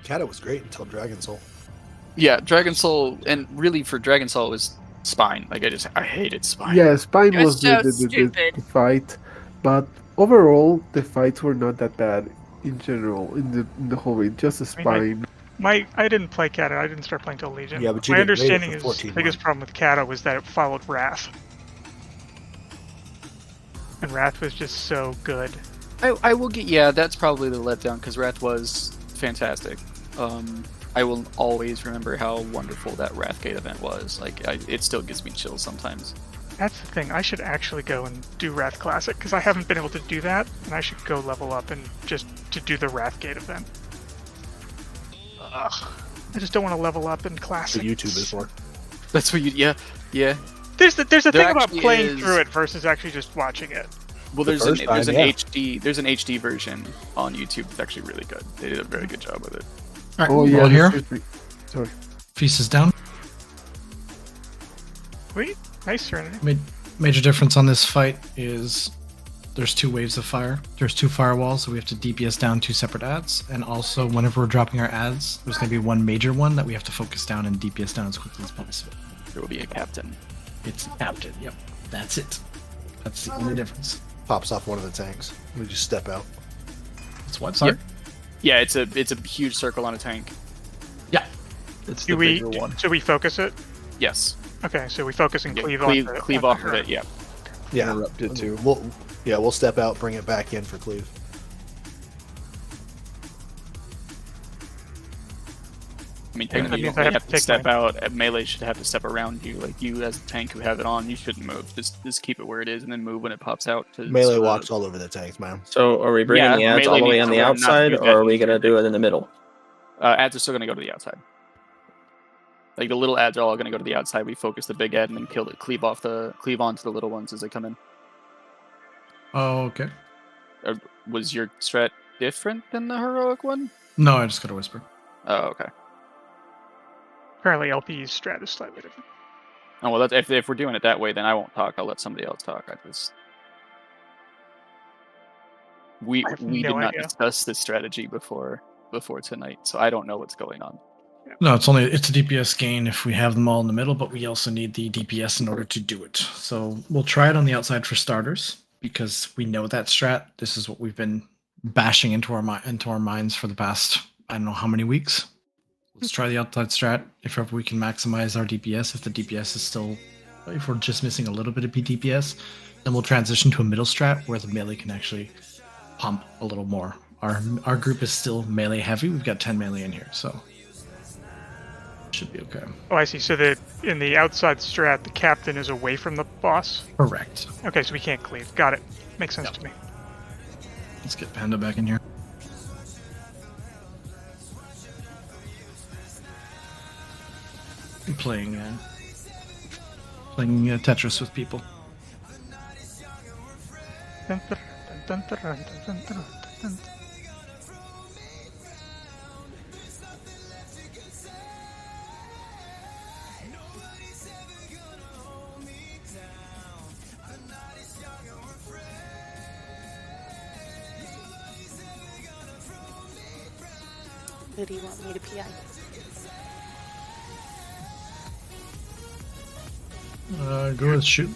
Kata was great until Dragon Soul. Yeah, Dragon Soul, and really for Dragon Soul it was Spine. Like I hated Spine. Yeah, Spine It was was so the stupid. fight, but overall the fights were not that bad in general in the whole way. Just the Spine. I didn't play Kata. I didn't start playing till Legion. Yeah, but you my didn't rate it understanding for is 14 the biggest months. problem with Kata was that it followed Wrath, and Wrath was just so good. I will get, yeah, that's probably the letdown because Wrath was fantastic. I will always remember how wonderful that Wrathgate event was. Like, it still gives me chills sometimes. That's the thing. I should actually go and do Wrath Classic because I haven't been able to do that, and I should go level up and just to do the Wrathgate event. Ugh. I just don't want to level up in Classic. What YouTube is for. That's what you, yeah. There's a thing about actually playing is- through it versus actually just watching it. Well, there's first an time, yeah. HD version on YouTube that's actually really good. They did a very good job with it. All right, Oh yeah, roll here. Sorry. Feast is down. Sweet. Nice Serenity. Major difference on this fight is there's 2 waves of fire. There's 2 firewalls, so we have to DPS down 2 separate ads. And also, whenever we're dropping our ads, there's going to be one major one that we have to focus down and DPS down as quickly as possible. There will be a captain. It's captain. Yep, that's it. That's the only difference. Pops off one of the tanks. We just step out. It's what? Sorry. Yeah, it's a huge circle on a tank. Yeah. It's the Do we bigger one. so we focus it? Yes. Okay, so we focus and Yeah, cleave cleave off of it. Yeah. Yeah. Interrupt it too. We'll step out, bring it back in for cleave. I mean, Yeah, that technically, you means don't I have have to to take step mine. out. Melee should have to step around you. Like, you as a tank who have it on, you shouldn't move. Just keep it where it is and then move when it pops out. To Melee sort of- walks all over the tanks, man. So are we bringing Yeah, the ads all melee the way needs on to the learn not to outside, do or that. are we gonna do it in the middle? Ads are still gonna go to the outside. Like, the little ads are all gonna go to the outside. We focus the big ad and then cleave onto the little ones as they come in. Oh, okay. Was your strat different than the heroic one? No, I just got a whisper. Oh, okay. Apparently LP's strat is slightly different. Oh well, that's, if we're doing it that way, then I won't talk. I'll let somebody else talk. We I have did no not idea. discuss this strategy before tonight, so I don't know what's going on. No, it's a DPS gain if we have them all in the middle, but we also need the DPS in order to do it. So we'll try it on the outside for starters because we know that strat. This is what we've been bashing into our minds for the past I don't know how many weeks. Let's try the outside strat. If ever we can maximize our DPS, if the DPS is still, if we're just missing a little bit of DPS, then we'll transition to a middle strat where the melee can actually pump a little more. Our group is still melee heavy. We've got 10 melee in here, so should be okay. Oh, I see. So in the outside strat, the captain is away from the boss. Correct. Okay, so we can't cleave. Got it. Makes sense to me. Let's get Panda back in here. I'm playing Tetris with people. Dun, dun, dun, dun, dun, dun, dun, dun. Who do you want me to PI? Go with shoot.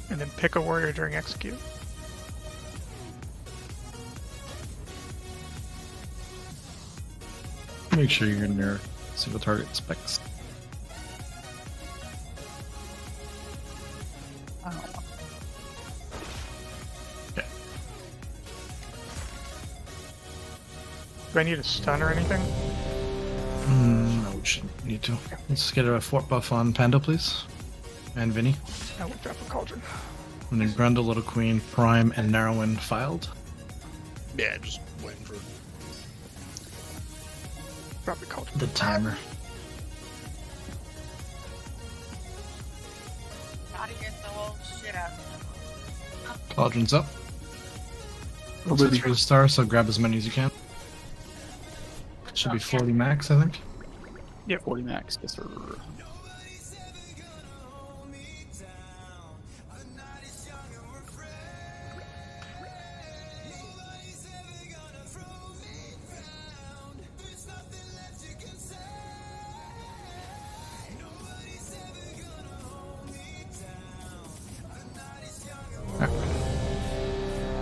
And then pick a warrior during execute. Make sure you're in your single target specs. Okay. Do I need a stun or anything? No, we shouldn't need to. Let's get a fort buff on Panda, please. And Vinny. I will drop a cauldron. And then Grundle, Little Queen, Prime, and Narrowin filed. Yeah, just waiting for. Drop the cauldron. The timer. Gotta get the whole shit out. Cauldron's up. It's for the star, so grab as many as you can. Should be 40 max, I think. Yeah, 40 max. Yes, sir.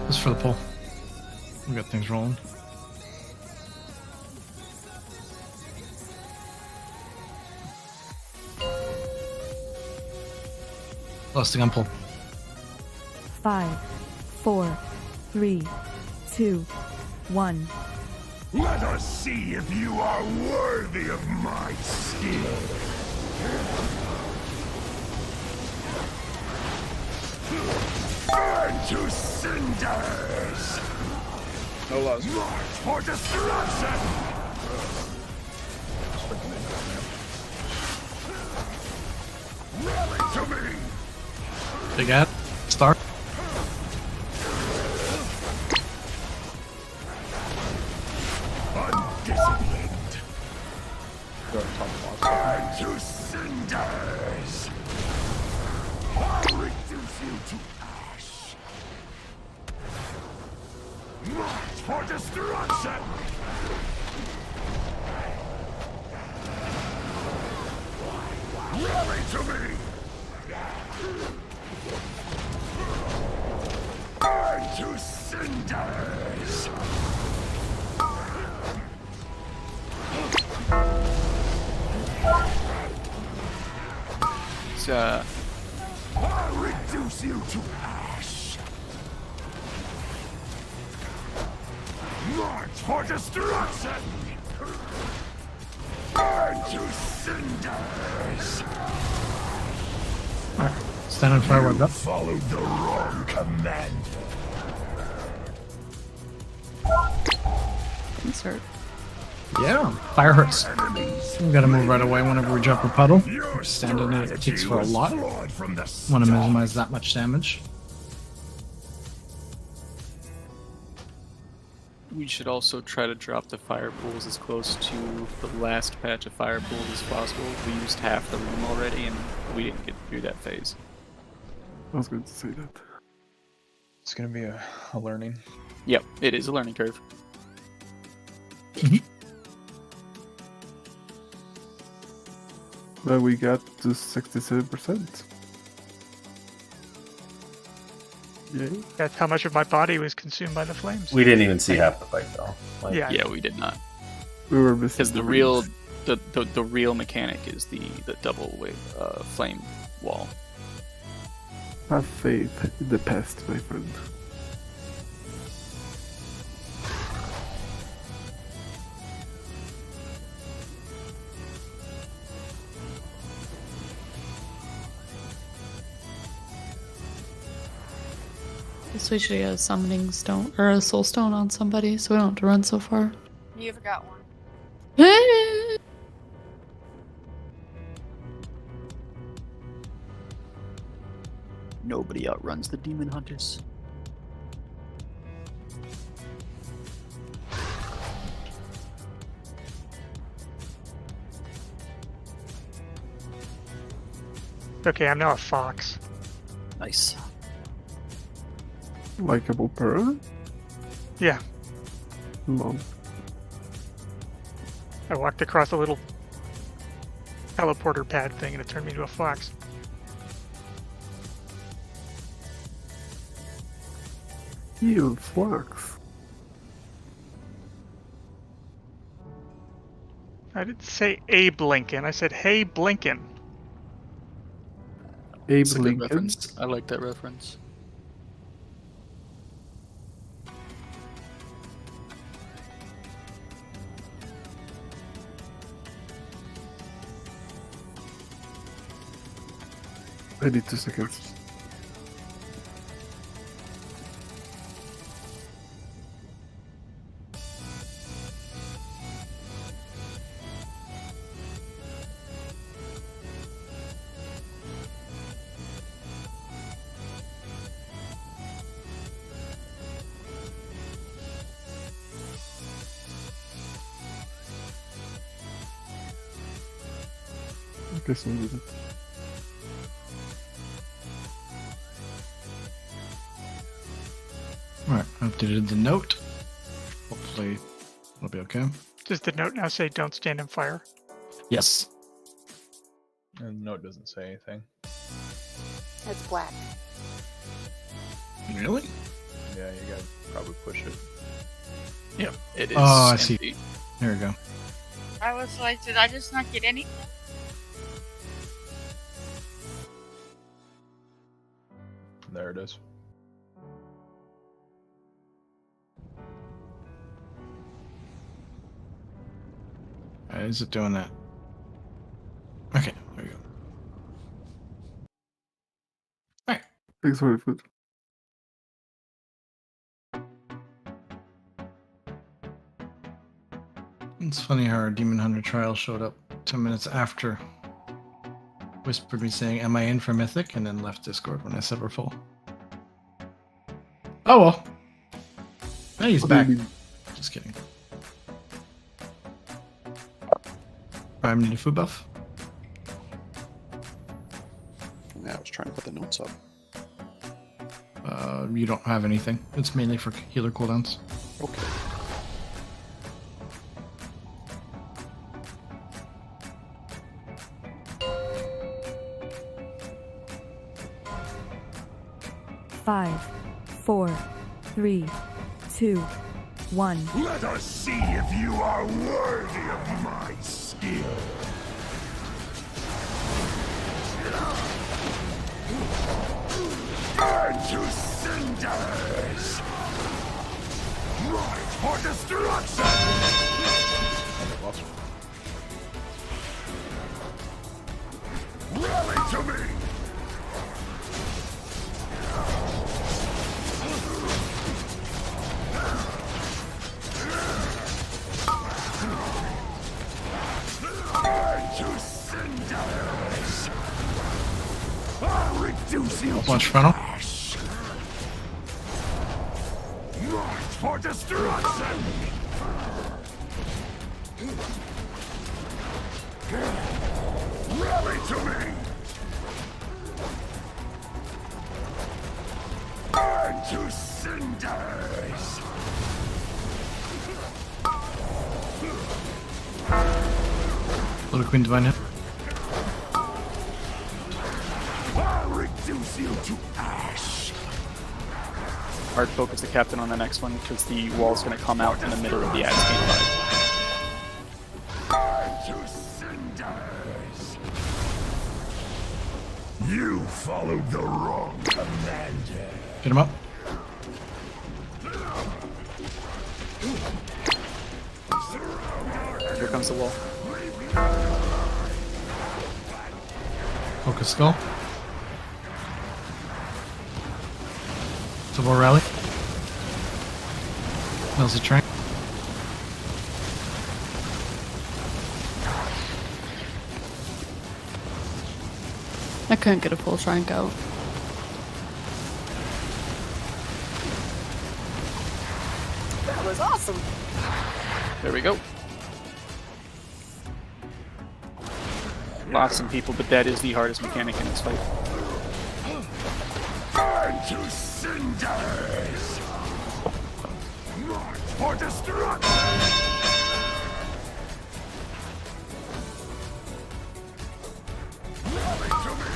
Just for the pull. We got things rolling. Lusting on pull. 5, 4, 3, 2, 1. Let us see if you are worthy of my skill. Burn to cinders! No loss. March for destruction! Rally to me! Big ad. Start. Undisciplined! Go to top boss. Burn to cinders! I'll reduce you to ash! March for destruction! Rally to me! Burn to cinders! It's, I'll reduce you to ash! March for destruction! Burn to cinders! Alright. Stand on fire. Web up. Followed the wrong command. These hurt. Yeah. Fire hurts. Enemies. We gotta move right away whenever we drop a puddle. Your Standing in it strategy takes for a was lot. flawed from the Want to start. minimize that much damage. we should also try to drop the fire pools as close to the last patch of fire pools as possible. We used half the room already, and we didn't get through that phase. I was going to say that. It's gonna be a learning. Yep, it is a learning curve. Well, we got to 67%. Yay. That's how much of my body was consumed by the flames. We didn't even see half the fight though. Like, Yeah. Yeah, we did not. We were missing Because the rings. real, the real mechanic is the double wave flame wall. Have faith in the past, my friend. Guess we should get a summoning stone or a soul stone on somebody so we don't have to run so far. You've got one. Nobody outruns the demon hunters. Okay, I'm now a fox. Nice. Likeable Pura? Yeah, Lol. I walked across a little teleporter pad thing and it turned me into a fox. You flux. I didn't say Abe Lincoln, I said, hey Blinken. Abe It's a good Lincoln. reference. I like that reference. I need 2 seconds. I guess I'll do that. Alright, updated the note. Hopefully it'll be okay. Does the note now say don't stand in fire? Yes. And the note doesn't say anything. It's black. Really? Yeah. Yeah, you gotta probably push it. Yep, it is. Oh, I see. empty. There we go. I was like, did I just not get anything? There it is. Is it doing that? Okay, there we go. Alright. Thanks for the food. It's funny how our Demon Hunter trial showed up 10 minutes after whispered me saying, "Am I in for Mythic?" and then left Discord when I said we're full. Oh well. Hey, he's What do you back. mean? Just kidding. Prime need a food buff? Yeah, I was trying to put the notes up. You don't have anything. It's mainly for healer cooldowns. Okay. Five, 4, 3, 2, 1. Let us see if you are worthy of my skill. Burn to cinders! Right for destruction! Rally to me! Burn to cinders! I'll reduce you to Launch frontal. ash! March for destruction! Rally to me! Burn to cinders! Little Queen Divine hit. I'll reduce you to ash! Hard focus the captain on the next one because the wall's going to come out in the middle of the axe game. Burn to cinders! You followed the wrong commander. Hit him up. Here comes the wall. Focus skull. Double rally. Mel's a train. I couldn't get a full shrink out. That was awesome. There we go. Lost some people, but that is the hardest mechanic in this fight. Burn to cinders! March for destruction! Rally to me!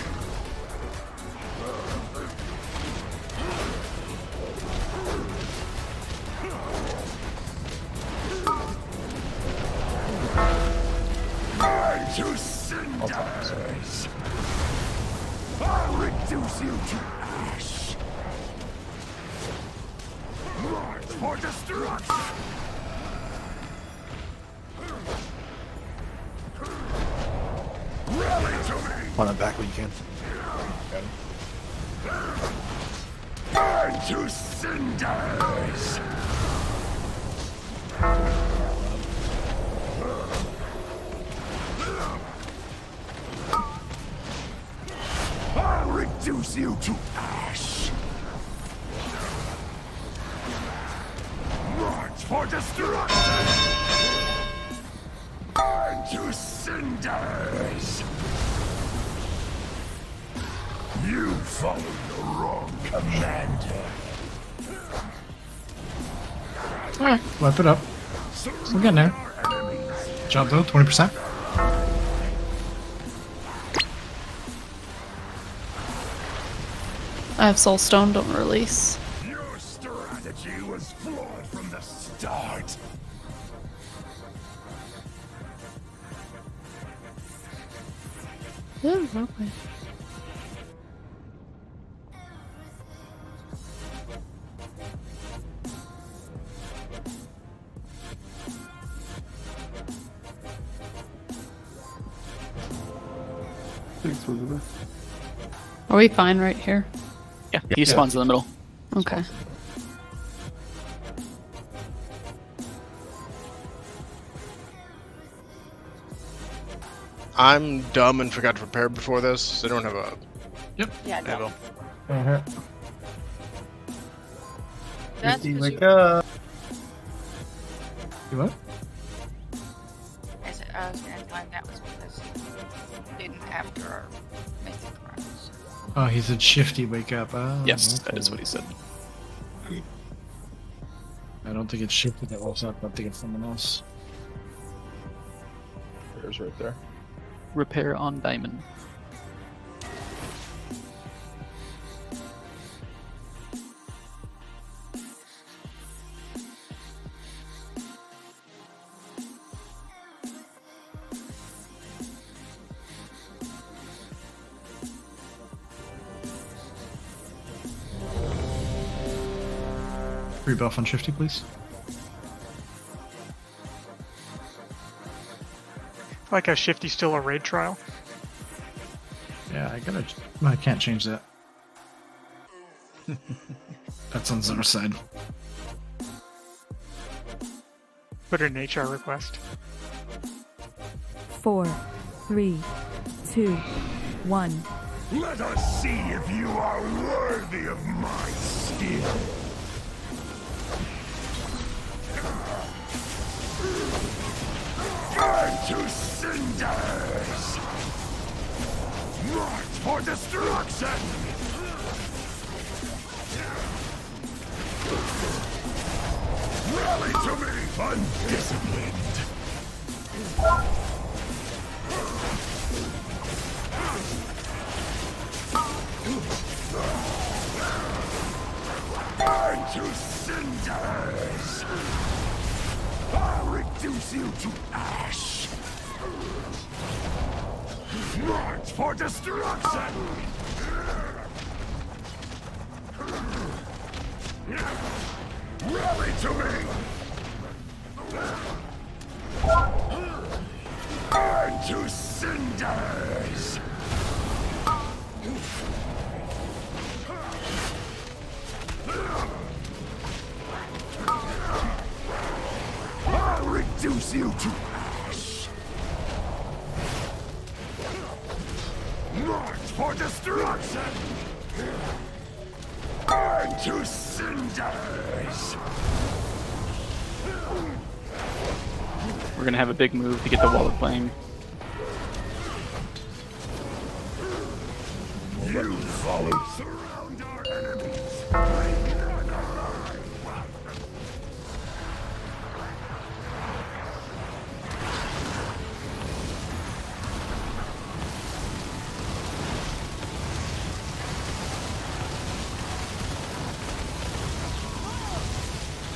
Burn to cinders! I'll reduce you to ash! March for destruction! Rally to me! Want it back when you can. Burn to cinders! I'll reduce you to ash! March for destruction! Burn to cinders! You followed the wrong commander. Alright, wipe it up. We're getting there. Jump though, 20%. I have soul stone, don't release. Your strategy strategy was flawed from the start. Yeah, okay. Thanks for the best. Are we fine right here? Yeah, he spawns in the middle. Okay. I'm dumb and forgot to prepare before this, so I don't have a. Yeah, no. That's Ricky, 'cause wake you, up. You what? I said I was gonna tell him that was because he didn't after our Mythic runs. Oh, he said shifty wake up. Oh, Yes, okay. that is what he said. I don't think it's shifty that wakes up. I think it's someone else. There's right there. Repair on diamond. Free buff on shifty, please. I like how Shifty's still a raid trial. Yeah, I can't change that. That's on Zimmer's side. Put in an HR request. 4, 3, 2, 1. Let us see if you are worthy of my skill. Burn to cinders! March for destruction! Rally to me, undisciplined! Burn to cinders! I'll reduce you to ash! March for destruction! Rally to me! Burn to cinders! I'll reduce you to ash! March for destruction! Burn to cinders! We're gonna have a big move to get the wall of flame. You follow surround our enemies! I cannot arrive!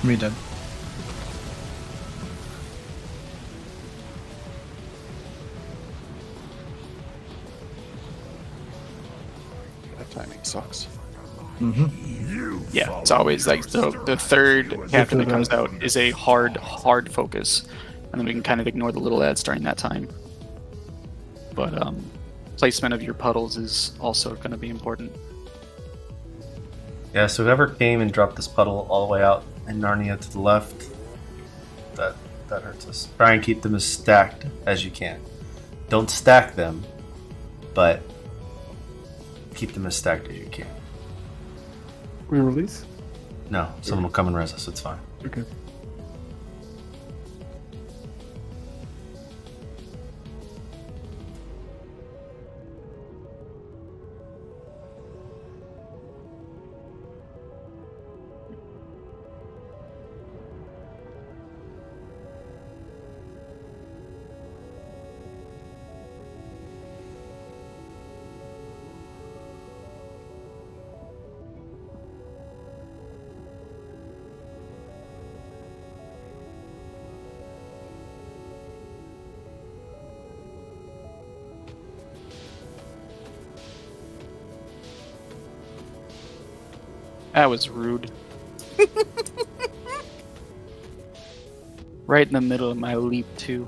Me dead. That timing sucks. Mm-hmm. Yeah, it's always like the third captain that comes out is a hard focus, and then we can kind of ignore the little ads during that time. But placement of your puddles is also going to be important. Yeah, so whoever came and dropped this puddle all the way out in Narnia to the left, that hurts us. Try and keep them as stacked as you can. Don't stack them, but keep them as stacked as you can. Re-release? No, someone will come and res us, it's fine. Okay. That was rude. Right in the middle of my leap, too.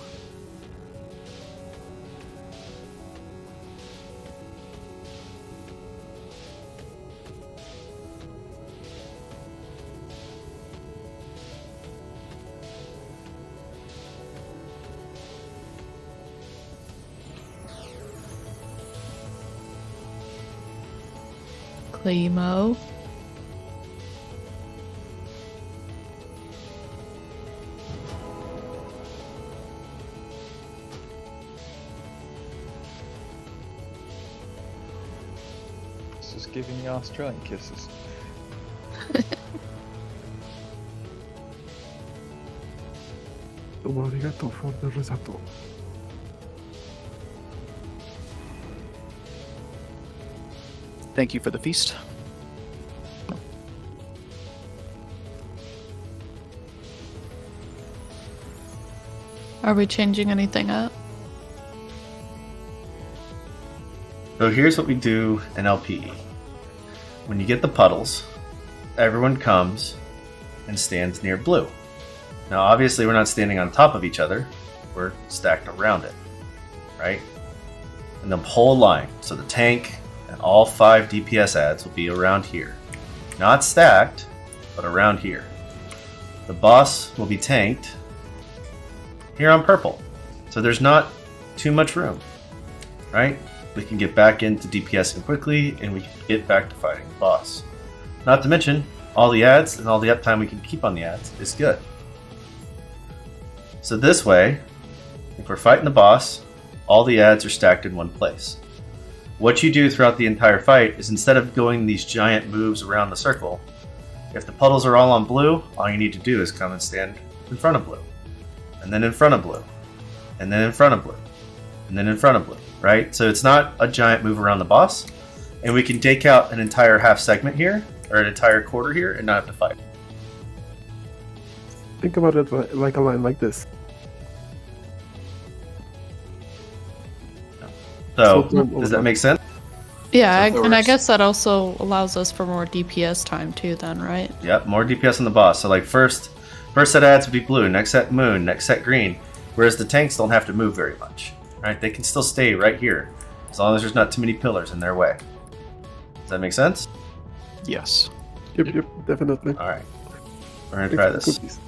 Claymo. This is giving me Australian kisses. Domo arigato for the risotto. Thank you for the feast. Are we changing anything up? So here's what we do in LPE. When you get the puddles, everyone comes and stands near blue. Now obviously we're not standing on top of each other, we're stacked around it, right? And the whole line, so the tank and all 5 DPS ads will be around here. Not stacked, but around here. The boss will be tanked here on purple. So there's not too much room, right? We can get back into DPSing quickly and we can get back to fighting the boss. Not to mention, all the ads and all the uptime we can keep on the ads is good. So this way, if we're fighting the boss, all the ads are stacked in one place. What you do throughout the entire fight is instead of going these giant moves around the circle, if the puddles are all on blue, all you need to do is come and stand in front of blue. And then in front of blue. And then in front of blue. And then in front of blue, right? So it's not a giant move around the boss. And we can take out an entire half segment here, or an entire quarter here, and not have to fight. Think about it like a line like this. So, does that make sense? Yeah, and I guess that also allows us for more DPS time too then, right? Yep, more DPS on the boss. So like first set ads would be blue, next set moon, next set green. Whereas the tanks don't have to move very much, right? They can still stay right here, as long as there's not too many pillars in their way. Does that make sense? Yes. Yep, definitely. Alright. We're gonna try this. Cookies.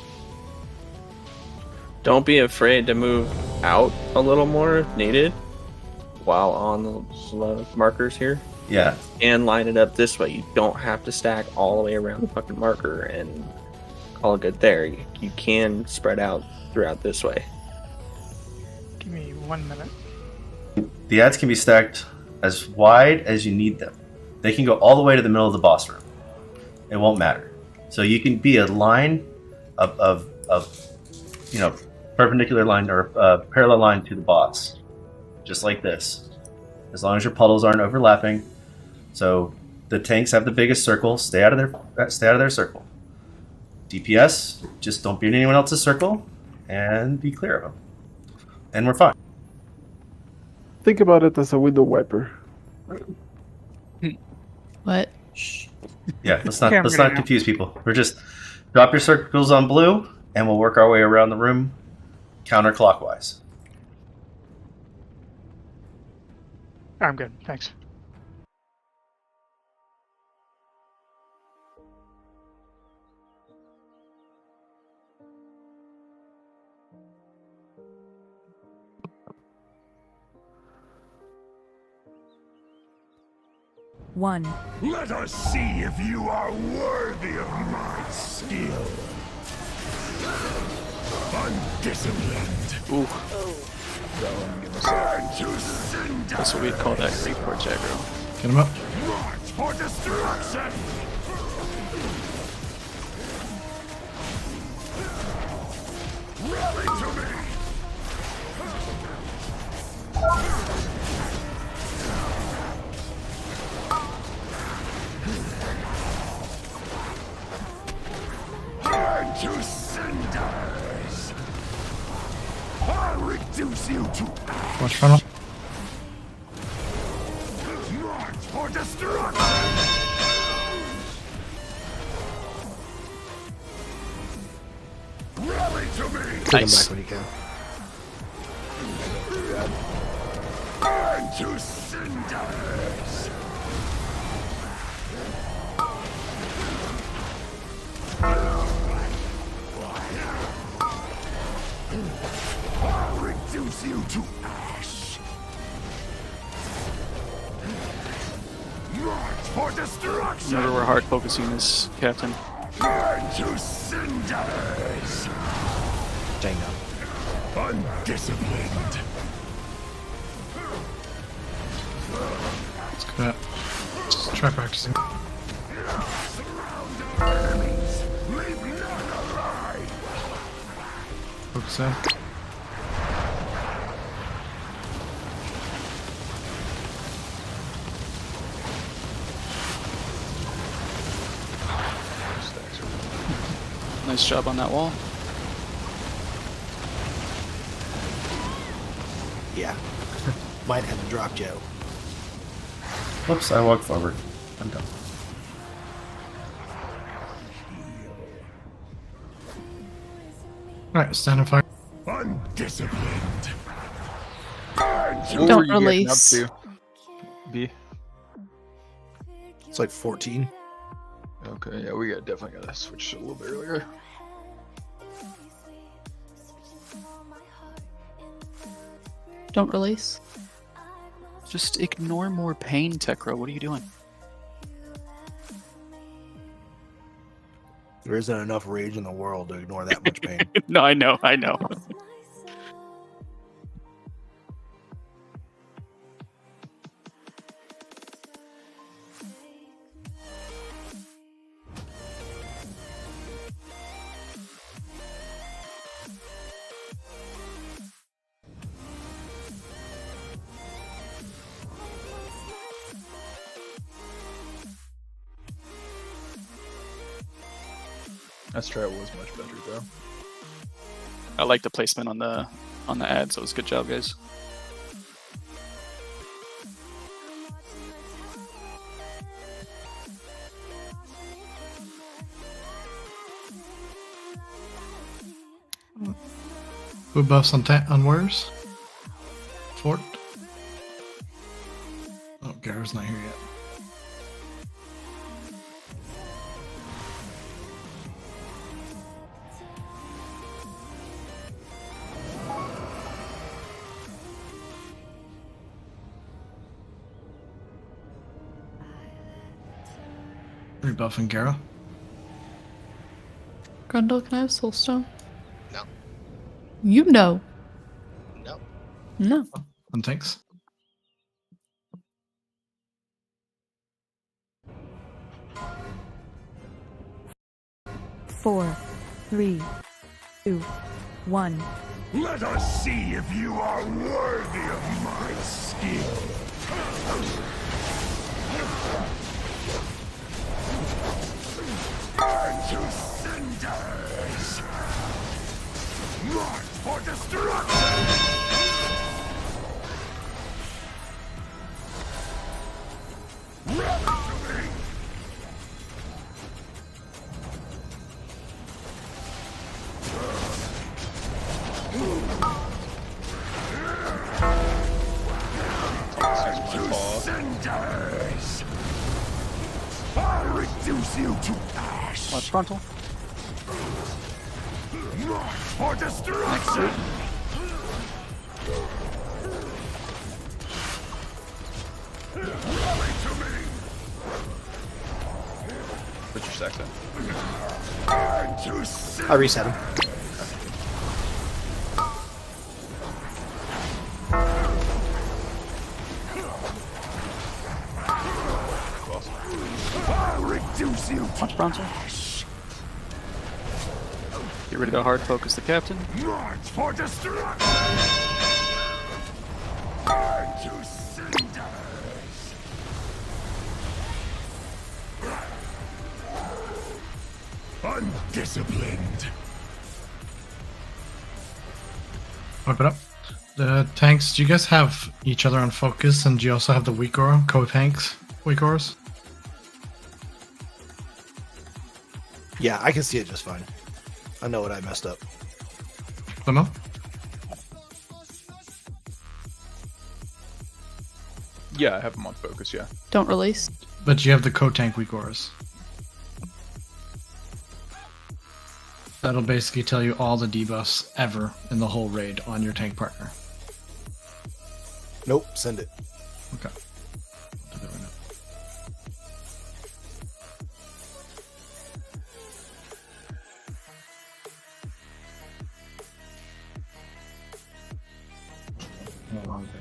Don't be afraid to move out a little more if needed while on those markers here. Yeah. And line it up this way. You don't have to stack all the way around the fucking marker and call it good there. You can spread out throughout this way. Give me 1 minute. The ads can be stacked as wide as you need them. They can go all the way to the middle of the boss room. It won't matter. So you can be a line of you know, perpendicular line or parallel line to the boss. Just like this. As long as your puddles aren't overlapping. So the tanks have the biggest circle. Stay out of their circle. DPS, just don't be in anyone else's circle and be clear of them. And we're fine. Think about it as a window wiper. What? Yeah, let's Okay, I'm not gonna- confuse people. We're just drop your circles on blue and we'll work our way around the room counterclockwise. I'm good, thanks. One. Let us see if you are worthy of my skill. Undisciplined. Ooh. Burn to cinder. That's what we'd call that great porch aggro. Get him up. March for destruction. Rally to me. Burn to cinders. I'll reduce you to Watch funnel. march for destruction. Take him back when you can. Burn to cinders! I'll reduce you to ash. March for destruction! Remember, we're hard focusing this, Captain. Burn to cinders! Django. Undisciplined. Let's go ahead. Just try practicing. Enemies, leave none alive. Focus in. Nice job on that wall. Yeah. Might have to drop Joe. Whoops, I walked forward. I'm done. Alright, stand and fire. Undisciplined. Don't release. Up to? B. It's like 14. Okay, yeah, we definitely gotta switch a little bit earlier. Don't release. Just ignore more pain, Tekra. What are you doing? There isn't enough rage in the world to ignore that much pain. No, I know, I know. That strat was much better though. I like the placement on the ad, so it was a good job, guys. Who buffs on warriors? Fort? Oh, Gara's not here yet. Rebuffing Gara. Grundle, can I have Soulstone? No. You know. No. No. And thanks. Four, 3, 2, 1. Let us see if you are worthy of my skill. Burn to cinders! March for destruction! Run to me! Burn to cinders! I'll reduce you to ash! Watch frontal. March for destruction! Rally to me! Put your stacks in. Burn to cinders! I reset him. I'll reduce you to Watch frontal. ash! Get ready to hard focus the captain. March for destruction! Burn to cinders! Undisciplined! Wipe it up. The tanks, do you guys have each other on focus, and do you also have the weak aura? Co-tanks? Weak auras? Yeah, I can see it just fine. I know what I messed up. Limo? Yeah, I have him on focus, yeah. Don't release. But you have the co-tank weak auras. That'll basically tell you all the debuffs ever in the whole raid on your tank partner. Nope, send it. Okay. I'll do that right now. How long day?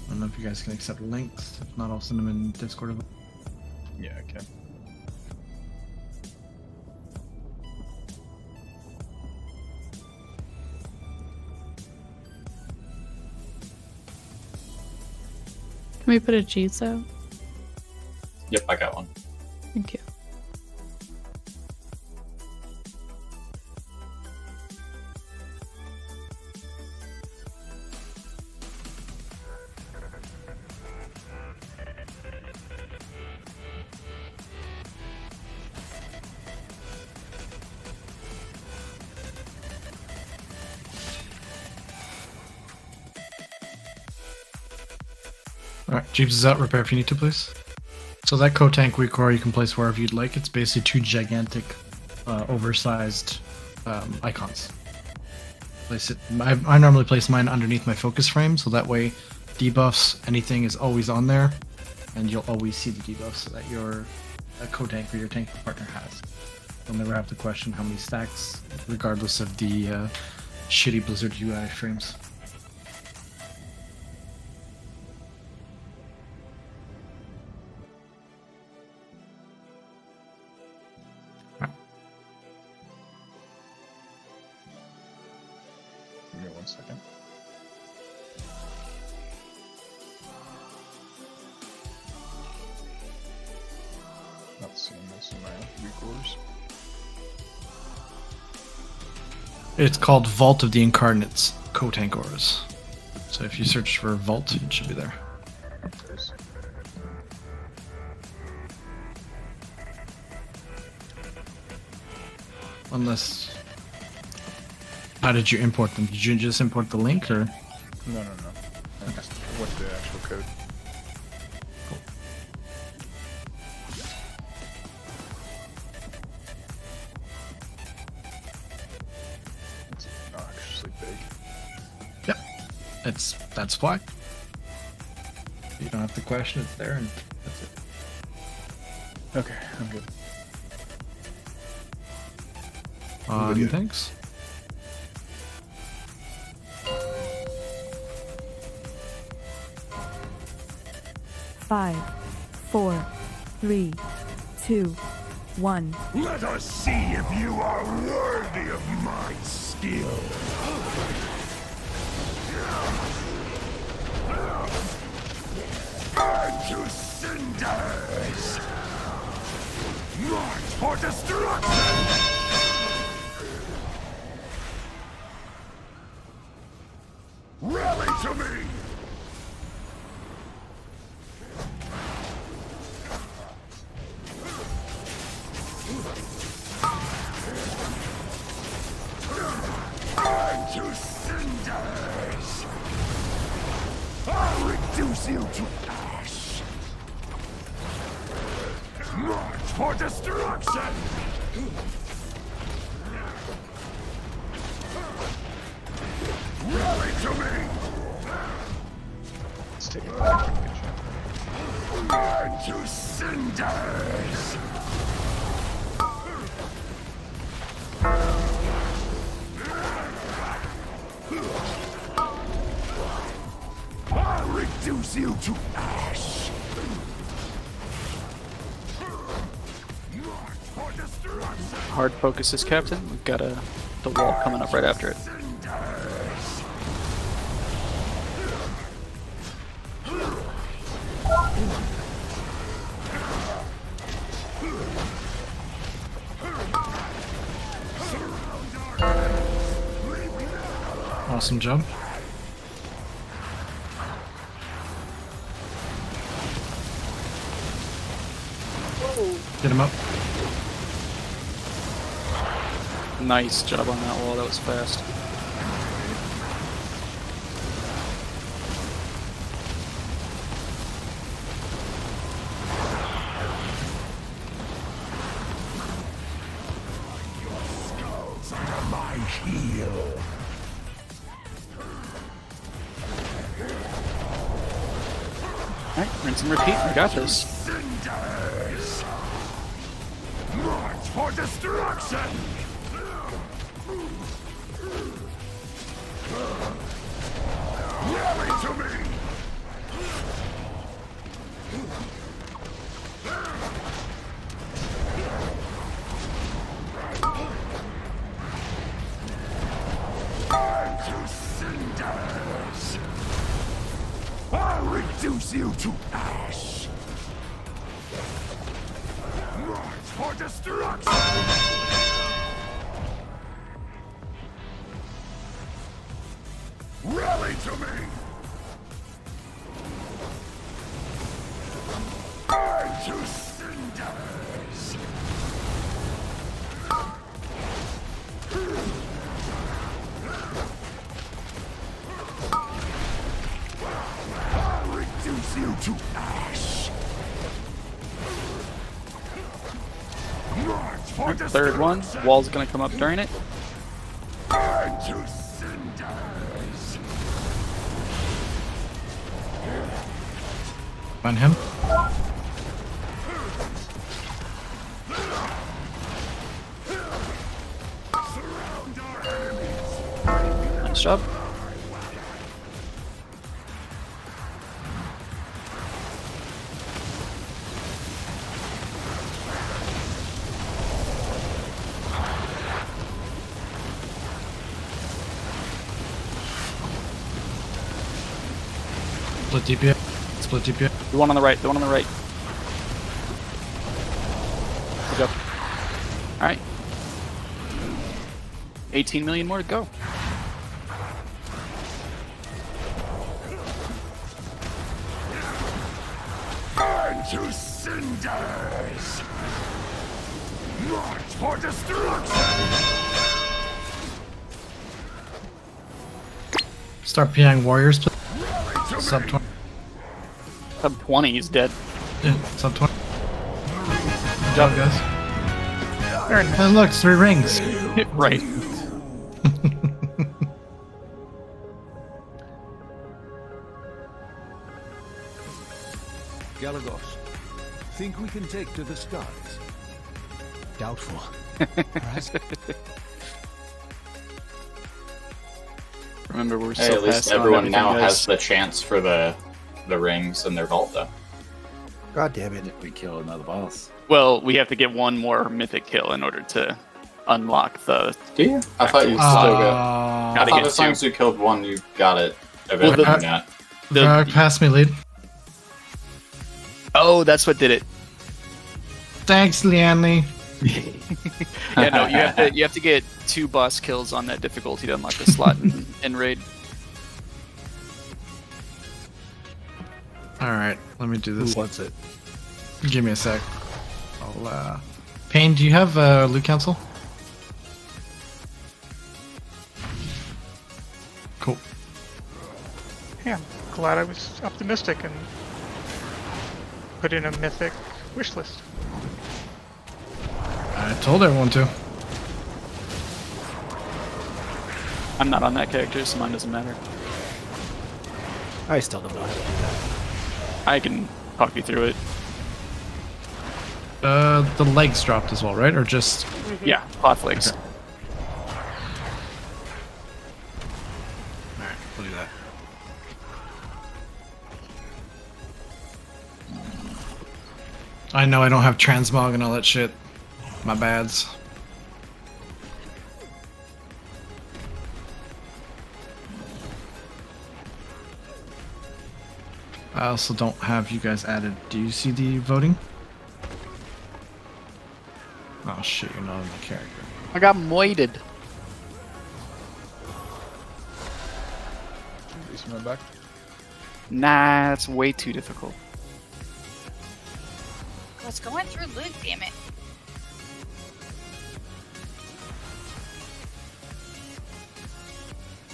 I don't know if you guys can accept links. If not, I'll send them in Discord. Yeah, I can. Can we put a cheese out? Yep, I got one. Thank you. Alright, Jeeps is out. Repair if you need to, please. So that co-tank weak aura you can place wherever you'd like. It's basically two gigantic, oversized icons. Place it. I normally place mine underneath my focus frame, so that way debuffs, anything is always on there, and you'll always see the debuffs that your co-tank or your tank partner has. You'll never have to question how many stacks, regardless of the shitty Blizzard UI frames. Give me 1 second. Not seeing this in my weak orders. It's called Vault of the Incarnates co-tank auras. So if you search for Vault, it should be there. There's- Unless... How did you import them? Did you just import the link, or...? No. I just went to the actual code. It's obnoxiously big. Yep. That's why. You don't have to question, it's there, and that's it. Okay, I'm good. Thanks. Five, four, three, two, one. Let us see if you are worthy of my skill. Burn to cinders! March for destruction! Rally to me! Burn to cinders! I'll reduce you to ash! March for destruction! Rally to me! Let's take it back. Burn to cinders! I'll reduce reduce you to ash. For destruction. Hard focus is captain. We've got the wall coming up right after it. Awesome job. Get him up. Nice job on that wall. That was fast. Skulls under my heel. Alright, rinse and repeat. We got this. Cinders. March for destruction. Rally to me. Burn to cinders. I'll reduce you to ash. March for destruction. Rally to me. Burn to cinders. I'll reduce you to ash. March for Third one. Wall's gonna come up during it. Burn to cinders. On him. Surround our enemies. Nice job. Split DPS. Split DPS. The one on the right. The one on the right. Good job. Alright. 18 million more to go. Burn to cinders. March for destruction. Start PIing warriors, please. Rally to Sub me. 20. Sub 20, he's dead. Yeah, sub 20. Good job, guys. Very nice. And look, it's 3 rings. Right. Galagos, think we can take to the skies? Doubtful. Perhaps. Remember, we're Hey, so at least fast on everyone everything, now guys. has the chance for the rings in their vault, though. God damn it. If we kill another boss. Well, we have to get one more mythic kill in order to unlock the. Do you? I thought you still got. I Gotta thought get as long as two. you killed one, you got it. Well, Eventually, the- not. Pass me lead. Oh, that's what did it. Thanks, Leanne. Yeah, no, you have to get 2 boss kills on that difficulty to unlock the slot in raid. Alright, let me do this. Who wants it? Give me a sec. I'll, Payne, do you have loot council? Cool. Yeah, I'm glad I was optimistic and put in a mythic wish list. I told everyone to. I'm not on that character, so mine doesn't matter. I still don't know how to do that. I can talk you through it. The legs dropped as well, right? Or just... Yeah, cloth legs. Okay. Alright, we'll do that. I know I don't have transmog and all that shit. My bads. I also don't have you guys added. Do you see the voting? Oh shit, you're not in the character. I got moited. Back. Nah, that's way too difficult. What's going through Luke, damn it?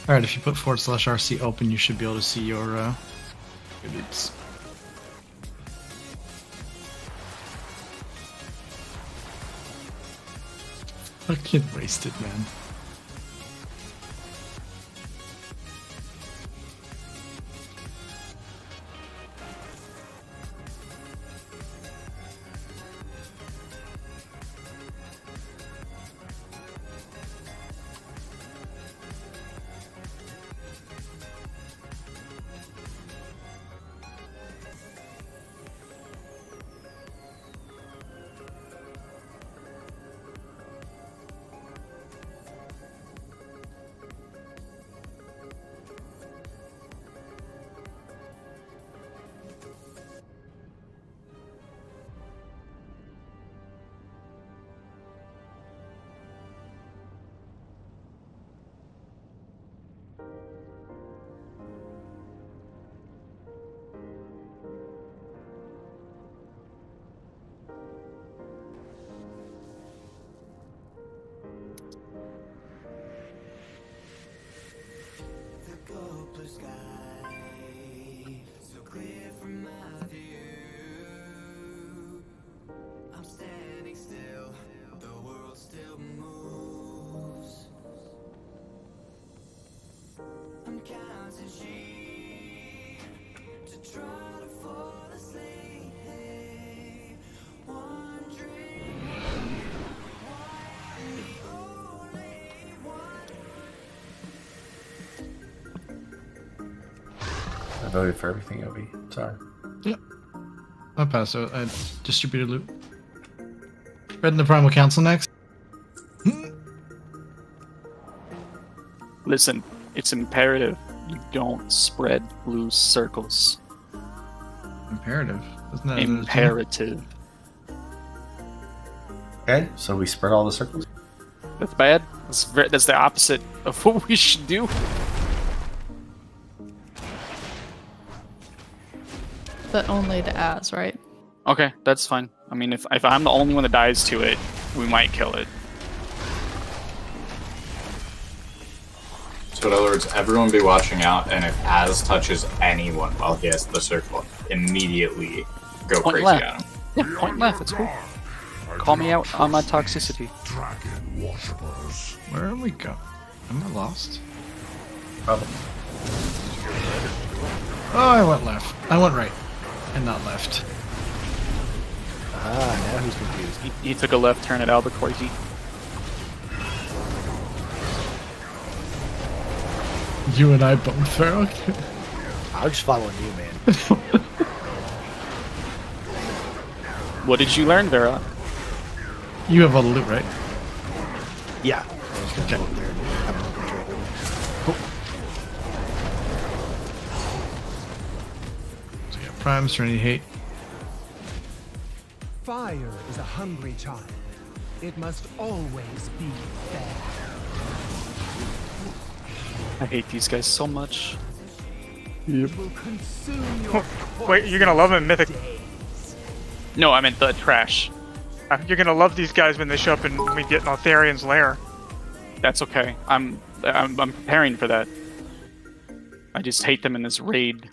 Alright, if you put /RC open, you should be able to see your dudes. Fucking wasted, man. I voted for everything, Obi. Sorry. Yep. I passed out. I distributed loot. Red in the Primal Council next. Listen, it's imperative you don't spread blue circles. Imperative? Isn't that imperative? Okay, so we spread all the circles? That's bad. That's the opposite of what we should do. But only to Az, right? Okay, that's fine. I mean, if I'm the only one that dies to it, we might kill it. So in other words, everyone be watching out, and if Az touches anyone while he has the circle, immediately go Point crazy left. at him. Yeah, point left, it's cool. Call me out on my toxicity. Where are we going? Am I lost? Probably. Oh, I went left. I went right. And not left. Ah, now who's confused? He took a left turn at Albuquerque. You and I both, Farrell. I'm just following you, man. What did you learn, Vera? You have all the loot, right? Yeah. I was gonna go up there and have a look and trade with him. So yeah, Prime, Serenity, Hate. Fire is a hungry child. It must always be fair. I hate these guys so much. Yep. Wait, you're gonna love him, Mythic. No, I meant the trash. You're gonna love these guys when they show up and we get in Altharian's lair. That's okay. I'm preparing for that. I just hate them in this raid.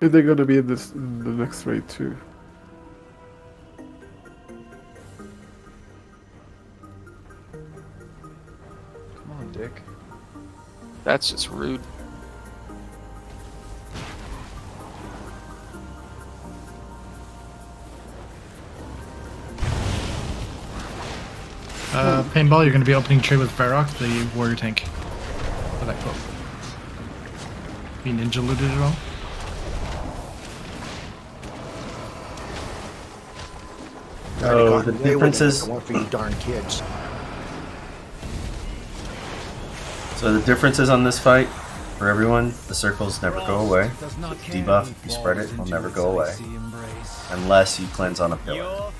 And they're gonna be in the next raid too. Come on, Dick. That's just rude. Paintball, you're going to be opening trade with Varrock, the warrior tank. For that quote. Be ninja looted at all? So the differences. One for you darn kids. So the differences on this fight for everyone: the circles never go away. Debuff, if you spread it, will never go away unless you cleanse on a pillar.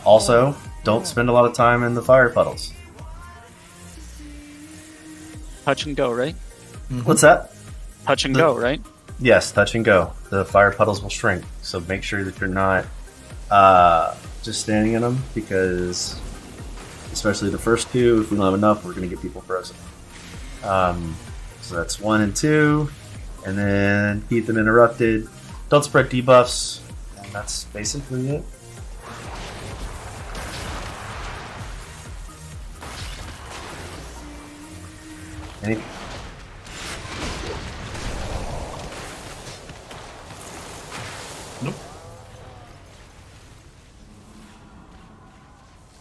Also, don't spend a lot of time in the fire puddles. Touch and go, right? What's that? Touch and go, right? Yes, touch and go. The fire puddles will shrink, so make sure that you're not just standing in them, because especially the first two, if we don't have enough, we're going to get people frozen. So that's 1 and 2, and then keep them interrupted. Don't spread debuffs, and that's basically it. Any? Nope.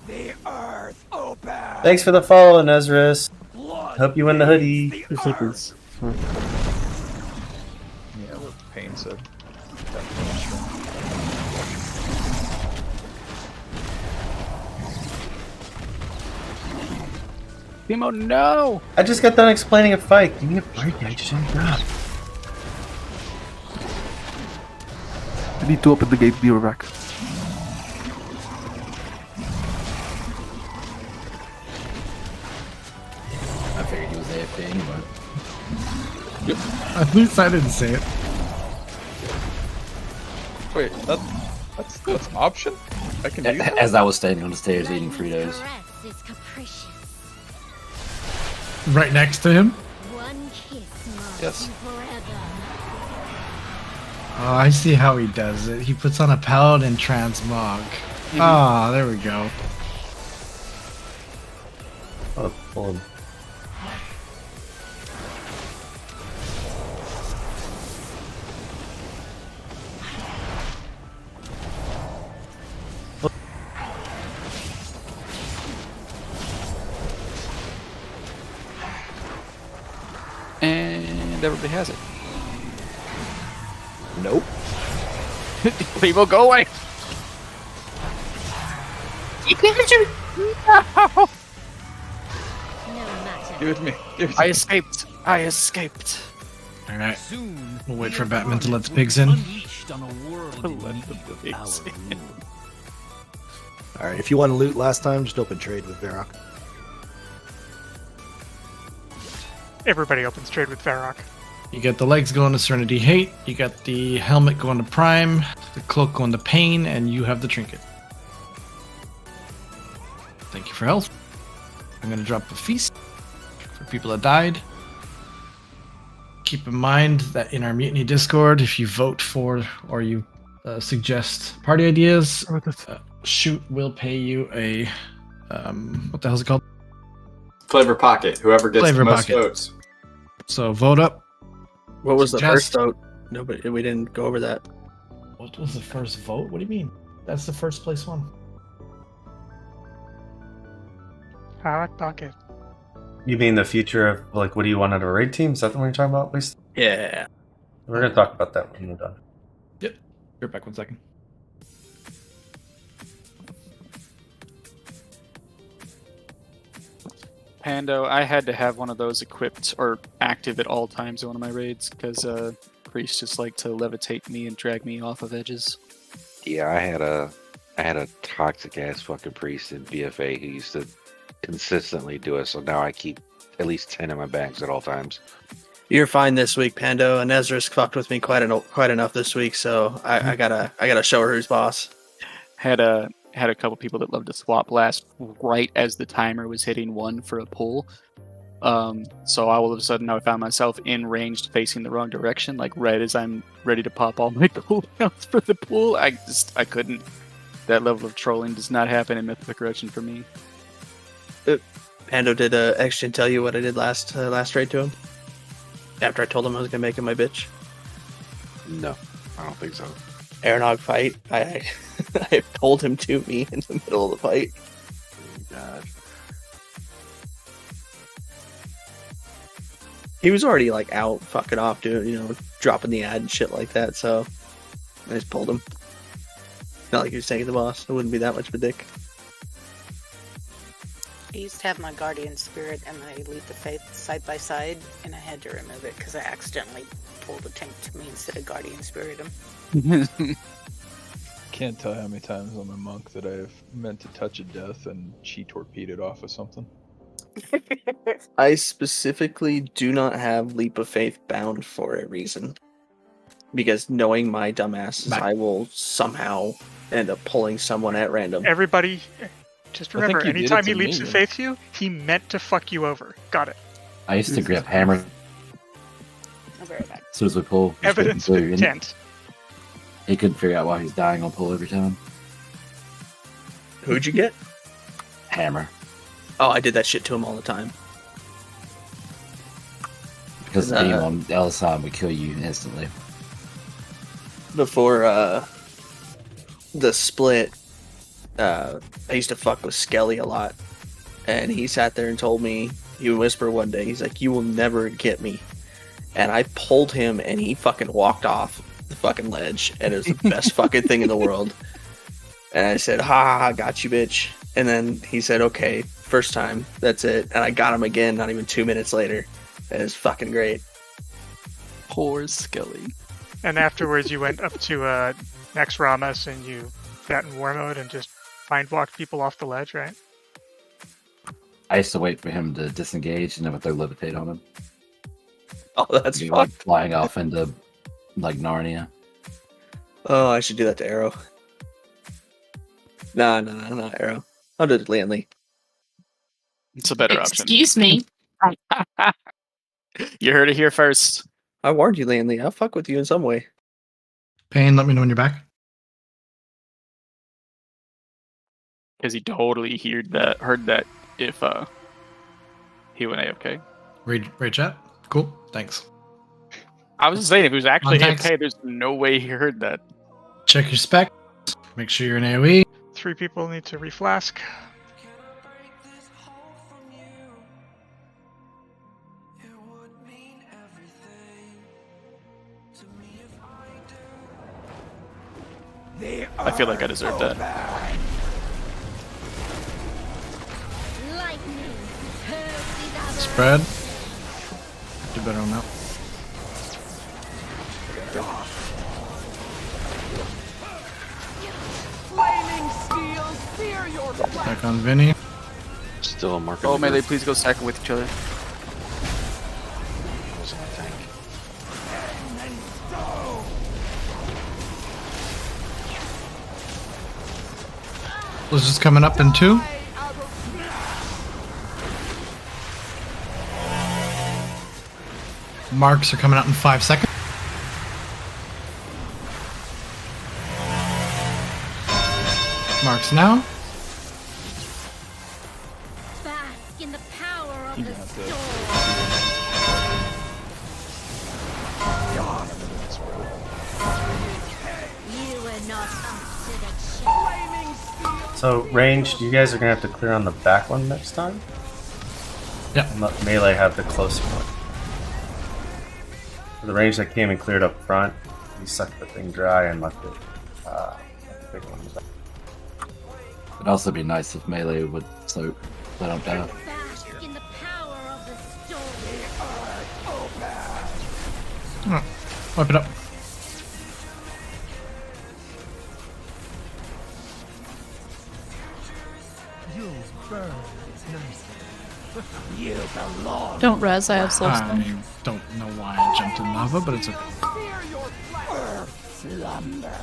The earth open. Thanks for the follow, Nezris. Hope you win the hoodie. Yeah, with pain said. Timo, no! I just got done explaining a fight. Give me a break, I just ended up. I need to open the gate, be right back. I figured he was AFK anyway. At least I didn't say it. Wait, that's an option? I can do that? As I was standing on the stairs eating Fritos. Right next to him? Yes. Oh, I see how he does it. He puts on a paladin transmog. Ah, there we go. Oh, pull him. And everybody has it. Nope. People, go away! No! Give it to me. Give it to I me. escaped. I escaped. Alright. We'll wait for Batman to let the pigs in. Alright, if you want to loot last time, just open trade with Varrock. Everybody opens trade with Varrock. You got the legs going to Serenity Hate, you got the helmet going to Prime, the cloak going to Pain, and you have the trinket. Thank you for health. I'm going to drop a feast for people that died. Keep in mind that in our Mutiny Discord, if you vote for or you suggest party ideas, Shoot will pay you a what the hell is it called? Flavor Pocket. Whoever gets Flavor the most Pocket. votes. So vote up. What was the Suggest- first vote? Nobody. We didn't go over that. What was the first vote? What do you mean? That's the first place one. Hot pocket. You mean the future of, like, what do you want out of a raid team? Is that what you're talking about, at least? Yeah. We're going to talk about that when we're done. Yep. Be right back 1 second. Pando, I had to have one of those equipped or active at all times in one of my raids because priests just like to levitate me and drag me off of edges. Yeah, I had a toxic ass fucking priest in BFA who used to consistently do it, so now I keep at least 10 in my bags at all times. You're fine this week, Pando. And Ezra's fucked with me quite enough this week, so I gotta show her who's boss. Had a couple people that love to swap blast right as the timer was hitting 1 for a pull. So all of a sudden I found myself in range facing the wrong direction, like right as I'm ready to pop all my cooldowns for the pull. I couldn't. That level of trolling does not happen in Mythic Correction for me. Pando, did Exgen tell you what I did last raid to him? After I told him I was gonna make him my bitch? No, I don't think so. Aeronog fight. I I told him to me in the middle of the fight. God. He was already like out fucking off, dude, dropping the ad and shit like that, so I just pulled him. Not like you're saying the boss. I wouldn't be that much of a dick. I used to have my guardian spirit and my leap of faith side by side, and I had to remove it because I accidentally pulled a tank to me instead of guardian spirit him. Can't tell how many times I'm a monk that I've meant to touch a death and she torpedoed off of something. I specifically do not have leap of faith bound for a reason. Because knowing my dumbasses, I will somehow end up pulling someone at random. Everybody, just remember, you did anytime it he to leaps me. of faith to you, he meant to fuck you over. Got it. I used to grab hammer I'll be right back. as soon as we pull. just Evidence go of through, and intent. He couldn't figure out why he's dying on pull every time. Who'd you get? Hammer. Oh, I did that shit to him all the time. Because being on Elisam would kill you instantly. Before the split, I used to fuck with Skelly a lot. And he sat there and told me, he would whisper one day, he's like, "You will never get me." And I pulled him and he fucking walked off the fucking ledge. And it was the best fucking thing in the world. And I said, "Ha, got you, bitch." And then he said, "Okay, first time, that's it." And I got him again, not even 2 minutes later. It was fucking great. Poor Skelly. And afterwards, you went up to next Ramas and you got in war mode and just mind walked people off the ledge, right? I used to wait for him to disengage and then would throw levitate on him. Oh, that's Be fun. like flying off into like Narnia. Oh, I should do that to Arrow. No, not Arrow. I'll do it to Lanley. It's a better option. Excuse me. You heard it here first. I warned you, Lanley. I'll fuck with you in some way. Payne, let me know when you're back. Because he totally heard that if he went AFK. Read chat. Cool. Thanks. I was just saying, if he was actually Contacts. AFK, there's no way he heard that. Check your spec. Make sure you're in AoE. 3 people need to reflask. I feel like I deserve that. Spread. Do better on that. Back on Vinny. Still a marker. Oh, Melee, please go second with each other. Was just coming up in 2. Marks are coming out in 5 seconds. Marks now. Bask in the power of the You were not considered. So, range, you guys are gonna have to clear on the back one next time? Yeah. And let Melee have the closer one. For the range that came and cleared up front, you sucked the thing dry and left it. Let the big one back. It'd also be nice if Melee would soak. I don't die. Bask in the power of the storm. Oh, wipe it up. You'll burn nicely. You belong. Don't res, I have soul stone. I don't know why I jumped in lava, but it's okay. Fear your flesh. Slumber.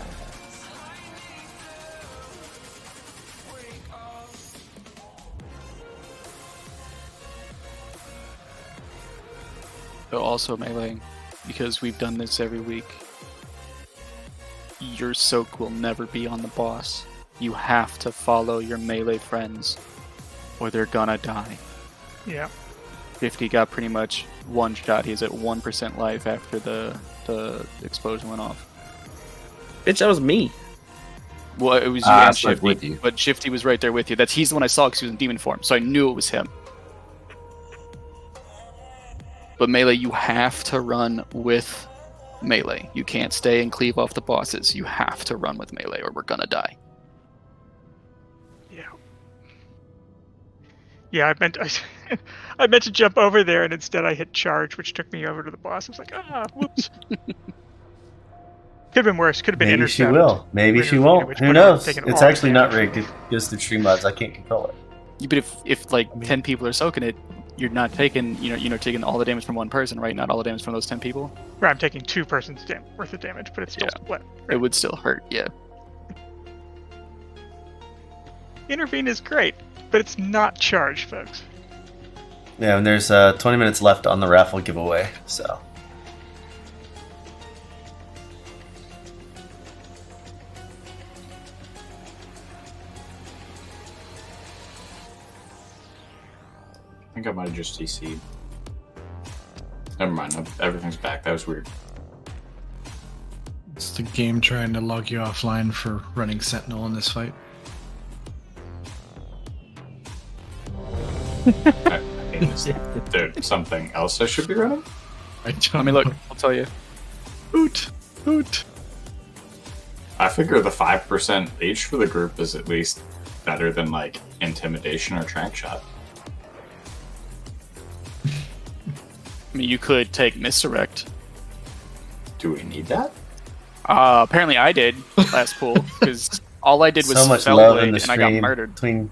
But also Melee, because we've done this every week. Your soak will never be on the boss. You have to follow your melee friends, or they're gonna die. Yeah. 50 got pretty much one shot. He's at 1% life after the explosion went off. Bitch, that was me. Well, it was you I and was Shifty, with you. but Shifty was right there with you. He's the one I saw because he was in demon form, so I knew it was him. But Melee, you have to run with melee. You can't stay and cleave off the bosses. You have to run with melee or we're gonna die. Yeah, I meant to jump over there, and instead I hit charge, which took me over to the boss. I was like, whoops. Could have been worse. Could have been Maybe she intercept. will. Maybe she Intervene, won't. which Who would have knows? taken It's all the actually not damage. rigged. It goes through tree mods. I can't control it. Yeah, but if like 10 people are soaking it, you're not taking taking all the damage from one person, right? Not all the damage from those 10 people. Right, I'm taking 2 persons worth of damage, but it's still split. It would still hurt, yeah. Intervene is great, but it's not charge, folks. Yeah, and there's 20 minutes left on the raffle giveaway, so. I think I might have just DC'd. Never mind, everything's back. That was weird. It's the game trying to log you offline for running Sentinel in this fight. I mean, is there something else I should be running? I mean, look, I'll tell you. Hoot! Hoot! I figure the 5% each for the group is at least better than, like, Intimidation or Trank Shot. I mean, you could take Misdirect. Do we need that? Apparently I did last pool, because all I did was So much spell love blade in the and I got stream murdered. between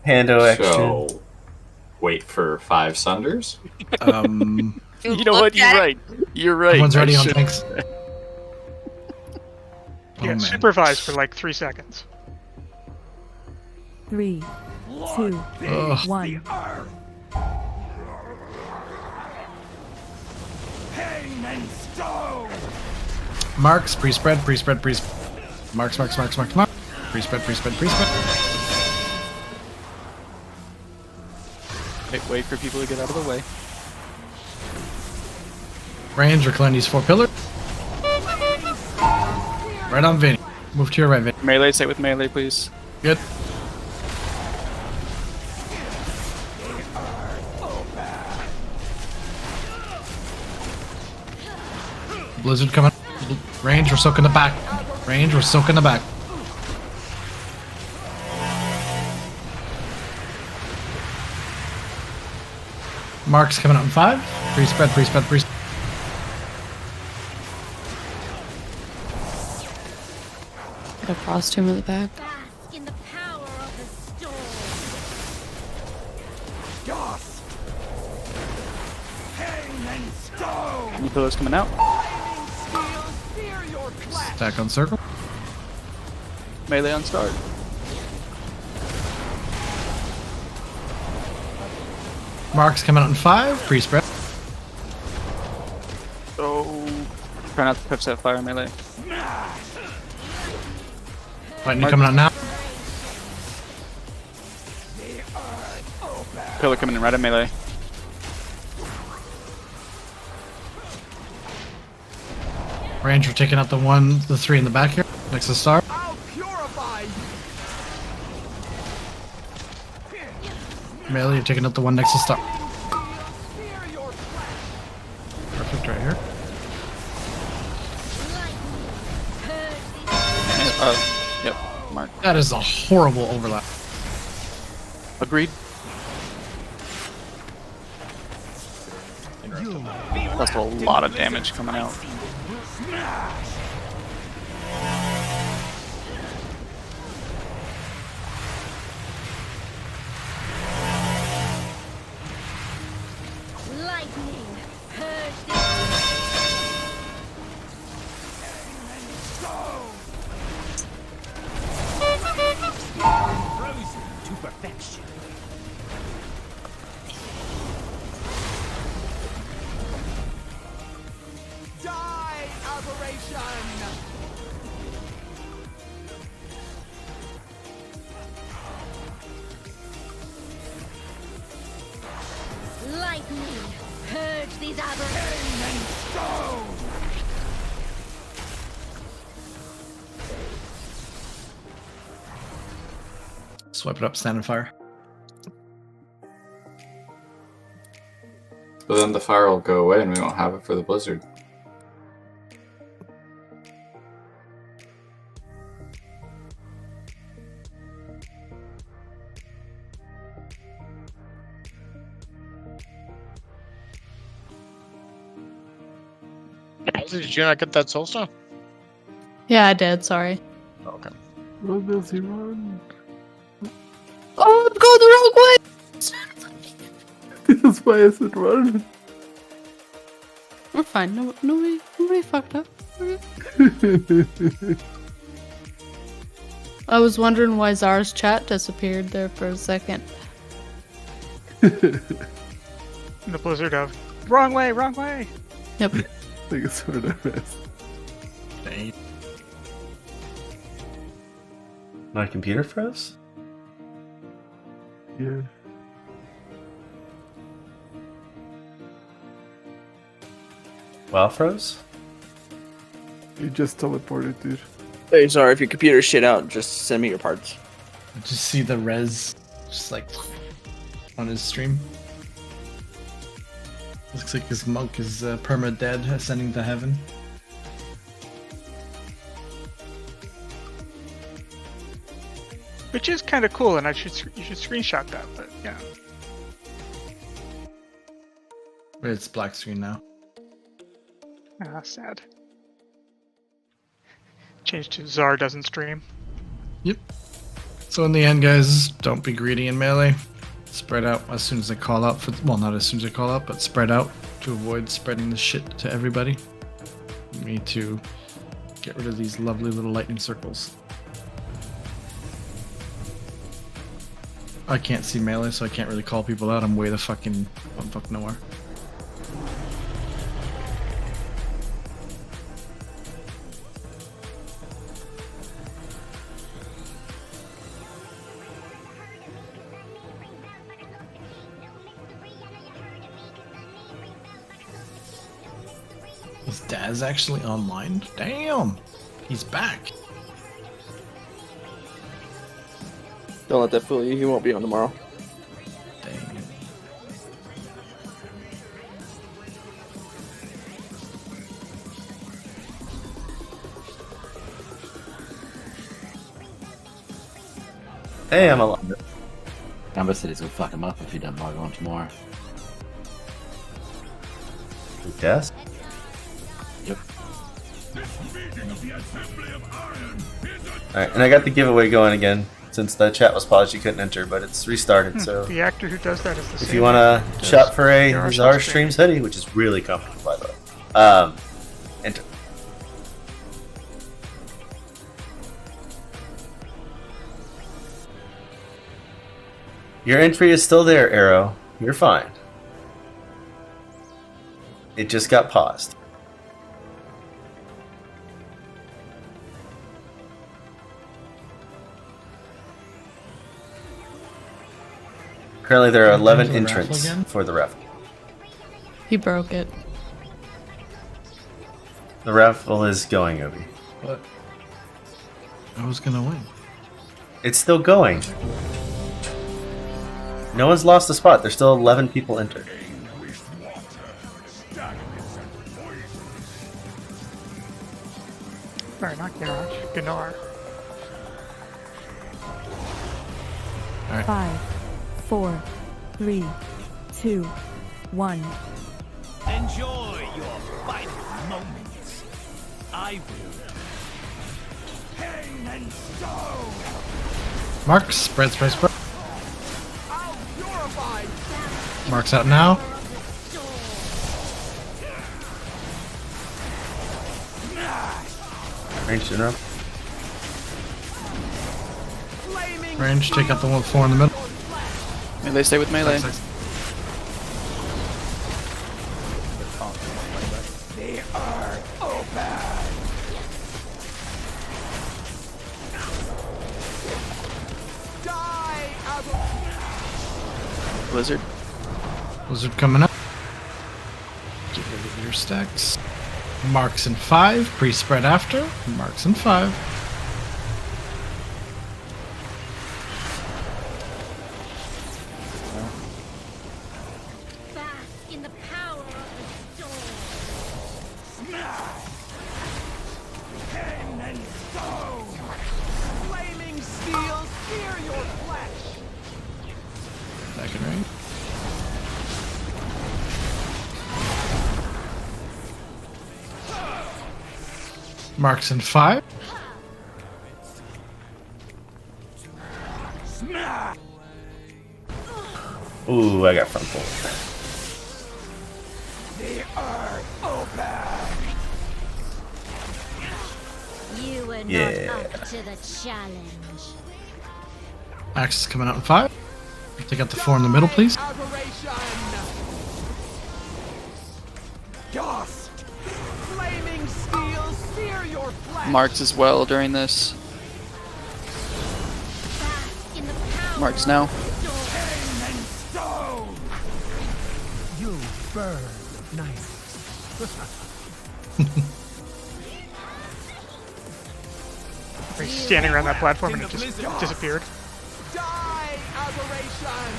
Hando action. So, wait for 5 Sunders? You know what? You're right. You're right. Everyone's ready I on should- tanks. Yeah, man. supervise for like 3 seconds. 3, 2, Ugh. 1. Pain and stone! Marks, pre-spread, pre-spread, pre-spread. Marks. Pre-spread, pre-spread, pre-spread. Wait for people to get out of the way. Range, recline these 4 pillars. Right on Vinny. Move to your right, Vinny. Melee, stay with melee, please. Good. Blizzard coming. Range, we're soaking the back. Range, we're soaking the back. Mark's coming out in 5. Pre-spread, pre-spread, pre-spread. Got a costume in the back. In the power of the storm. Gasp! Pain and stone! Any pillars coming out? Fear your clash! Stack on circle. Melee on start. Mark's coming out in 5. Pre-spread. Oh. Try not to touch that fire melee. Lightning coming out now. Pillar coming in right at melee. Range, we're taking out the 3 in the back here. Next to the star. I'll purify you! Melee, you're taking out the one next to star. Perfect, right here. Yep, Mark. That is a horrible overlap. Agreed. That's a lot of damage coming out. Lightning! Purge the frozen to perfection. Die, aberration! Lightning! Purge these aberrations! Swipe it up, stand and fire. But then the fire will go away and we won't have it for the blizzard. Did you not get that soulstone? Yeah, I did. Sorry. Okay. Run, Elsie, run. Oh, I'm going the wrong way. That's why I said run. We're fine. Nobody fucked up. We're good. I was wondering why Zara's chat disappeared there for a second. In the blizzard of wrong way, wrong way. Yep. Like a sort of rest. Dang. My computer froze? Yeah. WoW froze? You just teleported, dude. Hey, sorry, if your computer's shit out, just send me your parts. I just see the res just like on his stream. Looks like his monk is perma-dead, ascending to heaven. Which is kind of cool, and you should screenshot that. But yeah, It's black screen now. sad. Change to Zar doesn't stream. Yep. So in the end, guys, don't be greedy in melee. Spread out as soon as I call out for, well, not as soon as I call out, but spread out to avoid spreading the shit to everybody. We need to get rid of these lovely little lightning circles. I can't see melee, so I can't really call people out. I'm way the fucking fuck nowhere. Is Daz actually online? Damn! He's back. Don't let that fool you. He won't be on tomorrow. Dang it. Hey, I'm alive. Gamba City's gonna fuck him up if he doesn't log on tomorrow. Yes? Yep. Alright, and I got the giveaway going again. Since the chat was paused, you couldn't enter, but it's restarted, so... The actor who does that is the same. If you want to shop for a Zara Zara Streams hoodie, which is really comfortable, by the way, enter. Your entry is still there, Arrow. You're fine. It just got paused. Currently, there are 11 entrants for the raffle. He broke it. The raffle is going, Obi. But I was gonna win. It's still going. No one's lost a spot. There's still 11 people entered. Sorry, not Garage. Gnar. Alright. 5, 4, 3, 2, 1. Enjoy your final moments. I will. Hang and stone. Mark, spread. I'll purify. Mark's out now. Range interrupt. Range, take out the 1-4 in the middle. Melee, stay with melee. The earth open. Die out of Blizzard. Blizzard coming up. Get rid of your stacks. Marks in 5, pre-spread after. Marks in 5. Bask in the power of the storm. Hang and stone. Flaming steel, sear your flesh. Back in range. Marks in 5. Ooh, I got front fold. The earth open. You were Yeah. not up to the challenge. Axe is coming out in 5. Take out the 4 in the middle, please. Dust! Flaming steel, sear your flesh! Marks as well during this. Marks now. You burn nice. He's standing around that platform and it just disappeared. Die, aberration!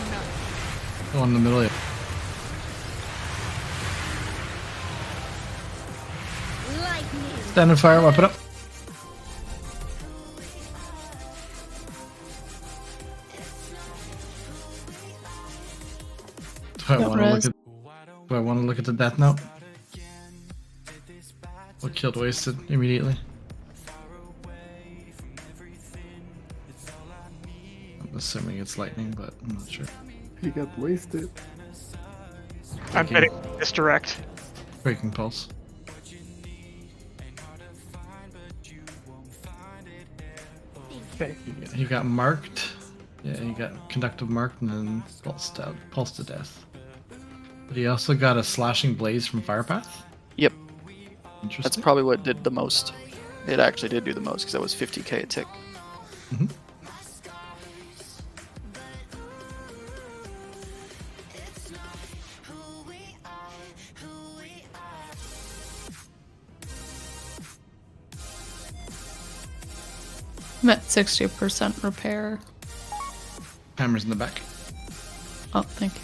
The one in the middle, yeah. Stand and fire, weapon up. Do I want to look at the death note? What killed wasted immediately? I'm assuming it's lightning, but I'm not sure. He got wasted. I'm betting misdirect. Breaking pulse. Okay. He got marked. Yeah, he got conductive marked and then pulse to death. But he also got a slashing blaze from Firepath. Yep. Interesting. That's probably what did the most. It actually did do the most because that was 50k a tick. Mm-hmm. I'm at 60% repair. Hammer's in the back. Oh, thank you.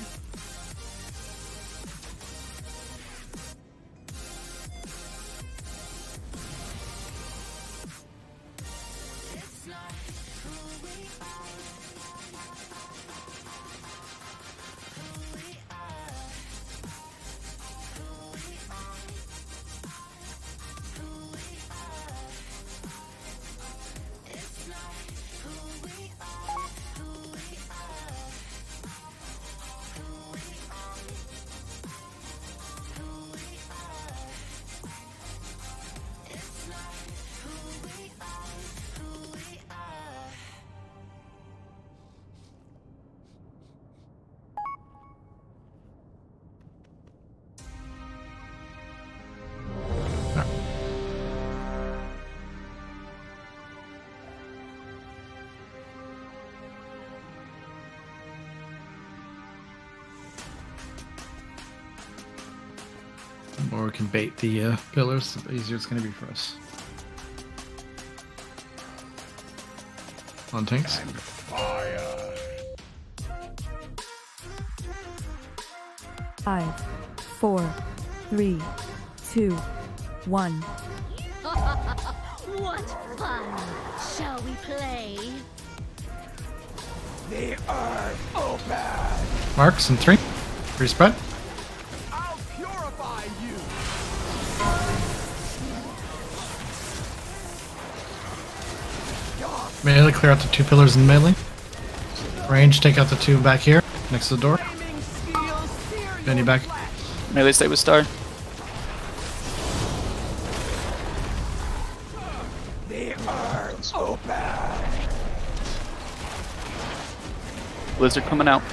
The more we can bait the pillars, the easier it's going to be for us. On tanks. Fire. 5, 4, 3, 2, 1. What fun! Shall we play? The earth open. Marks in 3. Free spread. I'll purify you! Melee, clear out the 2 pillars in melee. Range, take out the 2 back here, next to the door. Benny back. Melee stay with Star. The earth open. Blizzard coming out.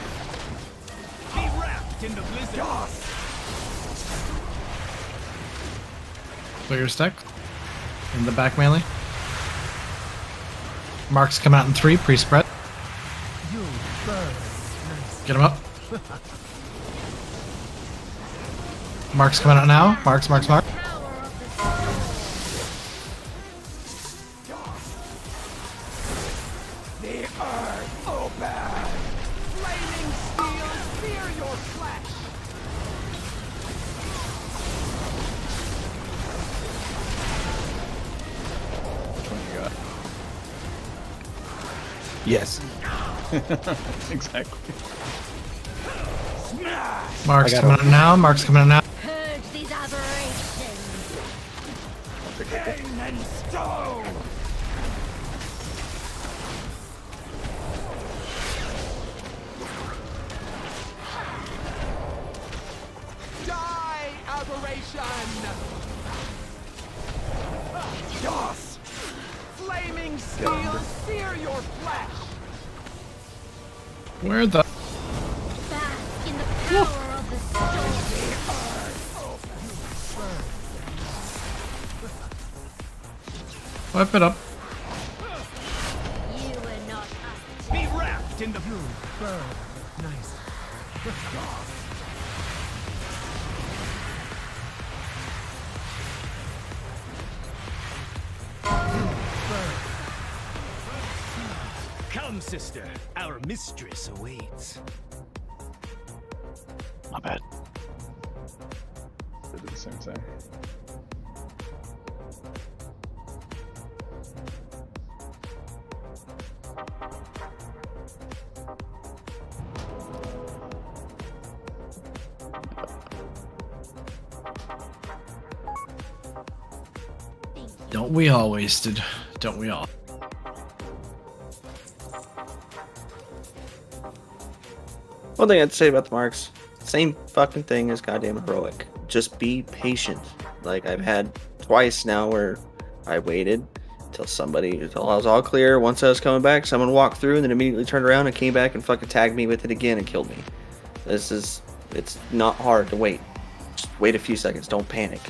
Be wrapped in the blizzard! Clear your stack. In the back melee. Marks come out in 3, pre-spread. You burn nice. Get him up. Marks coming out now. Marks. The earth open. Flaming steel, sear your flesh! Yes. Exactly. Marks coming out now. Purge these aberrations. Pain and stone! Die, aberration! Yes! Flaming steel, sear your flesh! Where the? Bask in the power of the storm. Wipe it up. You were not up. Be wrapped in the blue. Burn. Nice. Come, sister. Our mistress awaits. My bad. They did the same thing. Don't we all wasted? Don't we all? One thing I'd say about the marks, same fucking thing as goddamn heroic. Just be patient. Like I've had twice now where I waited until I was all clear. Once I was coming back, someone walked through and then immediately turned around and came back and fucking tagged me with it again and killed me. It's not hard to wait. Just wait a few seconds. Don't panic.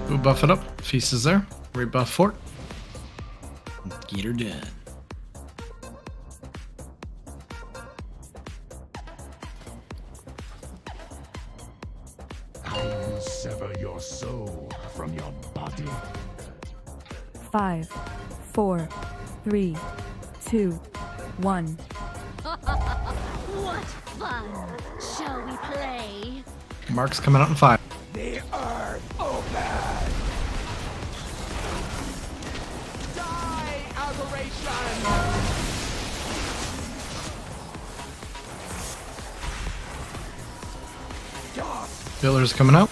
We'll buff it up. Feast is there. Rebuff fort. Get her done. I will sever your soul from your body. 5, 4, 3, 2, 1. What fun! Shall we play? Mark's coming out in 5. The earth open! Die, aberration! Pillar's coming out.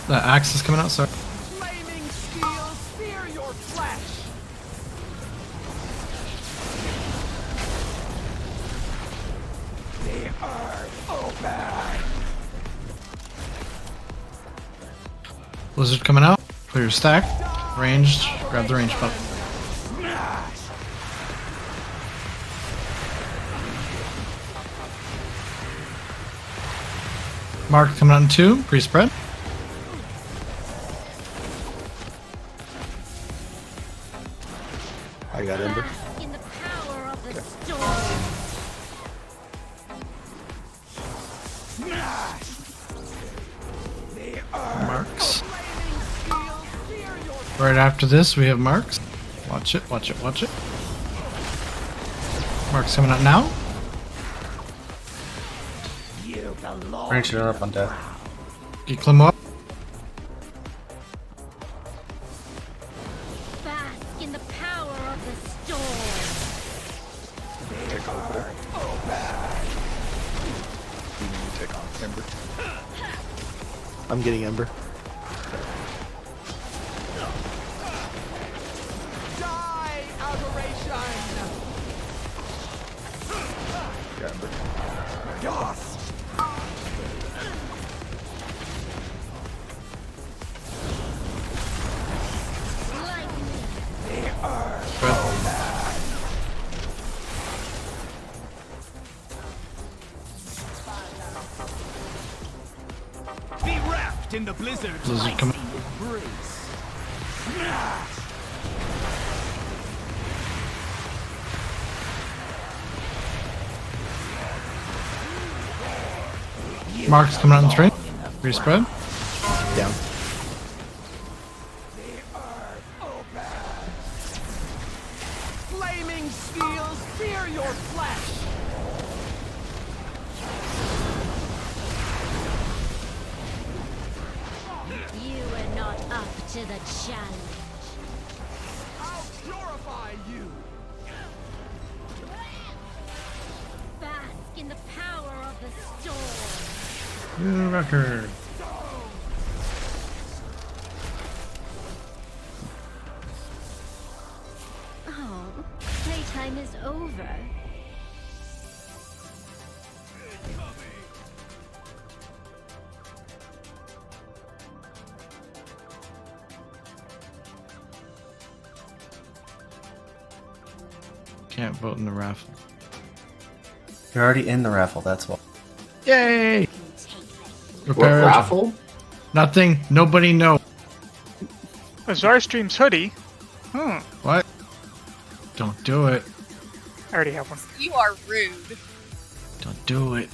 The axe is coming out, sorry. Flaming steel, sear your flesh! The earth open! Blizzard coming out. Clear your stack. Ranged. Grab the range button. Mark coming out in 2. Pre-spread. I got Ember. Bask in the power of the storm. Marks. Right after this, we have Marks. Watch it, watch it, watch it. Marks coming out now. Range her up on death. You climb up. Bask in the power of the storm. Take over. You need to take on Ember. I'm getting Ember. Die, aberration! Got Ember. Yes! Be wrapped in the blizzard. Blizzard coming. Breeze. Marks coming out in 3. Pre-spread. Down. Flaming steel, sear your flesh. You were not up to the challenge. I'll purify you. Bask in the power of the storm. New record. Oh, playtime is over. Can't vote in the raffle. You're already in the raffle, that's why. Yay! What Repair- raffle? Nothing. Nobody know. A Zarstream's hoodie. Hmm. What? Don't do it. I already have one. You are rude. Don't do it.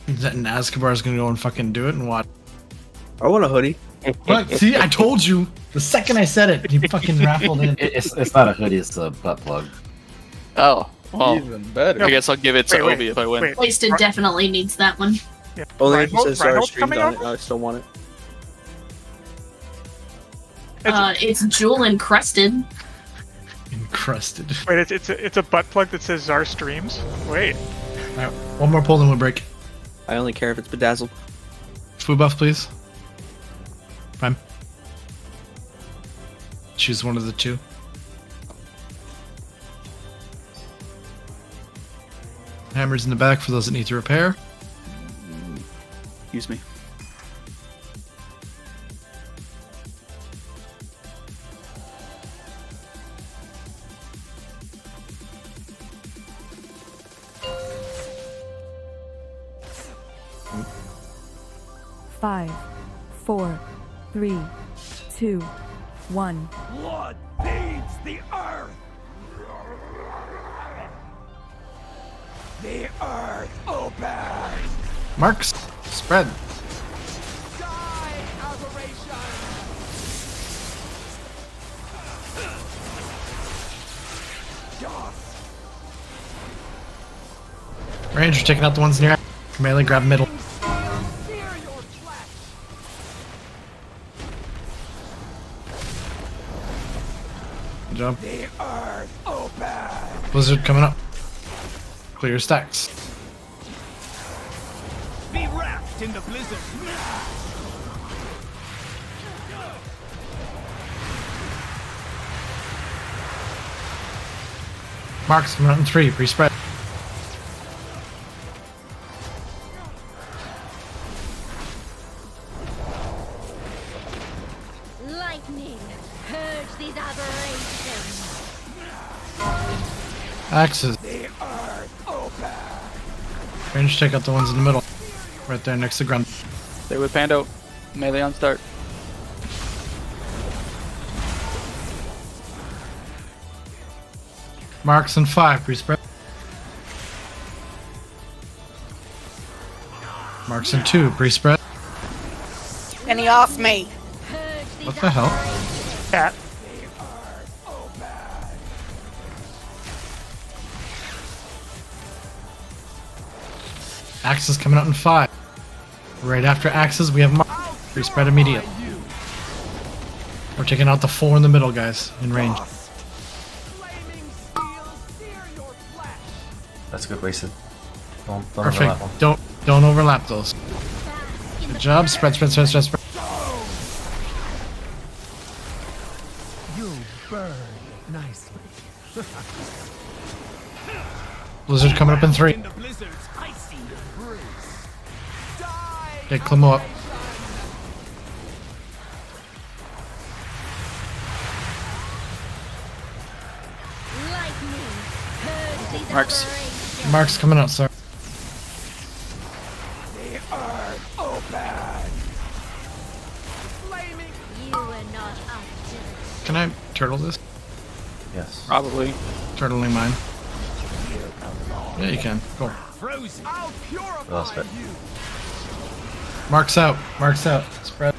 That Nazcabar's gonna go and fucking do it and what? I want a hoodie. What? See, I told you the second I said it. You fucking raffled in. It's not a hoodie. It's a butt plug. Oh, well. Even better. I guess I'll give it to Wait, Obi if I win. Wasted definitely needs that one. Yeah. Only if it says Reinhold Zarstream coming on up? it. I still want it. It's jewel encrusted. Encrusted. Wait, it's a butt plug that says Zar Streams. Wait. Alright, one more pull then we'll break. I only care if it's bedazzled. Food buff, please. Fine. Choose one of the two. Hammer's in the back for those that need to repair. Excuse me. Five, 4, 3, 2, 1. Blood feeds the earth. The earth opens. Marks, spread. Ranger taking out the ones near. Melee, grab middle. Good job. The earth opens. Blizzard coming up. Clear your stacks. Be wrapped in the blizzard. Marks coming out in 3. Pre-spread. Lightning, purge these aberrations. Axes. The earth opens. Range take out the ones in the middle. Right there next to ground. Stay with Pando. Melee on start. Marks in 5. Pre-spread. Marks in 2. Pre-spread. Any off me. What the hell? Cat. Axes coming out in 5. Right after axes, we have Mark. Pre-spread immediate. We're taking out the 4 in the middle, guys, in range. That's good wasted. Don't Perfect. overlap them. Don't overlap those. Good job. Spread. You burn nicely. Blizzard coming up in 3. In the blizzard's icy breeze. Okay, Clemo up. Lightning, purge these Marks. aberrations. Mark's coming out, sorry. The earth opens. You are not up to this. Can I turtle this? Yes. Probably. Turtling mine. Yeah, you can. Cool. Frozen. I'll purify Lost it. you. Mark's out. Mark's out. Spread.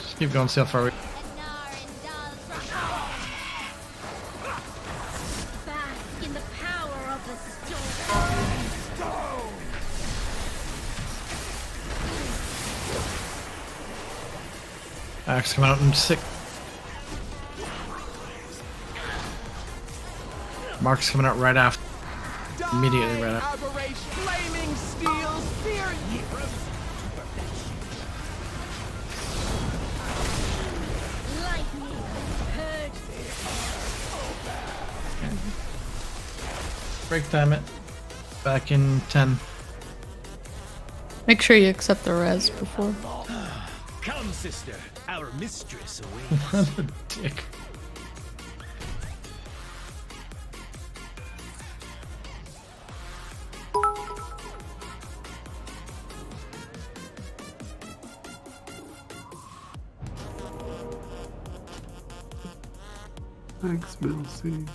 Just keep going. See how far we. Bask in the power of the storm. Axe coming out in 6. Mark's coming out right after. Immediately right after. Aberration. Flaming steel spear. Break time it. Back in 10. Make sure you accept the res before. Come, sister. Our mistress awaits. What a dick. Thanks, Milsey.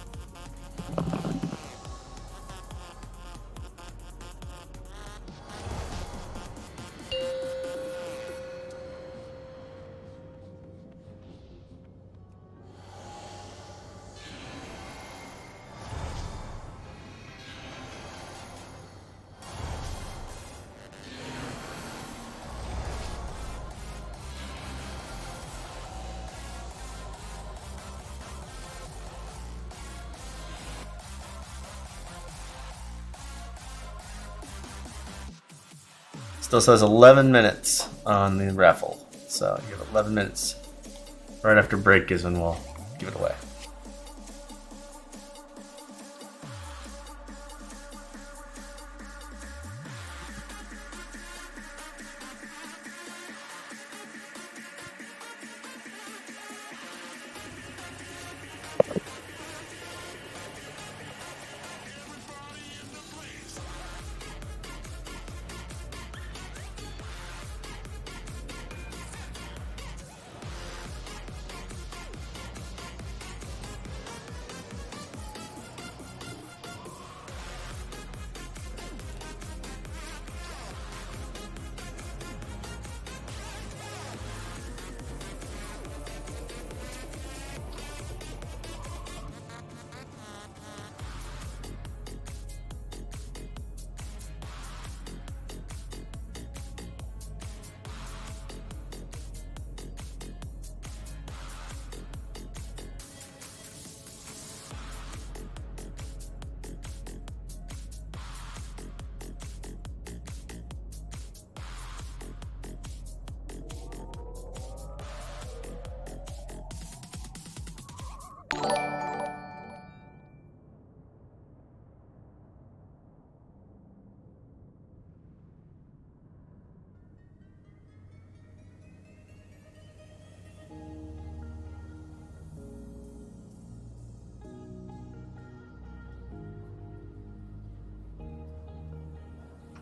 Still says 11 minutes on the raffle. So you have 11 minutes. Right after break is when we'll give it away.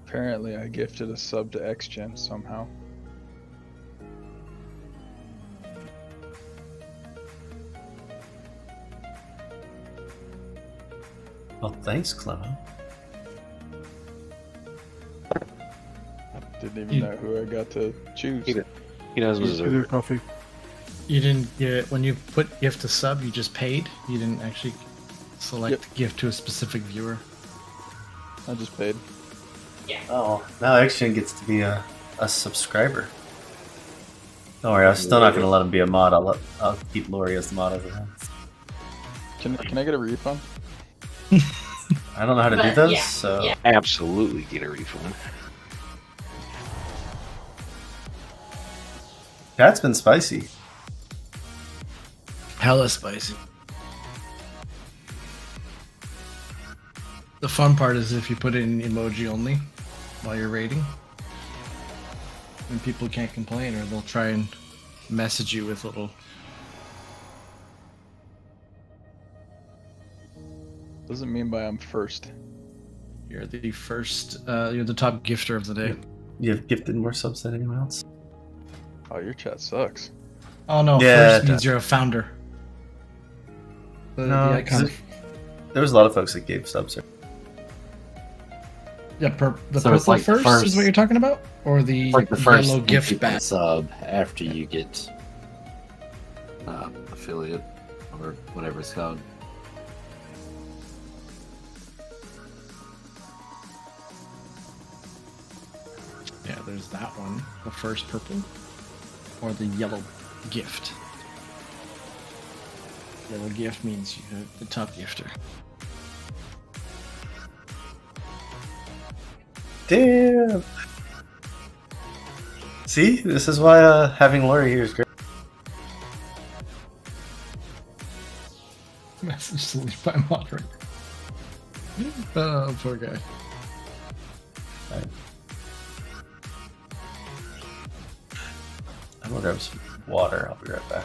Apparently, I gifted a sub to XGen somehow. Well, thanks, Clement. Didn't even know who I got to choose. He knows Give your coffee. You didn't get when you put gift to sub, you just paid. You didn't actually select gift to a specific viewer. I just paid. Oh, now XGen gets to be a subscriber. Don't worry, I'm still not going to let him be a mod. I'll keep Lori as the mod over him. Can I get a refund? I don't know how to do those, so absolutely get a refund. That's been spicy. Hella spicy. The fun part is if you put it in emoji only while you're raiding, and people can't complain, or they'll try and message you with little. Doesn't mean by I'm first. You're the first. You're the top gifter of the day. You have gifted more subs than anyone else. Oh, your chat sucks. Oh no! Yeah, first means you're a founder. The icon. There was a lot of folks that gave subs. Yeah, the So purple it's like first is what you're talking about, or the, It's like the first yellow gift people back. sub after you get affiliate or whatever it's called. Yeah, there's that one, the first purple, or the yellow gift. Yellow gift means you're the top gifter. Damn. See, this is why having Lori here is great. Message deleted by moderator. Oh, poor guy. Right. I'm gonna grab some water. I'll be right back.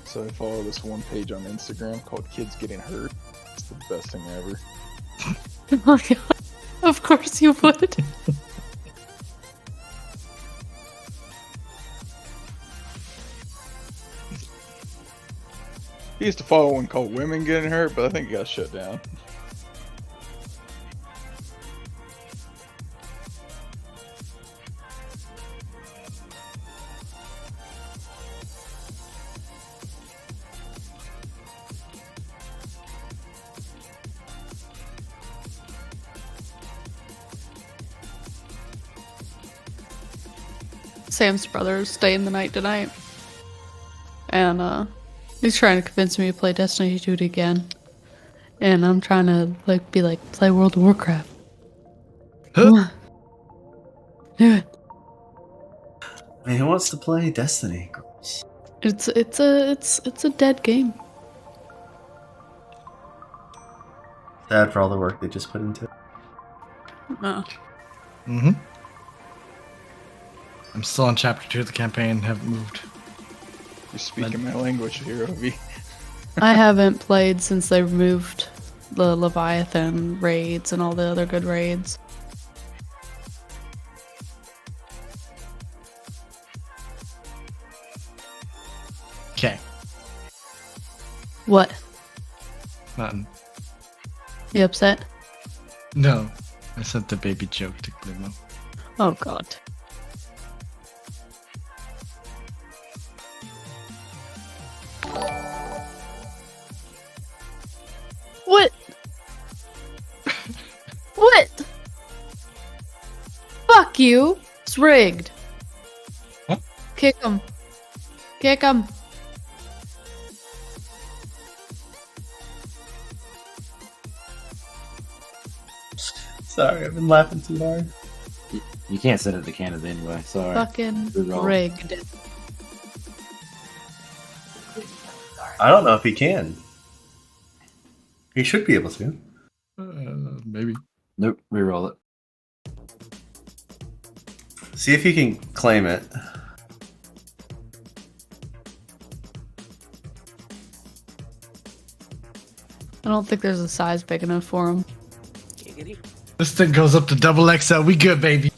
So I follow this one page on Instagram called Kids Getting Hurt. It's the best thing ever. Oh my god. Of course you would. He used to follow one called Women Getting Hurt, but I think it got shut down. Sam's brother's staying the night tonight. And he's trying to convince me to play Destiny 2 again. And I'm trying to be like, play World of Warcraft. Come on. Do it. I mean, who wants to play Destiny, girls? It's a dead game. Sad for all the work they just put into it. No. Mm-hmm. I'm still on chapter 2 of the campaign, haven't moved. You're speaking my language here, Ovi. I haven't played since they removed the Leviathan raids and all the other good raids. Okay. What? Nothing. You upset? No. I sent the baby joke to Glimo. Oh god. What? What? Fuck you. It's rigged. What? Kick him. Kick him. Sorry, I've been laughing too hard. You can't send it to Canada anyway. Sorry. Fucking Reroll. rigged. I don't know if he can. He should be able to. Maybe. Nope. Reroll it. See if he can claim it. I don't think there's a size big enough for him. This thing goes up to double XL. We good, baby.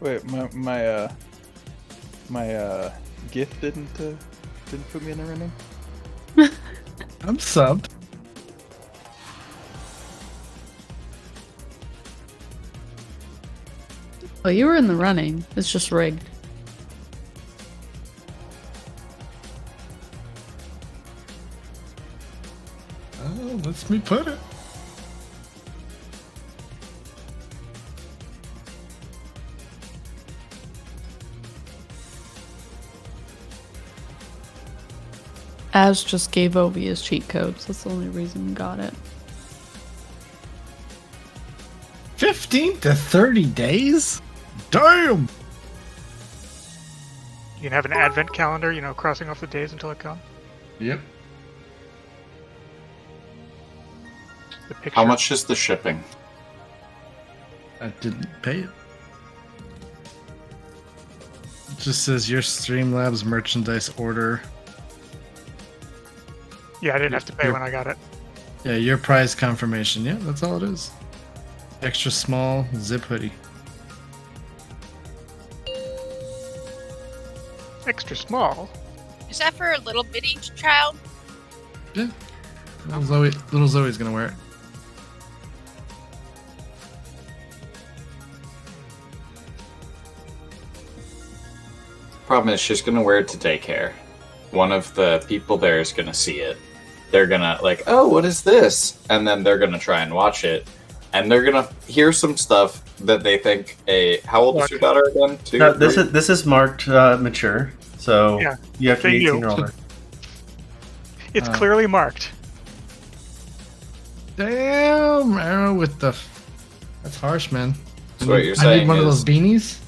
Wait, my gift didn't put me in the running. I'm subbed. Oh, you were in the running. It's just rigged. Oh, lets me put it. Az just gave Ovi his cheat codes. That's the only reason we got it. 15 to 30 days? Damn! You can have an advent calendar, you know, crossing off the days until it comes. Yep. The picture. How much is the shipping? I didn't pay it. It just says your Streamlabs merchandise order. Yeah, I didn't have to pay when I got it. Yeah, your prize confirmation. Yeah, that's all it is. Extra small zip hoodie. Extra small. Is that for a little bitty child? Yeah. Little Zoe's gonna wear it. Problem is, she's gonna wear it to daycare. One of the people there is gonna see it. They're gonna like, oh, what is this? And then they're gonna try and watch it, and they're gonna hear some stuff that they think how old is your daughter again? 2? No, this is marked mature, so Yeah, you have to be thank you. 18 or older. It's clearly marked. Damn, Arrow with the. That's harsh, man. So what you're I saying need one of is- those beanies,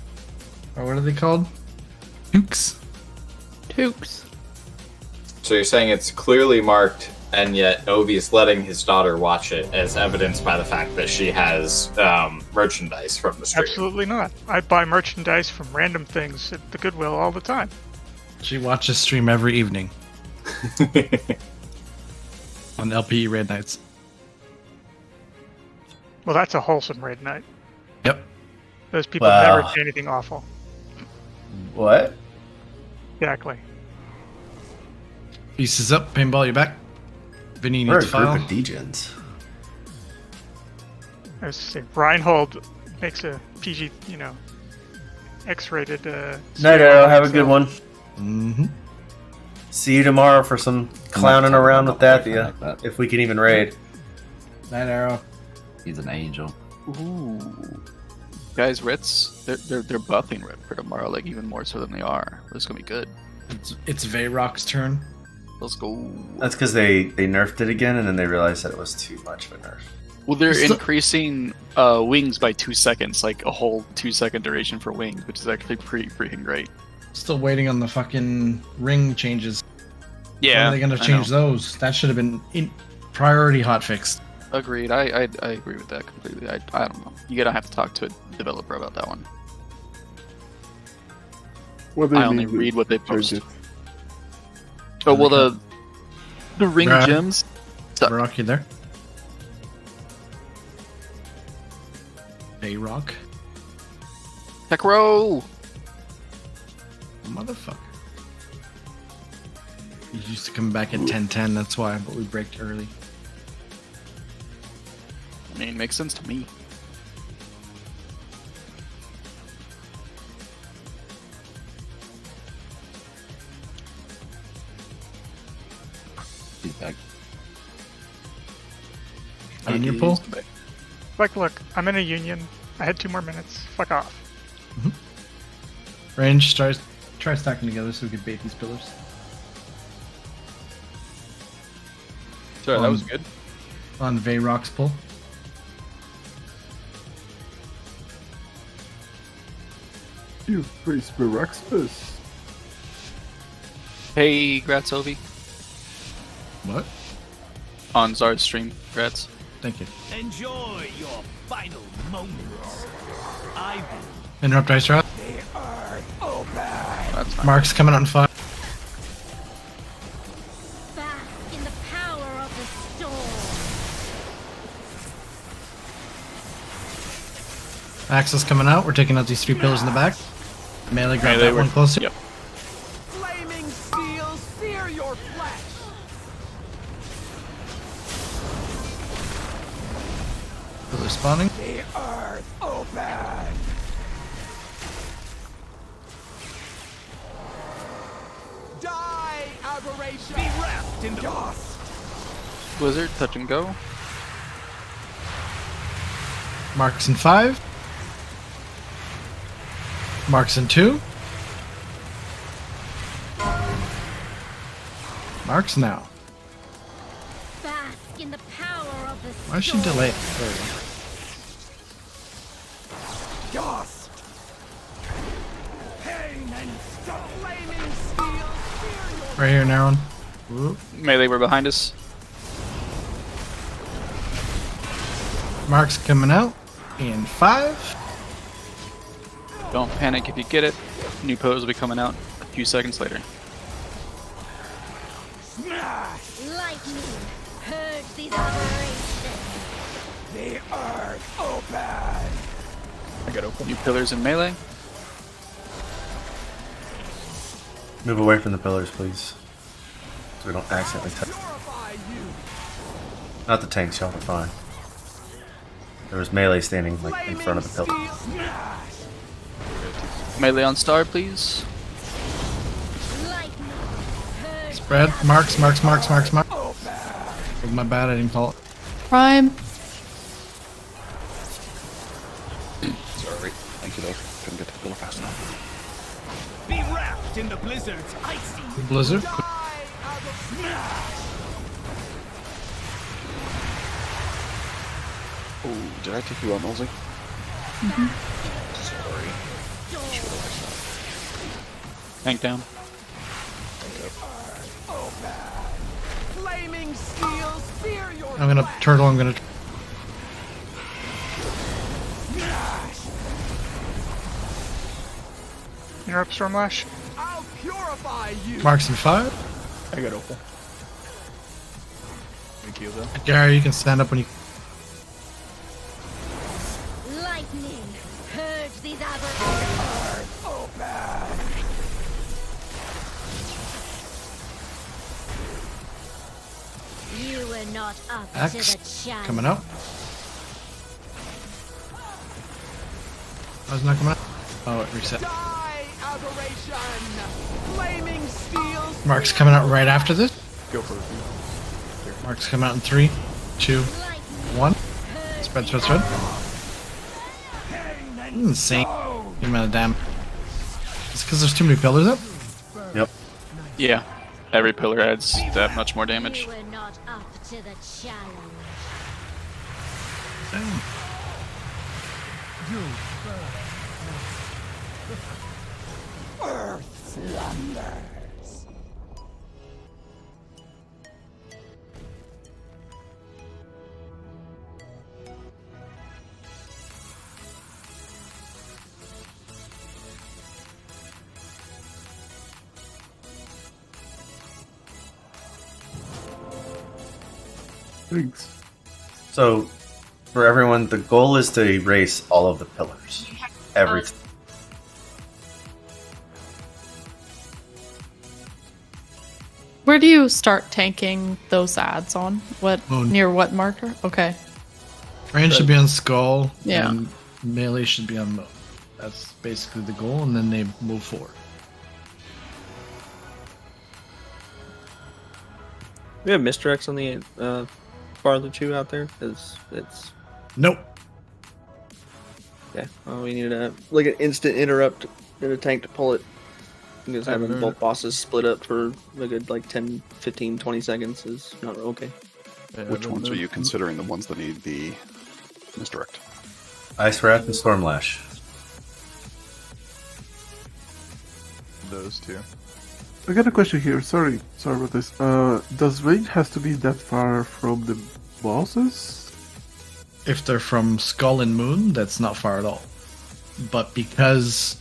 or what are they called? Toques. Toques. So you're saying it's clearly marked, and yet Ovi's letting his daughter watch it, as evidenced by the fact that she has merchandise from the stream. Absolutely not. I buy merchandise from random things at the Goodwill all the time. She watches stream every evening on LPE Red Nights. Well, that's a wholesome raid night. Yep. Those people Wow. never say anything awful. What? Exactly. Pieces up, paintball, you back? Vinny We're needs a a group file. of degens. I was to say, Reinhold makes a PG, X-rated. Night Arrow, have a good one. Mm-hmm. See you tomorrow for some clowning around with Dathia, if we can even raid. Night Arrow. He's an angel. Ooh. Guys, Ritz, they're buffing Rit for tomorrow, like even more so than they are. This is gonna be good. It's Veyrock's turn. Let's go. That's because they nerfed it again, and then they realized that it was too much of a nerf. Well, they're Still- increasing wings by 2 seconds, like a whole 2-second duration for wings, which is actually pretty freaking great. Still waiting on the fucking ring changes. Yeah, When are they gonna I change know. those? That should have been in priority hotfix. Agreed. I agree with that completely. I don't know. You're gonna have to talk to a developer about that one. What do you I only mean read what they change post. it? Oh well, the ring Right. gems. suck. Veyrock, you there? Veyrock. Tech row. Motherfucker. He used to come back at 10:10. That's why, but we braked early. I mean, it makes sense to me. He's back. On your pull? Like, look, I'm in a union. I had 2 more minutes. Fuck off. Range, try stacking together so we can bait these pillars. Sorry, that was good. On Veyrock's pull. You face Baraxpus. Hey, Grats Ovi. What? On Zard's stream, Grats. Thank you. Enjoy your final moments. I will. Interrupt Ice Rod. That's fine. Mark's coming on 5. Bask in the power of the storm. Axel's coming out. We're taking out these 3 pillars in the back. Melee, grab Melee, that one closer. Yep. Flaming steel, sear your flesh. Pillar spawning. The earth open. Die, aberration. Be wrapped in dust. Blizzard, touch and go. Mark's in 5. Mark's in 2. Mark's now. Bask in the power of the Why should she delay it? There we go. Right here, Naron. Melee, we're behind us. Mark's coming out in 5. Don't panic if you get it. New pose will be coming out a few seconds later. Lightning, purge these aberrations. The earth open. I got open. New pillars in melee. Move away from the pillars, please. So we don't accidentally touch. Not the tanks, y'all are fine. There was melee standing like in front of the pillar. Melee on star, please. Spread. Marks. Oh, my bad, I didn't call it. Prime. Sorry. Thank you, though. Couldn't get to the pillar fast enough. Be wrapped in the blizzard's icy. Blizzard. Oh, did I take you out, Nosy? Sorry. Tank down. Flaming steel, spear your I'm gonna turtle. I'm gonna. Interrupt Stormlash. I'll purify you. Marks in 5. I got opal. Thank you, though. Gary, you can stand up when you. Lightning, purge these aberrations. You were not up to Axe the challenge. coming out. Oh, it's not coming out. Oh, it reset. Flaming steel. Mark's coming out right after this. Go for it. Mark's coming out in 3, 2, 1. Spread. Insane amount of damage. It's because there's too many pillars up. Yep. Yeah. Every pillar adds that much more damage. You were not up to the challenge. Earth slumbers. Thanks. So, for everyone, the goal is to erase all of the pillars. Everything. Where do you start tanking those ads on? What Moon. near what marker? Okay. Range should be on skull. Yeah. And melee should be on moon. That's basically the goal, and then they move forward. We have misdirects on the farther two out there. It's Nope. yeah. Well, we need like an instant interrupt in a tank to pull it. Because having both bosses split up for a good like 10, 15, 20 seconds is not okay. Which ones are you considering the ones that need the misdirect? Ice Wrath and Stormlash. Those two. I got a question here. Sorry about this. Does range has to be that far from the bosses? If they're from skull and moon, that's not far at all. But because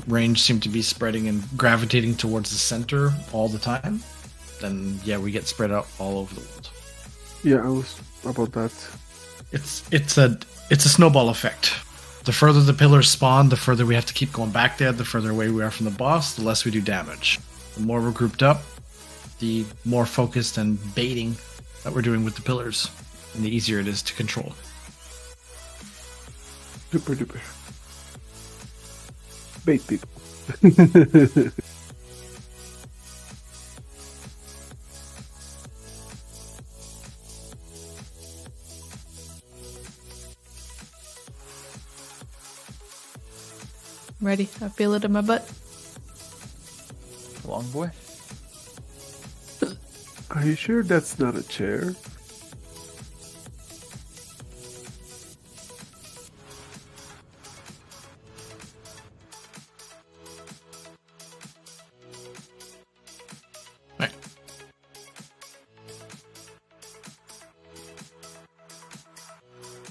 range seem to be spreading and gravitating towards the center all the time, then yeah, we get spread out all over the world. Yeah, I was about that. It's a snowball effect. The further the pillars spawn, the further we have to keep going back there, the further away we are from the boss, the less we do damage. The more we're grouped up, the more focused and baiting that we're doing with the pillars, and the easier it is to control. Super duper. Bait people. Ready? I feel it in my butt. Long boy. Are you sure that's not a chair?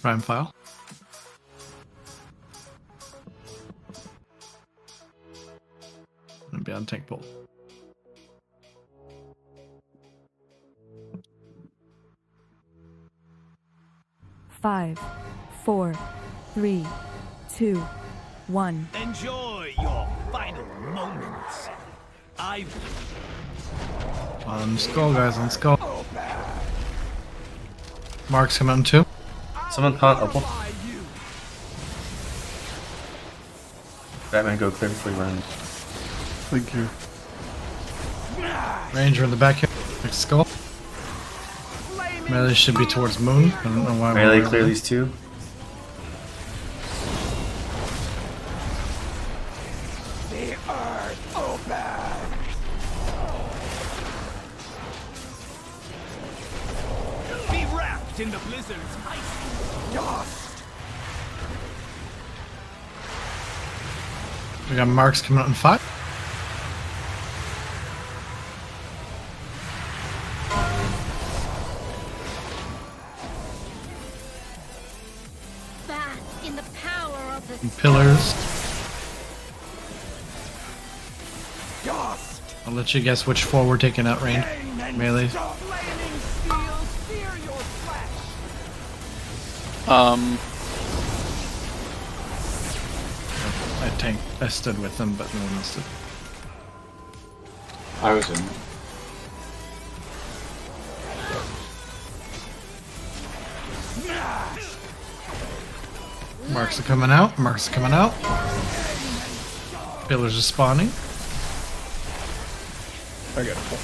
Prime file. And be on tank pull. Five, 4, 3, 2, 1. Enjoy your final moments. On skull, guys, on skull. Mark's coming on 2. Someone taunt Opal. Batman, go clear before you run. Thank you. Ranger in the back here. Next skull. Melee should be towards Moon. I don't know why. Melee, clear these 2. The earth open. Be wrapped in the blizzard's icy dust. We got Marks coming out in 5. Bask in the power of the Pillars. I'll let you guess which 4 we're taking out, Rain. Melee. I tanked. I stood with them, but no one else did. I was in. Marks are coming out. Marks are coming out. Pillars are spawning. I got it.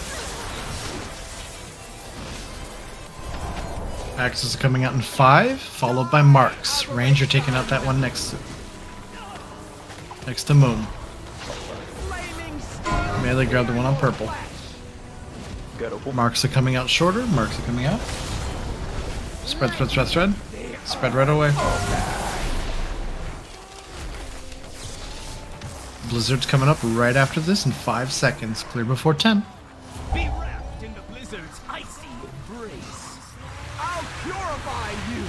Axes are coming out in 5, followed by Marks. Ranger taking out that one next to Moon. Melee grab the one on purple. Marks are coming out shorter. Marks are coming out. Spread, spread, spread, spread. Spread right away. Blizzard's coming up right after this in 5 seconds. Clear before 10. Be wrapped in the blizzard's icy embrace. I'll purify you.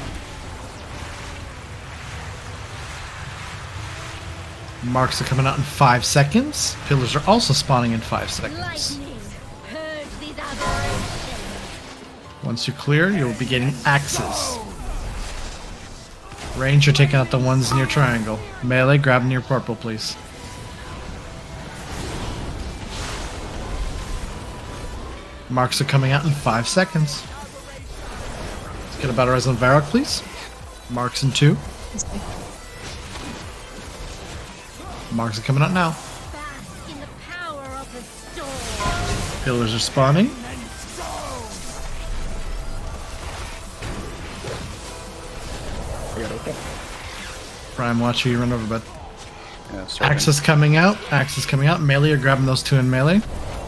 Marks are coming out in 5 seconds. Pillars are also spawning in 5 seconds. purge these aberrations. Once you clear, you'll be getting axes. Ranger taking out the ones in your triangle. Melee grabbing your purple, please. Marks are coming out in 5 seconds. Let's get a battle res on Varrock, please. Marks in 2. Marks are coming out now. Bask in the power of the storm. Pillars are spawning. Prime, watch who you run over, bud. Axis coming out. Axis coming out. Melee, you're grabbing those 2 in melee.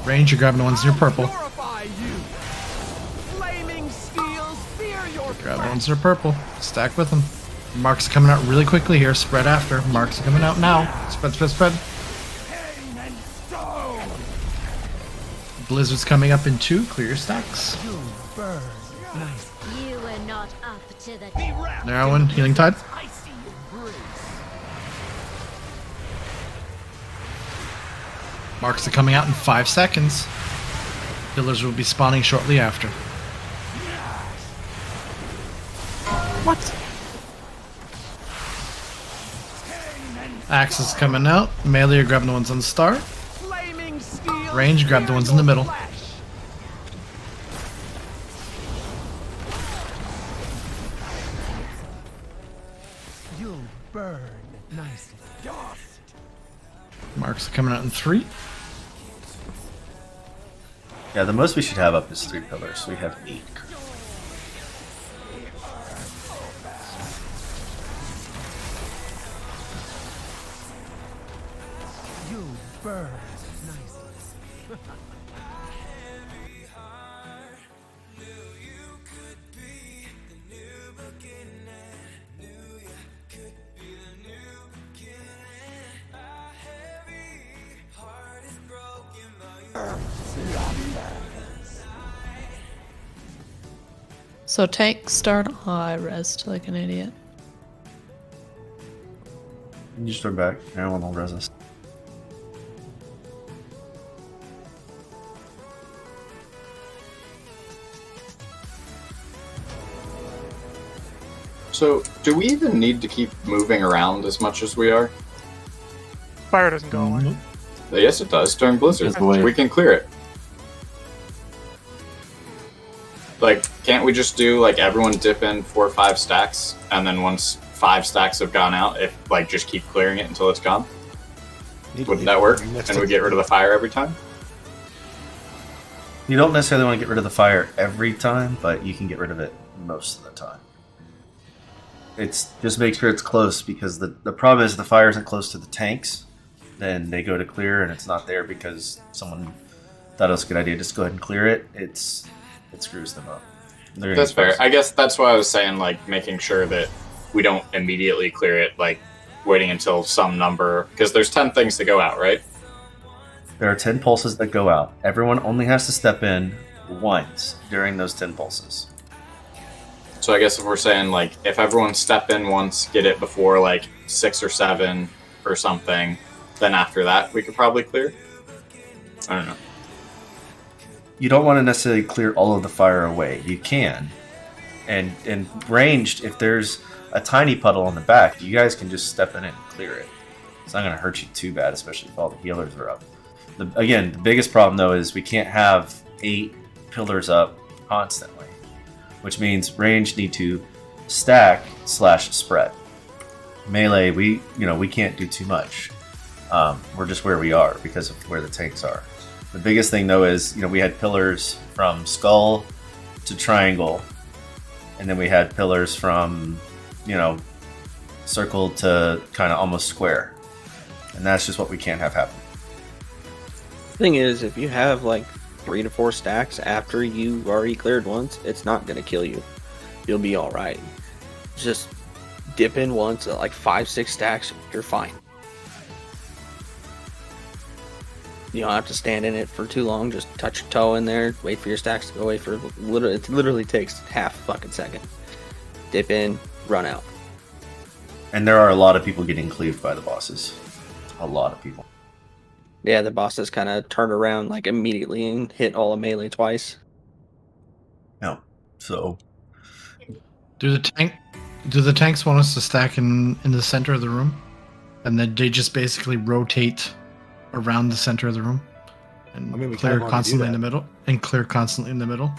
Range, you're grabbing the ones in your purple. Grab the ones in your purple. Stack with them. Marks are coming out really quickly here. Spread after. Marks are coming out now. Spread, spread, spread. Blizzard's coming up in 2. Clear your stacks. You are not up to the Narrowing. Healing Tide. Marks are coming out in 5 seconds. Pillars will be spawning shortly after. What? Axes coming out. Melee are grabbing the ones on the star. Range, grab the ones in the middle. You'll burn nicely. Marks are coming out in 3. Yeah, the most we should have up is 3 pillars, so we have 8. You'll burn nicely. So tank start. Oh, I rest like an idiot. You just throw back. Everyone will res us. So, do we even need to keep moving around as much as we are? Fire doesn't go away. Yes, it does. During blizzards, away. we can clear it. Like, can't we just do, like, everyone dip in 4 or 5 stacks, and then once 5 stacks have gone out, if like, just keep clearing it until it's gone? Wouldn't that work? And we get rid of the fire every time? You don't necessarily want to get rid of the fire every time, but you can get rid of it most of the time. It's just make sure it's close, because the problem is the fire isn't close to the tanks. Then they go to clear and it's not there because someone thought it was a good idea. Just go ahead and clear it. It screws them up. That's fair. I guess that's why I was saying, like, making sure that we don't immediately clear it, like, waiting until some number, because there's 10 things to go out, right? There are 10 pulses that go out. Everyone only has to step in once during those 10 pulses. So I guess if we're saying, like, if everyone step in once, get it before, like, 6 or 7 or something, then after that we could probably clear? I don't know. You don't want to necessarily clear all of the fire away. You can. And ranged, if there's a tiny puddle on the back, you guys can just step in it and clear it. It's not going to hurt you too bad, especially if all the healers are up. Again, the biggest problem, though, is we can't have 8 pillars up constantly, which means range need to stack / spread. Melee, we can't do too much. We're just where we are because of where the tanks are. The biggest thing, though, is we had pillars from skull to triangle, and then we had pillars from circle to kind of almost square, and that's just what we can't have happen. Thing is, if you have like 3 to 4 stacks after you already cleared once, it's not going to kill you. You'll be all right. Just dip in once at like 5-6 stacks, you're fine. You don't have to stand in it for too long. Just touch your toe in there, wait for your stacks to go away for it literally takes half a fucking second. Dip in, run out. And there are a lot of people getting cleaved by the bosses. A lot of people. Yeah, the bosses kind of turn around like immediately and hit all of melee twice. No. So Do the tanks want us to stack in the center of the room? And then they just basically rotate around the center of the room and we clear kinda wanna do constantly in that. the middle and clear constantly in the middle.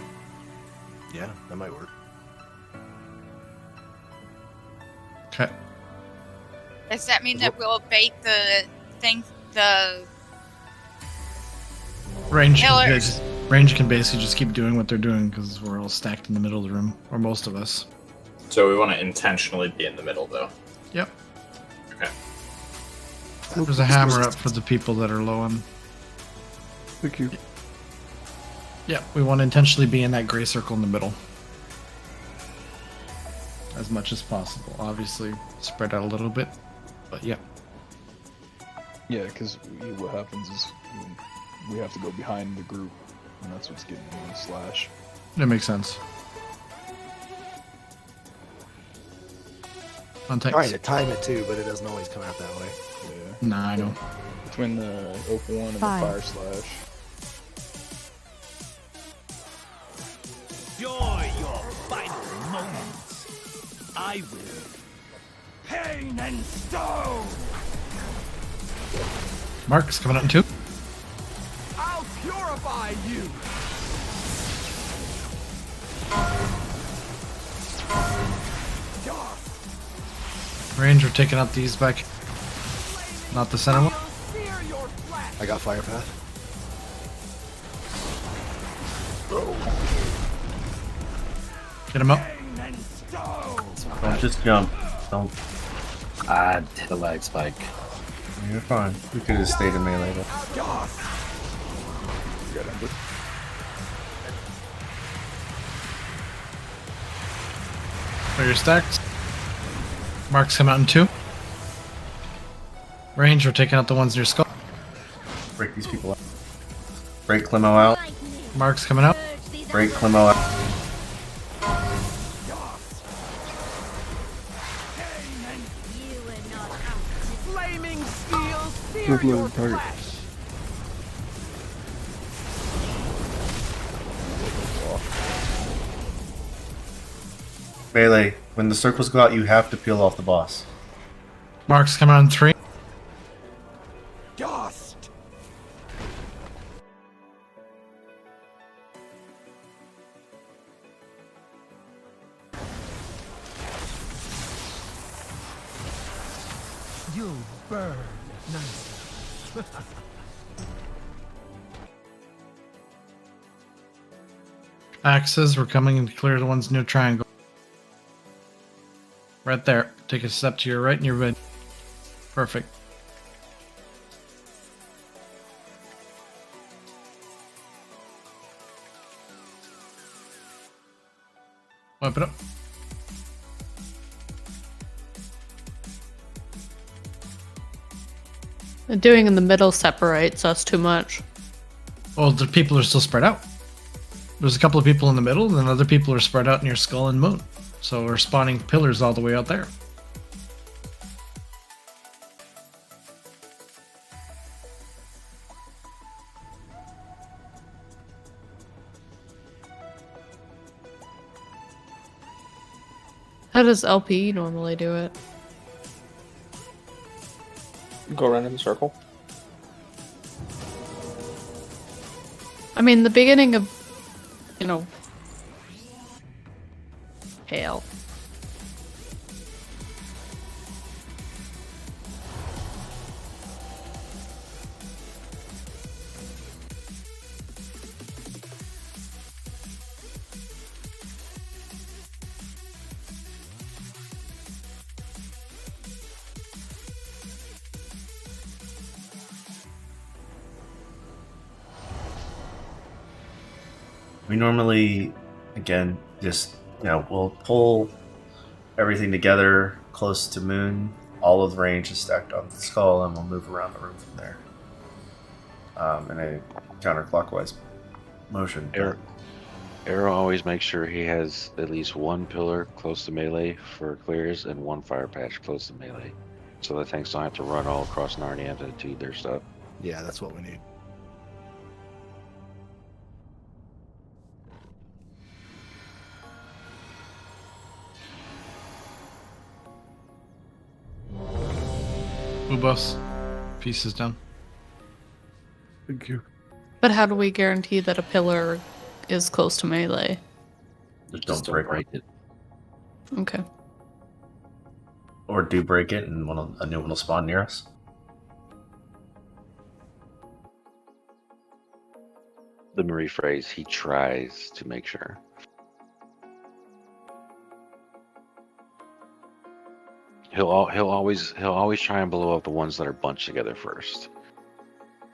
Yeah, that might work. Okay. Does that mean that we'll bait the Range pillars? can basically just keep doing what they're doing because we're all stacked in the middle of the room, or most of us. So we want to intentionally be in the middle, though. Yep. Okay. There's a hammer up for the people that are low on. Thank you. Yeah, we want to intentionally be in that gray circle in the middle. As much as possible. Obviously, spread out a little bit, but yeah. Yeah, because what happens is we have to go behind the group, and that's what's getting me the slash. That makes sense. On tanks. Trying to time it too, but it doesn't always come out that way. Yeah. Nah, I know. Between the open one and 5. the fire slash. Enjoy your final moments. I will. Pain and stone. Mark's coming out in 2. I'll purify you. Range, we're taking out these back. Not the center one. I got fire path. Get him up. Don't just jump. Don't. I hit a lag spike. You're fine. We could have stayed in melee. But... Are your stacks? Mark's coming out in 2. Range, we're taking out the ones near skull. Break these people out. Break Clemo out. Mark's coming out. Break Clemo out. Not letting target. Melee, when the circles go out, you have to peel off the boss. Mark's coming on 3. Dust! You'll burn nicely. Axes, we're coming in to clear the ones near triangle. Right there. Take a step to your right and you're good. Perfect. Wipe it up. Doing in the middle separates us too much. Well, the people are still spread out. There's a couple of people in the middle, and then other people are spread out near Skull and Moon. So we're spawning pillars all the way out there. How does LP normally do it? Go around in a circle. I mean, the beginning of, you know, Hail. We normally, again, just, we'll pull everything together close to Moon. All of the range is stacked on the skull, and we'll move around the room from there. In a counterclockwise motion. Arrow always makes sure he has at least one pillar close to melee for clears and one fire patch close to melee. So the tanks don't have to run all across Narnia to do their stuff. Yeah, that's what we need. Ubos. Pieces done. Thank you. But how do we guarantee that a pillar is close to melee? Just don't break it. Okay. Or do break it, and a new one will spawn near us. Let me rephrase. He tries to make sure. He'll always try and blow up the ones that are bunched together first.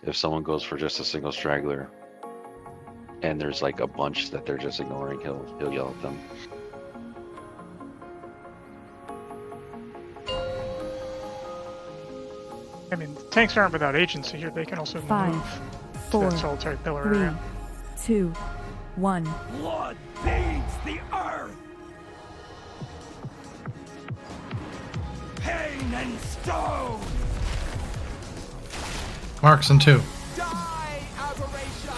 If someone goes for just a single straggler, and there's like a bunch that they're just ignoring, he'll yell at them. I mean, tanks aren't without agency here. They can also 5, move 4, to that solitary pillar 3, area. 2, 1. Blood feeds the earth! Pain and stone! Marks in 2. Die, aberration!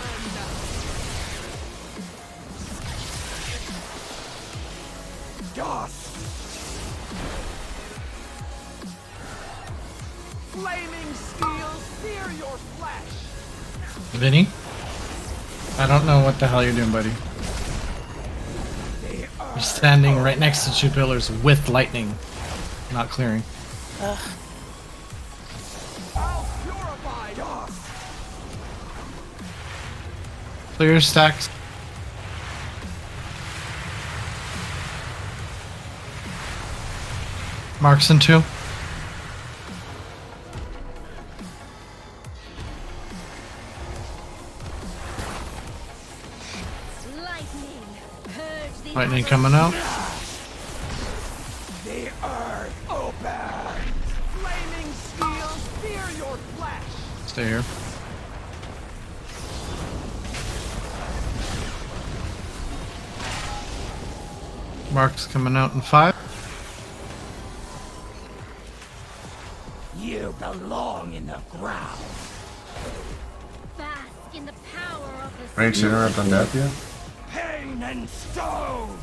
Dust! Flaming steel, sear your flesh! Vinny? I don't know what the hell you're doing, buddy. You're standing right next to 2 pillars with lightning, not clearing. Ugh. Clear stacks. Marks in 2. Lightning coming out. The earth opens! Flaming steel, sear your flesh! Stay here. Marks coming out in 5. You belong in the ground. Bask in the power of the Range interrupt on Dathia? Pain and stone.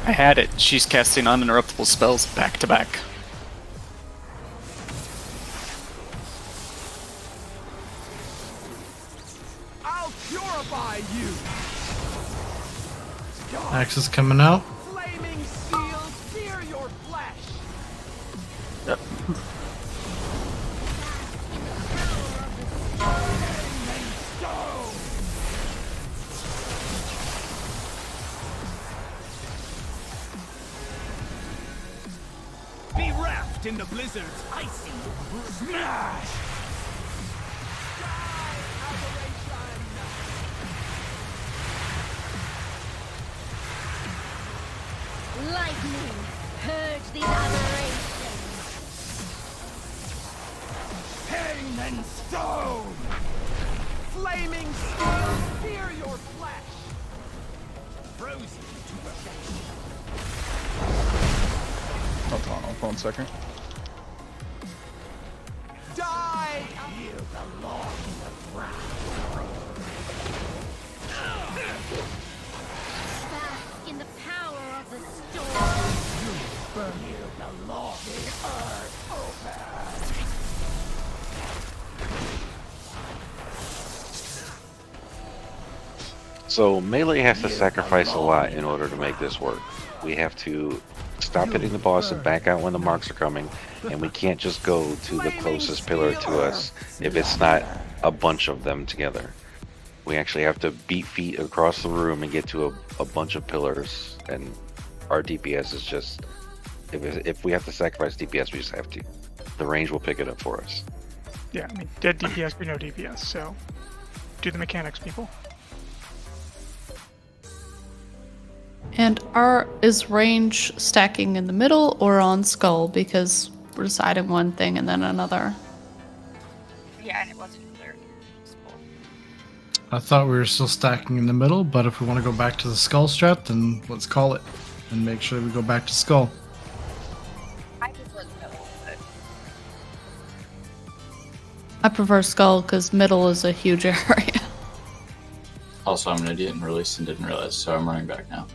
I had it. She's casting uninterruptible spells back to back. I'll purify you. Axe is coming out. Flaming steel, sear your flesh. Yep. Be wrapped in the blizzard's icy smash. lightning. Purge these aberrations. Pain and stone. Flaming steel, sear your flesh. Frozen to perfection. Hold on 1 second. Die! You belong in the ground. Bask in the power of the storm. You belong in earth open. So melee has to sacrifice a lot in order to make this work. We have to stop hitting the boss and back out when the marks are coming, and we can't just go to the closest pillar to us if it's not a bunch of them together. We actually have to beat feet across the room and get to a bunch of pillars, and our DPS is just, if we have to sacrifice DPS, we just have to. The range will pick it up for us. Yeah, I mean, dead DPS, we know DPS, so do the mechanics, people. And is range stacking in the middle or on skull? Because we're deciding one thing and then another. Yeah, and it wasn't clear. I thought we were still stacking in the middle, but if we want to go back to the skull strat, then let's call it and make sure we go back to skull. I prefer the middle, but I prefer skull because middle is a huge area. Also, I'm an idiot and released and didn't realize, so I'm running back now.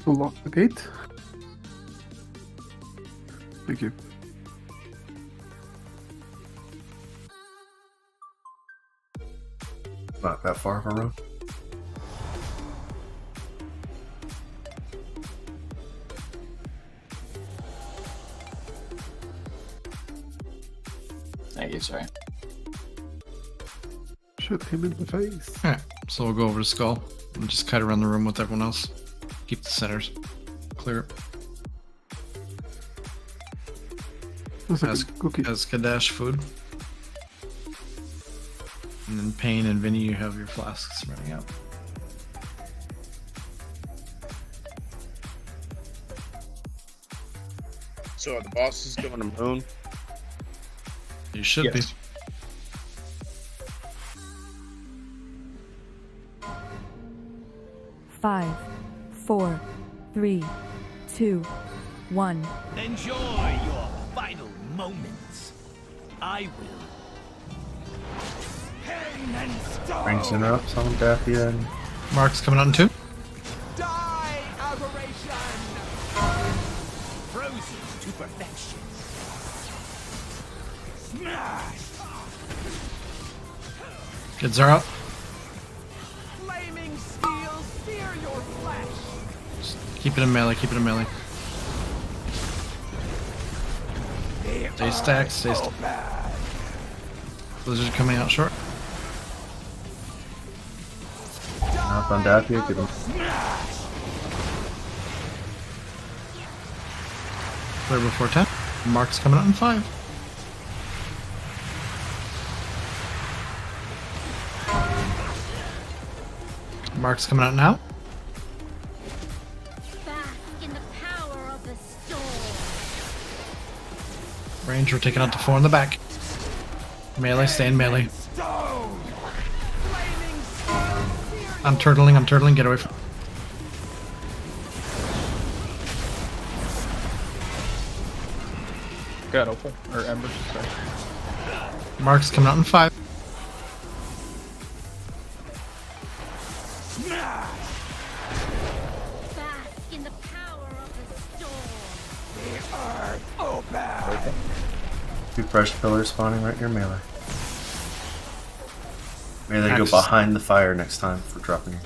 Lock the gate. Thank you. Not that far of a road. Thank you, sorry. Shoot him in the face. Alright, so we'll go over to skull and just kite around the room with everyone else. Keep the centers clear. As Kadash food. And then Payne and Vinny, you have your flasks running out. So are the bosses going to moon? You should be. 5, 4, 3, 2, 1. Enjoy your final moments. I will. Pain and stone. Range interrupts on Dathia and Mark's coming out in 2. Die, aberration. Frozen to perfection. Smash. Kids are out. Flaming steel, sear your flesh. Keep it in melee, keep it in melee. Stay stacked, stay stacked. Blizzard coming out short. up on Dathia, give him. Clear before 10. Mark's coming out in 5. Mark's coming out now. Bask in the power of the storm. Range, we're taking out the 4 in the back. Melee, stay in melee. I'm turtling, get away from. Got Opal or Ember. Sorry. Mark's coming out in 5. Bask in the power of the storm. The earth open. Two fresh pillars spawning right near melee. Melee go Axis. behind the fire next time for dropping you.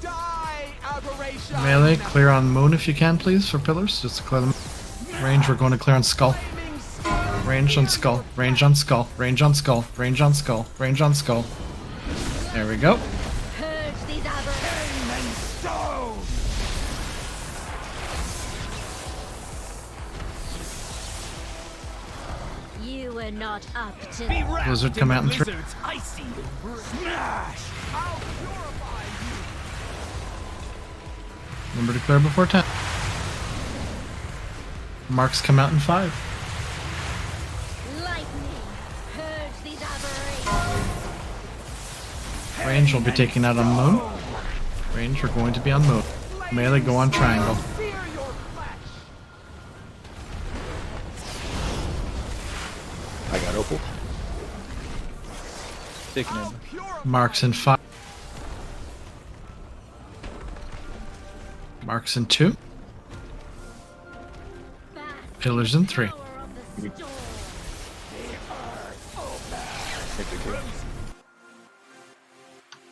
Die, aberration. Melee, clear on Moon if you can, please, for pillars, just to clear them. Range, we're going to clear on Skull. Range on Skull, range on Skull, range on Skull, range on Skull, range on Skull. There we go. Purge these aberrations. Stone. You were not up to Be wrapped Blizzard in come the out in 3. blizzard's icy embrace. Smash. I'll purify you. Remember to clear before 10. Marks come out in 5. lightning. Purge these aberrations. Range will be taken out on Moon. Range, we're going to be on Moon. Melee, go on Triangle. Fear your flesh. I got Opal. Taking Ember. Marks in 5. Marks in 2. Pillars in 3. Take the kill.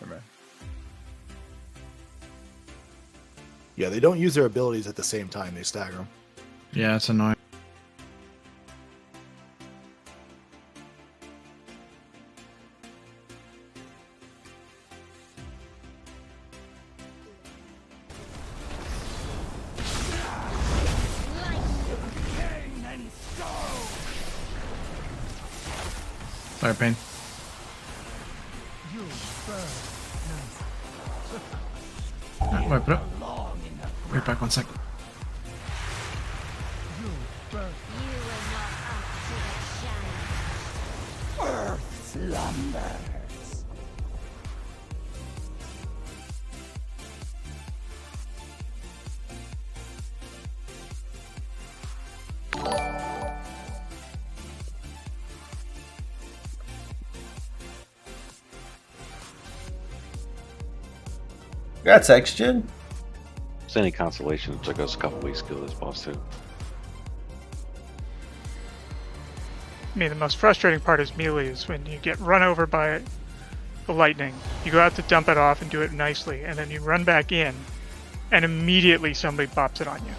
Never mind. Yeah, they don't use their abilities at the same time. They stagger them. Yeah, it's annoying. Fire pain. Alright, wipe it up. Wait back 1 second. Earth slumbers. Congrats, X-Gen. It's any consolation, it took us a couple weeks to kill this boss too. I mean, the most frustrating part is melee is when you get run over by the lightning. You go out to dump it off and do it nicely, and then you run back in, and immediately somebody bops it on you.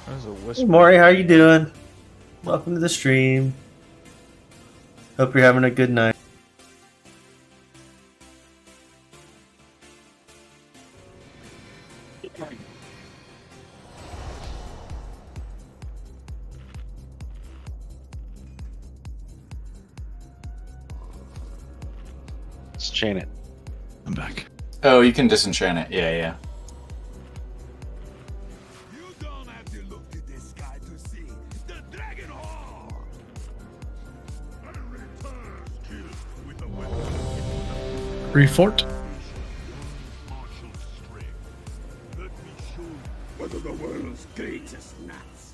There's a Hey, whisper. Maury, how you doing? Welcome to the stream. Hope you're having a good night. Let's chain it. I'm back. Oh, you can disenchant it. Yeah, yeah. Refort. One of the world's greatest nuts.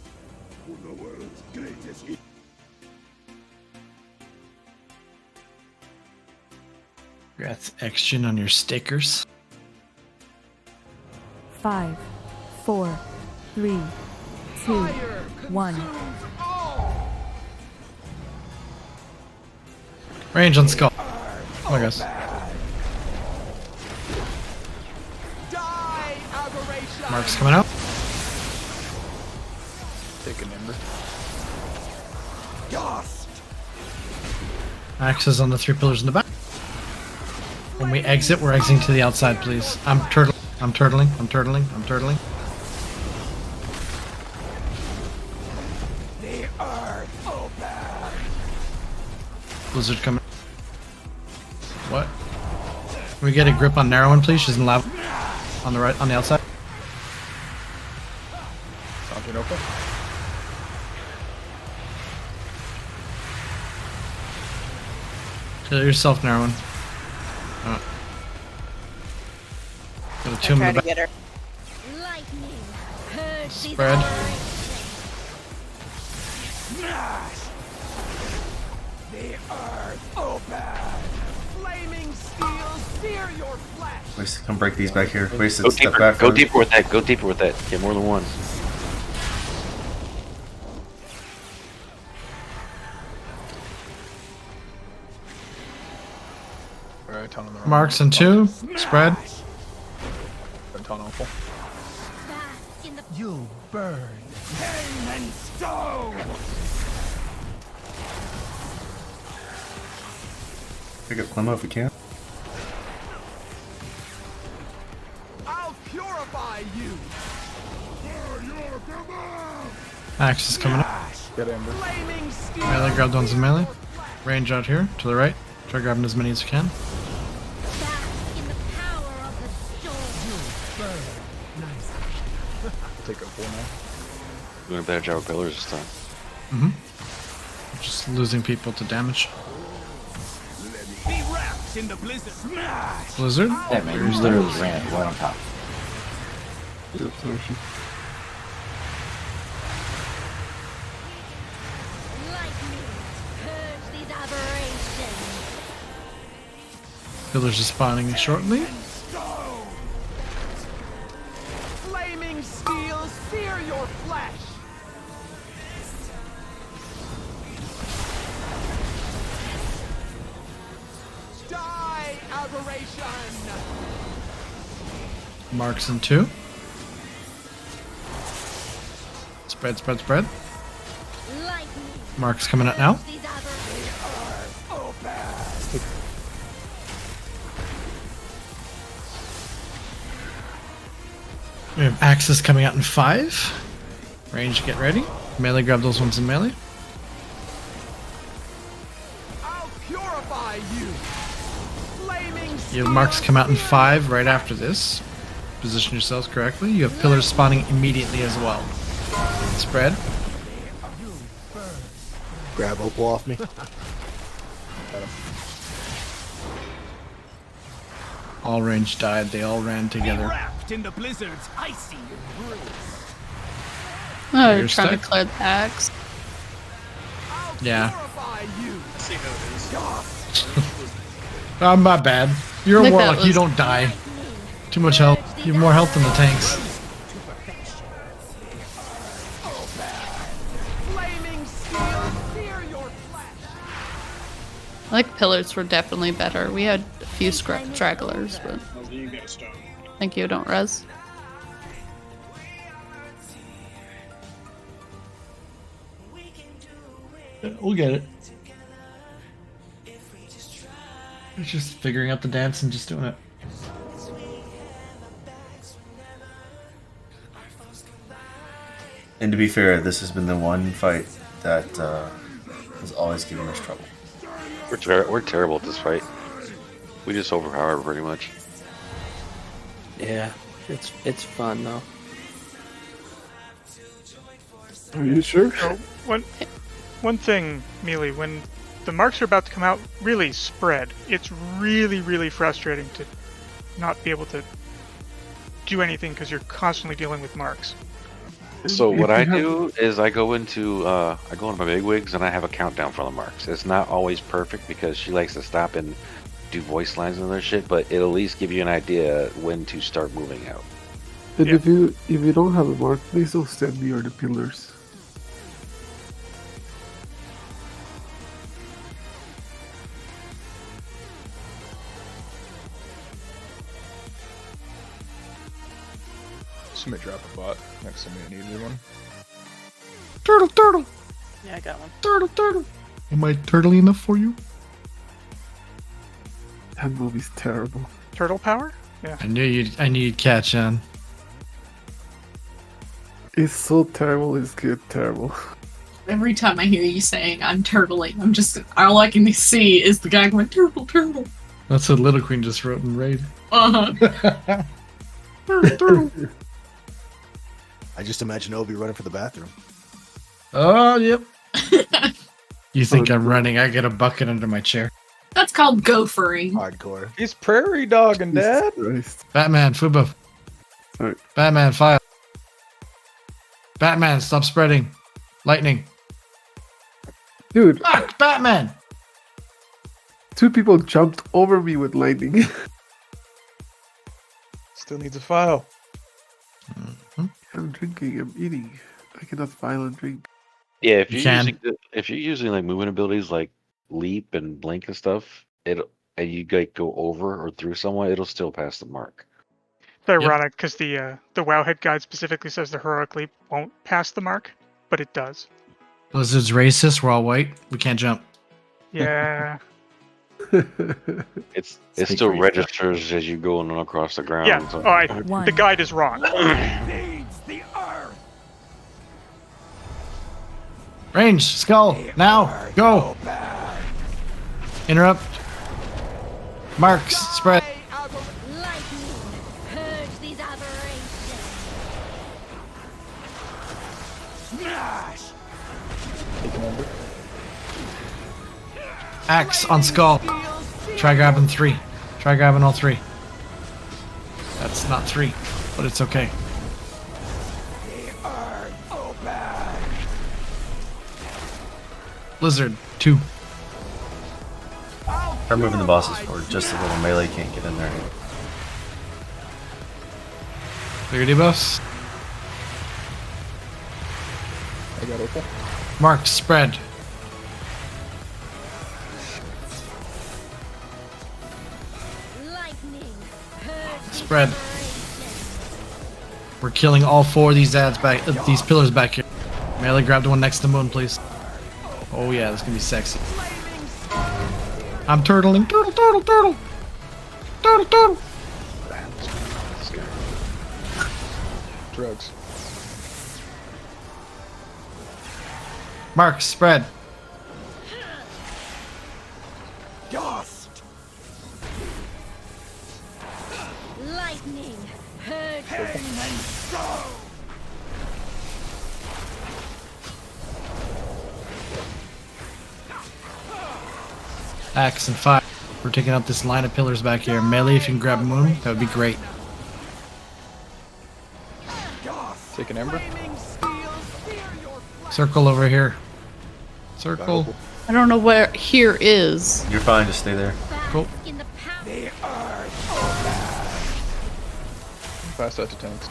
One of the world's greatest. Congrats, X-Gen, on your stickers. 5, 4, 3, 2, 1. Range on Skull. Oh my gosh. Mark's coming out. Take an Ember. Axes on the 3 pillars in the back. When we exit, we're exiting to the outside, please. I'm turtling. I'm turtling. I'm turtling. I'm turtling. The earth open. Blizzard coming. What? Can we get a grip on narrow one, please? She's in lava. On the right, on the outside. Something open. Kill yourself, narrow one. Gonna I tomb try the to back. get her. Lightning. Purge these Spread. Smash! The earth open! Flaming steel, sear your flesh! Wasted, come break these back here. Wasted, Go step deeper. back. Go further. deeper with that. Go deeper with that. Get more than one. Alright, ton on the right. Marks and 2. Spread. Ton awful. You'll burn. Pain and stone! Pick up Clemmo if we can. I'll purify you! Axe is coming up. Get Amber. Flaming steel! Melee grab one's in melee. Range out here to the right. Try grabbing as many as you can. Take up 4 now. Doing a better job with pillars this time. Just losing people to damage. Be wrapped in the blizzard. Smash! Blizzard. Yeah, man, you literally ran right on top. Lightning. Purge these aberrations. Pillars is spawning shortly. Flaming steel, sear your flesh! Die, aberration! Marks and 2. Spread, spread, spread. Lightning. Marks coming out now. These aberrations. We have axes coming out in 5. Range, get ready. Melee, grab those ones in melee. I'll purify you! Flaming You have marks come out in 5 right after this. Position yourselves correctly. You have pillars spawning immediately as well. Spread. Grab Opal off me. All range died. They all ran together. wrapped in the blizzard's icy embrace. Oh, You're you're trying stuck? to clear the axe. Yeah. Purify you! See how it is. My bad. You're I a think that warlock. You was- don't die. Too much health. You have more health than the tanks. Flaming steel, sear your flesh! I think pillars were definitely better. We had a few stragglers, but Oh, you get a stone. thank you, don't res. We'll get it. It's just figuring out the dance and just doing it. And to be fair, this has been the one fight that has always given us trouble. We're terrible at this fight. We just overpower pretty much. Yeah, it's fun though. Are you sure? So one thing, Mealy, when the marks are about to come out, really spread. It's really, really frustrating to not be able to do anything because you're constantly dealing with marks. So what I do is I go into my big wigs and I have a countdown for the marks. It's not always perfect because she likes to stop and do voice lines and other shit, but it'll at least give you an idea when to start moving out. And if you don't have a mark, please don't stand near the pillars. Somebody drop a bot next to me. I needed one. Turtle, turtle, Yeah, I got one. turtle, turtle. Am I turtly enough for you? That movie's terrible. Turtle power? Yeah. I knew you'd catch on. It's so terrible, it's good terrible. Every time I hear you saying I'm turtling, I'm just all I can see is the guy going turtle, turtle. That's what Little Queen just wrote in Raid. Uh-huh. Turtle, turtle. I just imagine Obi running for the bathroom. Oh, yep. You think I'm running? I get a bucket under my chair. That's called gophering. Hardcore. He's prairie dogging, Dad. Batman, Fubo. Sorry. Batman, fire. Batman, stop spreading. Lightning. Dude. Fuck, Batman! 2 people jumped over me with lightning. Still needs a file. I'm drinking, I'm eating. I cannot file and drink. Yeah, if You you're can. using like movement abilities like leap and blink and stuff, and you like go over or through someone, it'll still pass the mark. It's ironic because the Wowhead guide specifically says the heroic leap won't pass the mark, but it does. Blizzard's racist. We're all white. We can't jump. Yeah. It still registers as you go on across the ground. Yeah. so- The guide is wrong. Range, skull, now, go. Interrupt. Marks, spread. Purge these aberrations. Smash! Taking under. Axe on skull. Try grabbing 3. Try grabbing all 3. That's not 3, but it's okay. Blizzard, 2. They're moving the bosses forward just a little. Melee can't get in there. Clear debuffs. I got opal. Mark, spread. Spread. We're killing all 4 of these these pillars back here. Melee, grab the one next to the moon, please. Oh yeah, this is gonna be sexy. I'm turtling. Turtle, turtle, turtle. Turtle, turtle. Drugs. Mark, spread. Dust! Lightning. Purge. and go! Axe and 5. We're taking out this line of pillars back here. Melee, if you can grab moon, that would be great. Take an ember. Circle over here. Circle. I don't know where here is. You're fine, just stay there. Cool. Pass that to tanks.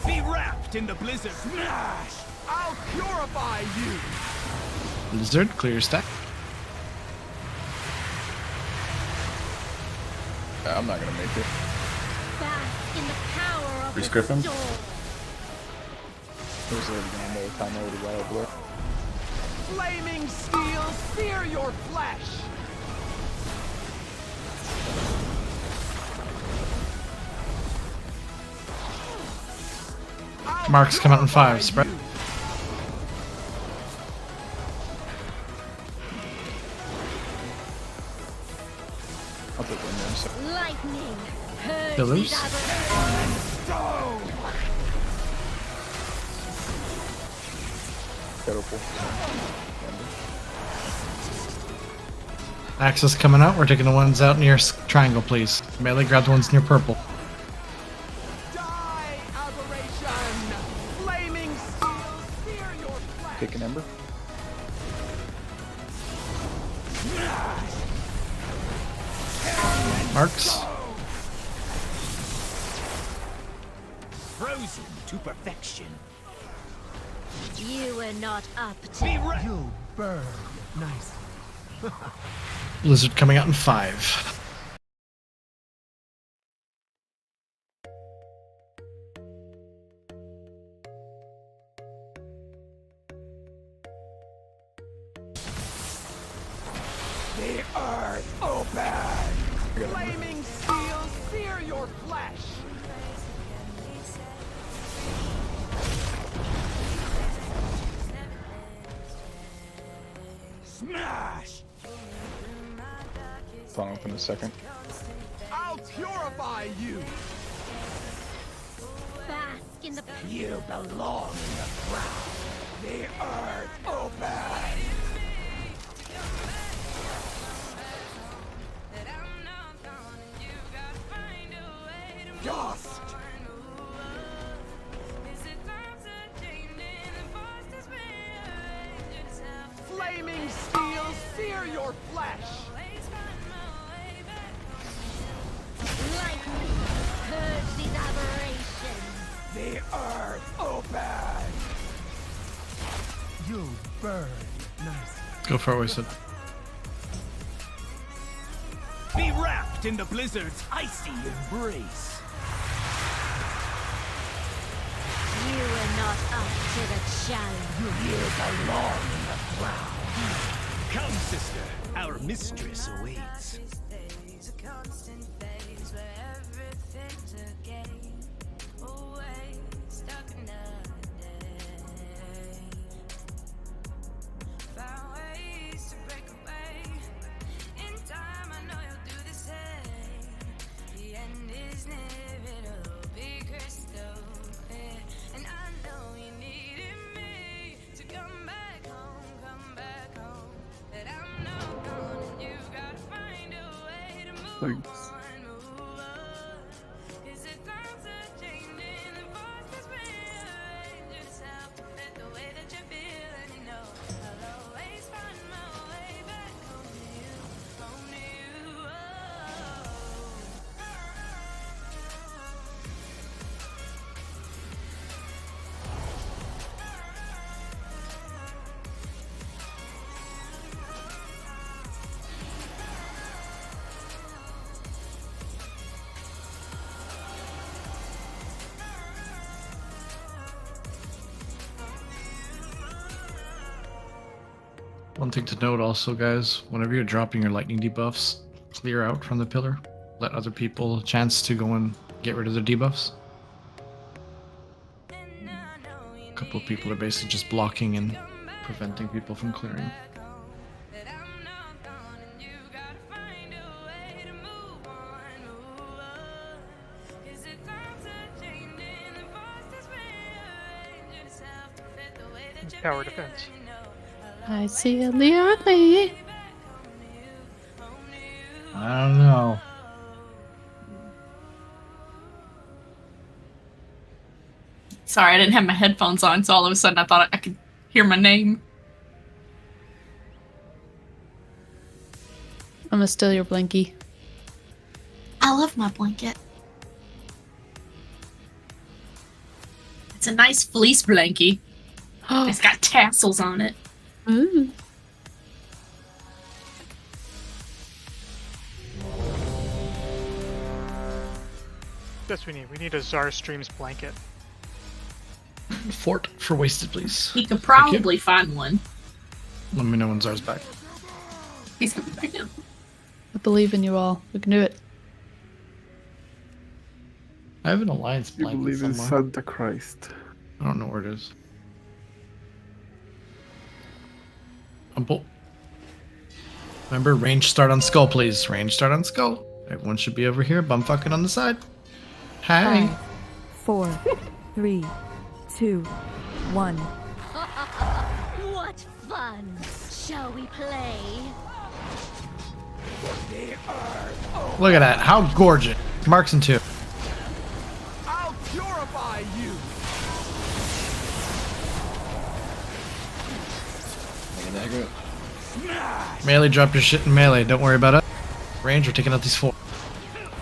Be wrapped in the blizzard. Smash! I'll purify you. Blizzard, clear your stack. I'm not gonna make it. Bask in the power of Reese the Griffin? storm. There's already gonna know time already wild blood. Flaming steel, sear your flesh. Marks come out in 5. Spread. I'll put one there. So. Lightning. Purge Pillars. these aberrations. Got opal. Axis coming out. We're taking the ones out near triangle, please. Melee, grab the ones near purple. Flaming steel, sear your flesh. Take an ember. Marks. Frozen to perfection. You were not up to. You burn nice. Blizzard coming out in 5. The earth open. Flaming steel, sear your flesh. Smash! Phone open a second. I'll purify you. Bask in the You belong in the ground. The earth open. Dust. Flaming steel, sear your flesh. Lightning, purge these aberrations. The earth open. You'll burn nicely. Go for it, Wasted. Be wrapped in the blizzard's icy embrace. You were not up to the challenge. Your years are long in the cloud. Come, sister. Our mistress awaits. Thanks. One thing to note also, guys, whenever you're dropping your lightning debuffs, clear out from the pillar. Let other people a chance to go and get rid of their debuffs. A couple of people are basically just blocking and preventing people from clearing. Tower defense. I see a Leone. I don't know. Sorry, I didn't have my headphones on, so all of a sudden I thought I could hear my name. I'm gonna steal your blankie. I love my blanket. It's a nice fleece blankie. It's got tassels on it. Ooh. That's what we need. We need a Czar Streams blanket. Fort for Wasted, please. He could probably find one. Let me know when Zar's back. He's coming back now. I believe in you all. We can do it. I have an alliance You blanket believe in somewhere. Santa Christ. I don't know where it is. Remember, range start on skull, please. Range start on skull. Everyone should be over here. Bumfucking on the side. Hi. 5, 4, 3, 2, 1. What fun! Shall we play? Look at that. How gorgeous. Marks and 2. I'll purify you. Melee, drop your shit in melee. Don't worry about it. Range, we're taking out these 4.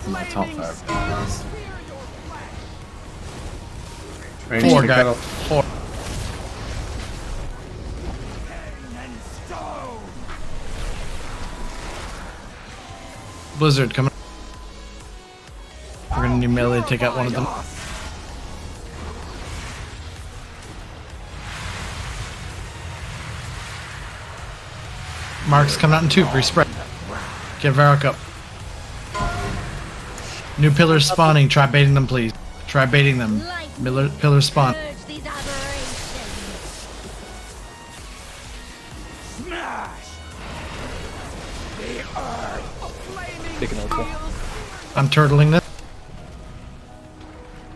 My top 5. Range, 4, guy. 4. Blizzard coming. We're gonna need melee to take out one of them. Mark's coming out in 2. Free spread. Get Varrock up. New pillars spawning. Try baiting them, please. Try baiting them. Pillars spawn. Taking ultra. I'm turtling this.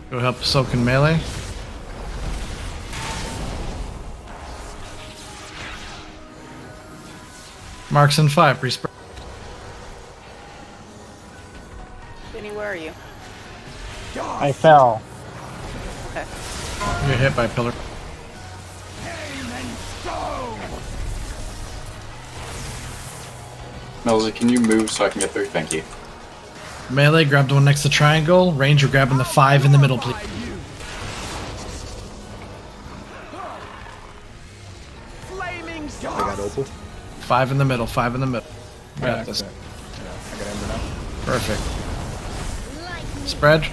Go help Soak in melee. Marks in 5, pre-spread. Benny, where are you? I fell. Okay. You're hit by a pillar. Melzy, can you move so I can get through? Thank you. Melee, grab the one next to triangle. Ranger, grabbing the 5 in the middle, please. I got opal. 5 in the middle, 5 in the middle. Yeah, Got this. I got Ember now. Perfect. Spread.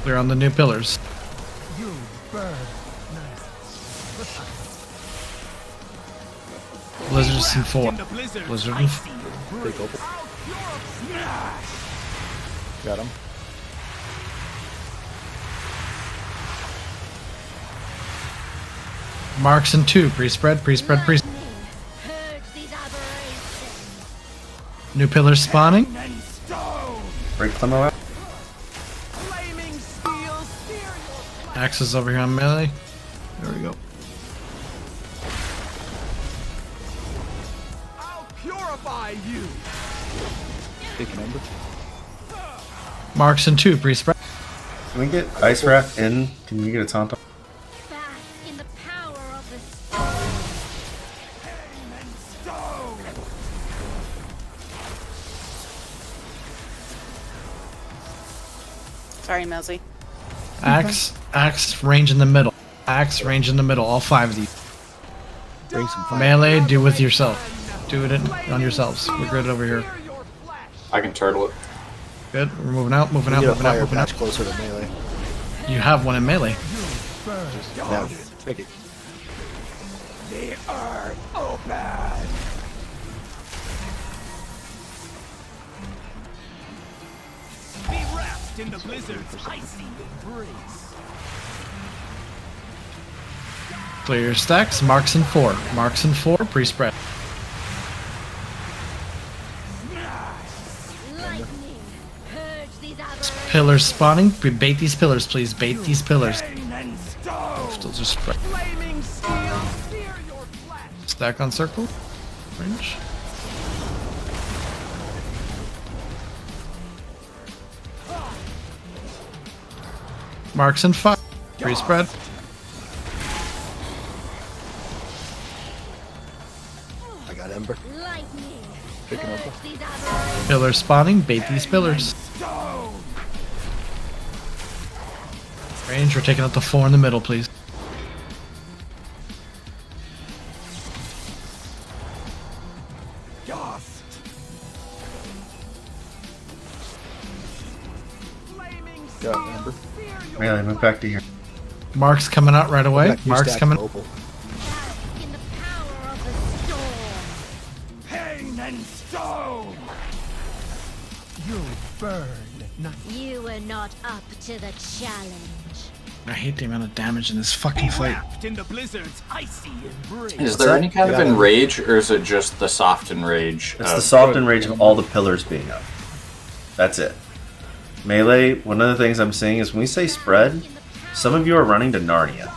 Clear on the new pillars. You burn. Blizzards in 4. Blizzard in 4. Take opal. Got him. Marks in 2. Pre-spread, pre-spread, pre-spread. New pillars spawning. Break Clemo out. Axes over here on melee. There we go. Purify you. Take an Ember. Marks in 2. Pre-spread. Can we get Ice Wrath in? Can we get a taunt? In the power of the Sorry, Melzy. Axe range in the middle. Axe range in the middle. All 5 of these. Bring some fire. Melee, do with yourself. Do it on yourselves. We're good over here. I can turtle it. Good. We're moving out, moving We out, need a moving out, fire moving out. patch closer to melee. You have one in melee. Now, take it. The earth open. Be wrapped in the blizzard's icy embrace. Clear your stacks. Marks in 4. Marks in 4. Pre-spread. Pillars spawning. We bait these pillars, please. Bait these pillars. Still just spread. Stack on circle. Range. Marks in 5. Pre-spread. I got Ember. Take an opal. Pillars spawning. Bait these pillars. Range, we're taking out the 4 in the middle, please. Got Ember. Melee, move back to here. Mark's coming out right away. Mark's coming. Opal. Pain and stone. You burn. You were not up to the challenge. I hate the amount of damage in this fucking fight. Wrapped in the blizzard's icy embrace. Is there any kind of enrage, or is it just the soft enrage? It's the soft enrage of all the pillars being up. That's it. Melee, one of the things I'm seeing is when we say spread, some of you are running to Narnia.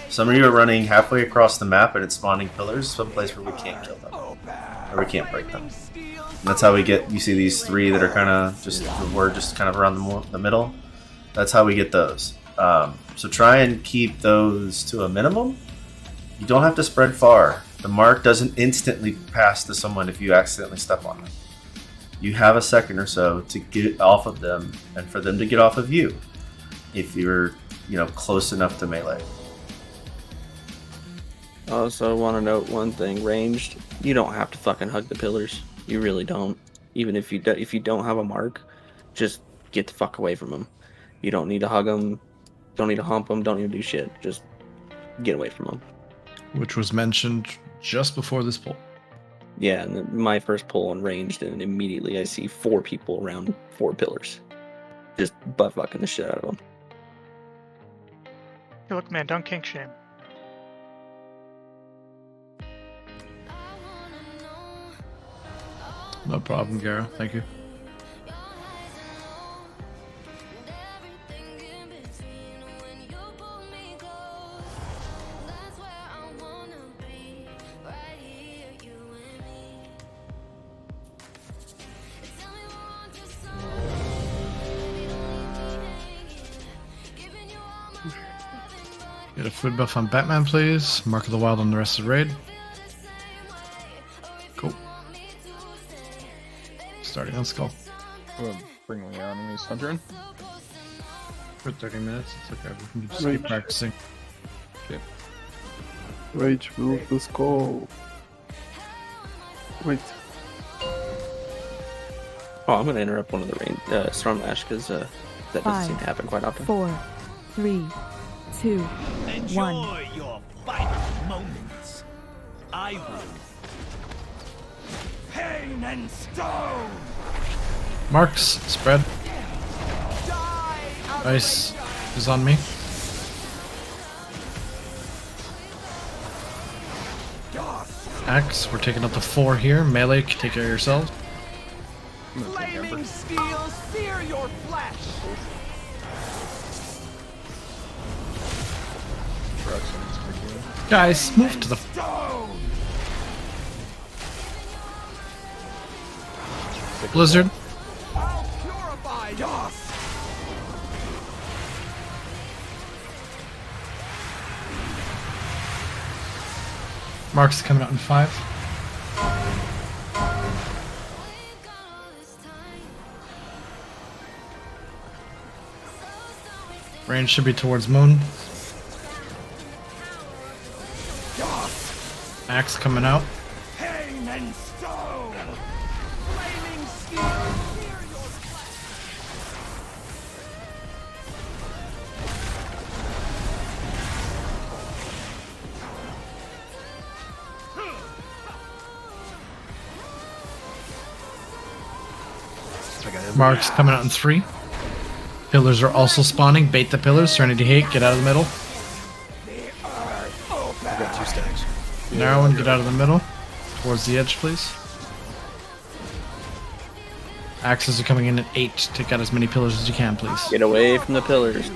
Some of you are running halfway across the map and it's spawning pillars, someplace where we can't kill them. Or we can't break them. And that's how we get, you see these 3 that are kind of just, we're just kind of around the middle. That's how we get those. So try and keep those to a minimum. You don't have to spread far. The mark doesn't instantly pass to someone if you accidentally step on them. You have a second or so to get off of them and for them to get off of you if you're, close enough to melee. Also, want to note one thing: ranged, you don't have to fucking hug the pillars. You really don't. Even if you don't have a mark, just get the fuck away from them. You don't need to hug them. Don't need to hump them. Don't need to do shit. Just get away from them. Which was mentioned just before this poll. Yeah, and my first pull on ranged, and immediately I see 4 people around 4 pillars, just butt fucking the shit out of them. Hey, look, man, don't kink shame. No problem, Gara. Thank you. Get a food buff on Batman, please. Mark of the Wild on the rest of the raid. Cool. Starting on Skull. We'll bring Leon when he's Hunter in. For 30 minutes, it's okay. We can just Right. keep practicing. Okay. Rage move, let's go. Wait. Oh, I'm gonna interrupt one of the rain storm lash because that doesn't seem to happen quite often. 4, 3, 2, 1. Enjoy your final moments. I will. Pain and stone. Marks, spread. Ice is on me. Axe, we're taking up the 4 here. Melee, take care of yourselves. Flaming steel, sear your flesh. Guys, move to the. Stone. Blizzard. I'll purify dust. Mark's coming out in 5. Range should be towards Moon. Axe coming out. Pain and stone. Flaming steel, sear your Mark's coming out in 3. Pillars are also spawning. Bait the pillars. Serenity Hate, get out of the middle. I've got 2 stacks. Narrow one, get out of the middle. Towards the edge, please. Axes are coming in at 8. Take out as many pillars as you can, please. Get away from the pillars.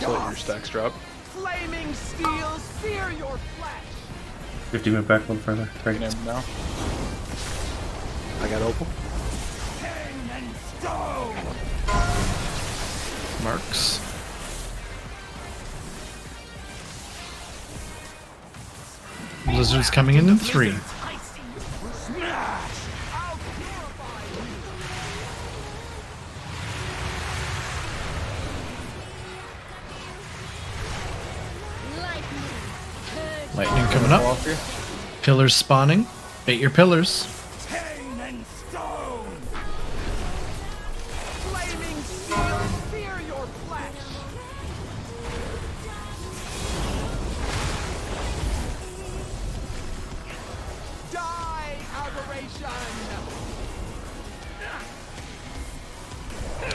So let your stacks drop. flaming steel, sear your flesh. 50 move back a little further. Taking him now. I got Opal. Pain and stone. Marks. Blizzard's coming in 3. Smash. I'll purify you. Lightning coming up. Pillars spawning. Bait your pillars. Pain and stone. Flaming steel, sear your flesh. Die, aberration.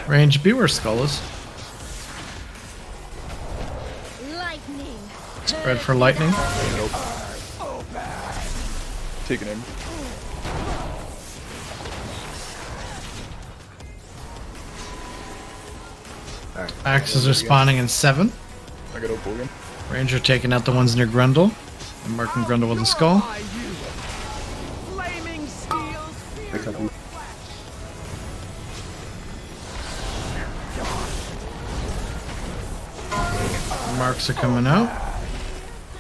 Range, be where Skull is. Lightning. Spread for lightning. Taking him. Axes are spawning in 7. I got Opal again. Ranger taking out the ones near Grundle. I'm marking Grundle with a skull. Flaming steel, sear your Marks are coming out.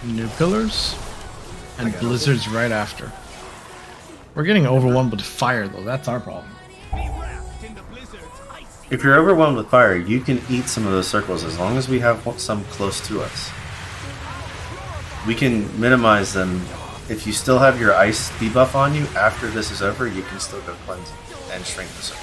New pillars. And blizzards right after. We're getting overwhelmed with fire though, that's our problem. If you're overwhelmed with fire, you can eat some of those circles as long as we have some close to us. We can minimize them. If you still have your ice debuff on you, after this is over, you can still go cleanse and shrink the circle.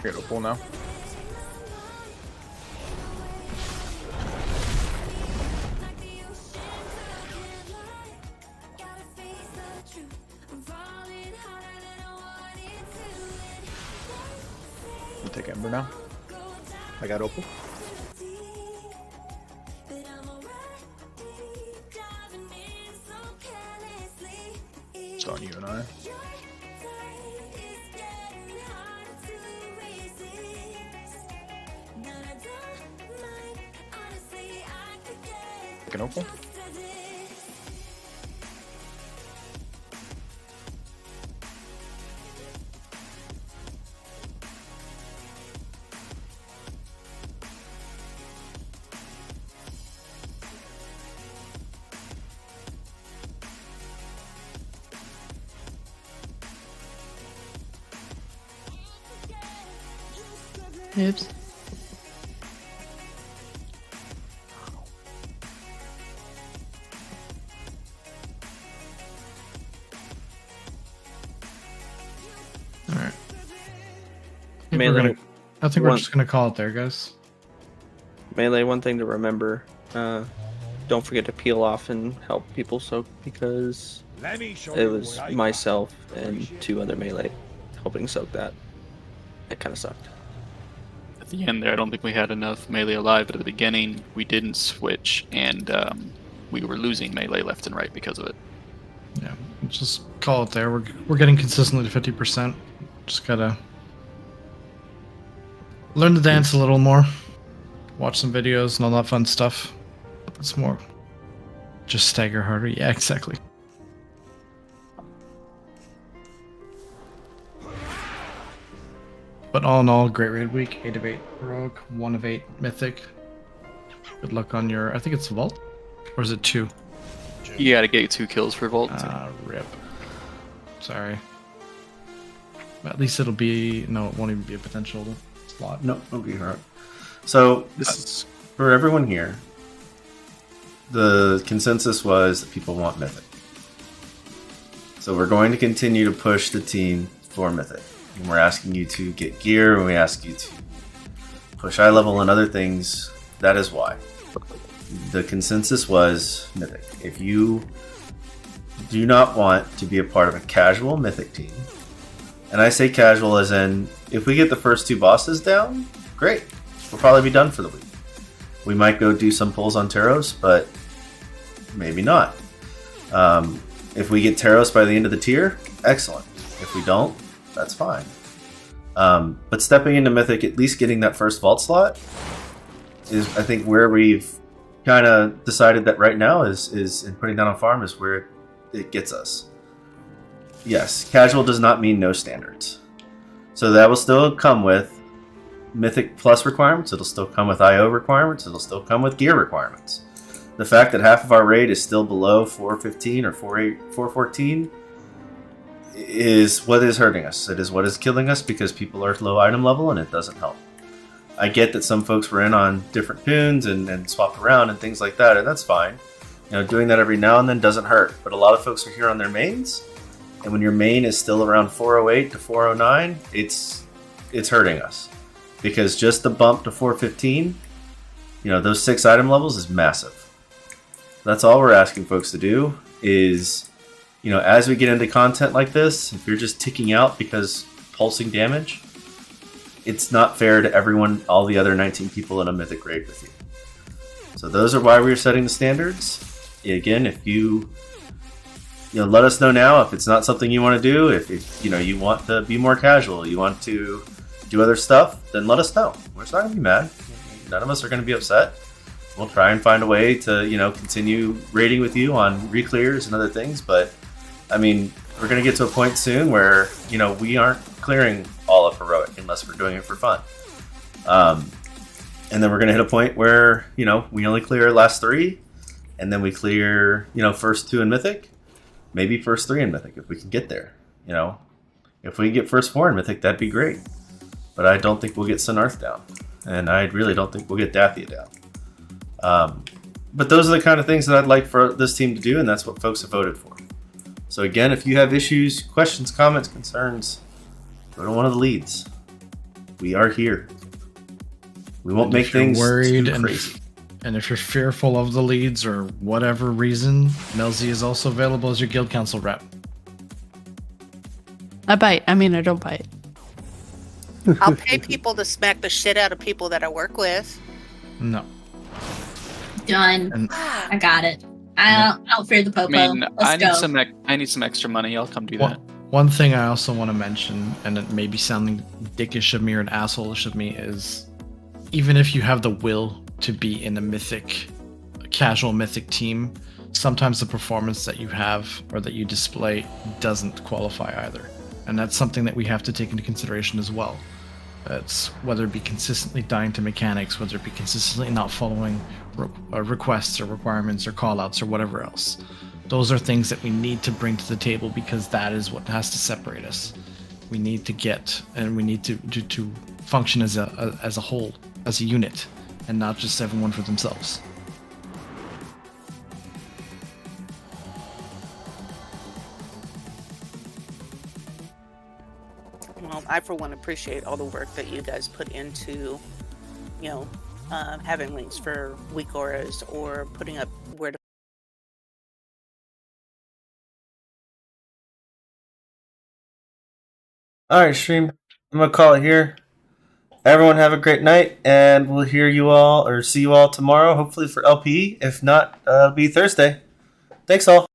I got Opal now. You take Ember now. I got Opal. It's on you and I. Take an Opal. Oops. All right. Melee, I think we're one- just gonna call it there, guys. Melee, one thing to remember, don't forget to peel off and help people soak, because it was myself and 2 other Melee helping soak that. It kind of sucked. At the end there, I don't think we had enough Melee alive, but at the beginning, we didn't switch, and we were losing Melee left and right because of it. Yeah, just call it there. We're getting consistently to 50%. Just gotta learn to dance a little more, watch some videos and all that fun stuff. It's more just stagger harder. Yeah, exactly. But all in all, great raid week. 8 of 8 Rogue, 1 of 8 Mythic. Good luck on your, I think it's Vault? Or is it 2? You gotta get 2 kills for Vault. Rip. Sorry. At least it'll be, no, it won't even be a potential slot. No, it'll be hard. So, this is for everyone here. The consensus was that people want Mythic. So we're going to continue to push the team for Mythic. And we're asking you to get gear, and we ask you to push high level and other things. That is why. The consensus was Mythic. If you do not want to be a part of a casual Mythic team, and I say casual as in, if we get the first 2 bosses down, great. We'll probably be done for the week. We might go do some pulls on Taros, but maybe not. If we get Taros by the end of the tier, excellent. If we don't, that's fine. But stepping into Mythic, at least getting that first vault slot, is I think where we've kind of decided that right now is in putting down on farm is where it gets us. Yes, casual does not mean no standards. So that will still come with Mythic Plus requirements, it'll still come with IO requirements, it'll still come with gear requirements. The fact that half of our raid is still below 415 or 414 is what is hurting us. It is what is killing us because people are low item level and it doesn't help. I get that some folks were in on different tunes and swapped around and things like that, and that's fine. You know, doing that every now and then doesn't hurt, but a lot of folks are here on their mains, and when your main is still around 408 to 409, it's hurting us. Because just the bump to 415, you know, those 6 item levels is massive. That's all we're asking folks to do is, you know, as we get into content like this, if you're just ticking out because pulsing damage, it's not fair to everyone, all the other 19 people in a Mythic raid with you. So those are why we're setting the standards. Again, if you let us know now if it's not something you want to do, if you know, you want to be more casual, you want to do other stuff, then let us know. We're not going to be mad. None of us are going to be upset. We'll try and find a way to, you know, continue raiding with you on reclears and other things. But, I mean, we're going to get to a point soon where, you know, we aren't clearing all of Heroic unless we're doing it for fun. And then we're going to hit a point where, you know, we only clear last 3, and then we clear, you know, first 2 in Mythic, maybe first 3 in Mythic if we can get there. You know, if we get first 4 in Mythic, that'd be great. But I don't think we'll get Sinarth down. And I really don't think we'll get Dathia down. But those are the kind of things that I'd like for this team to do, and that's what folks have voted for. So again, if you have issues, questions, comments, concerns, go to one of the leads. We are here. We won't make things worried too crazy. And if you're fearful of the leads or whatever reason, Melzy is also available as your guild council rep. I bite. I mean, I don't bite. I'll pay people to smack the shit out of people that I work with. No. Done. I got it. I don't fear the popo. I mean, Let's go. I need some extra money. I'll come do that. One thing I also want to mention, and it may be sounding dickish of me or an asshole-ish of me, is even if you have the will to be in a casual Mythic team, sometimes the performance that you have or that you display doesn't qualify either. And that's something that we have to take into consideration as well. It's whether it be consistently dying to mechanics, whether it be consistently not following requests or requirements or callouts or whatever else. Those are things that we need to bring to the table because that is what has to separate us. We need to get and we need to function as a whole, as a unit, and not just everyone for themselves. Well, I for one appreciate all the work that you guys put into, having links for weak auras or putting up where to. All right, stream. I'm gonna call it here. Everyone have a great night, and we'll hear you all or see you all tomorrow, hopefully for LPE. If not, it'll be Thursday. Thanks all.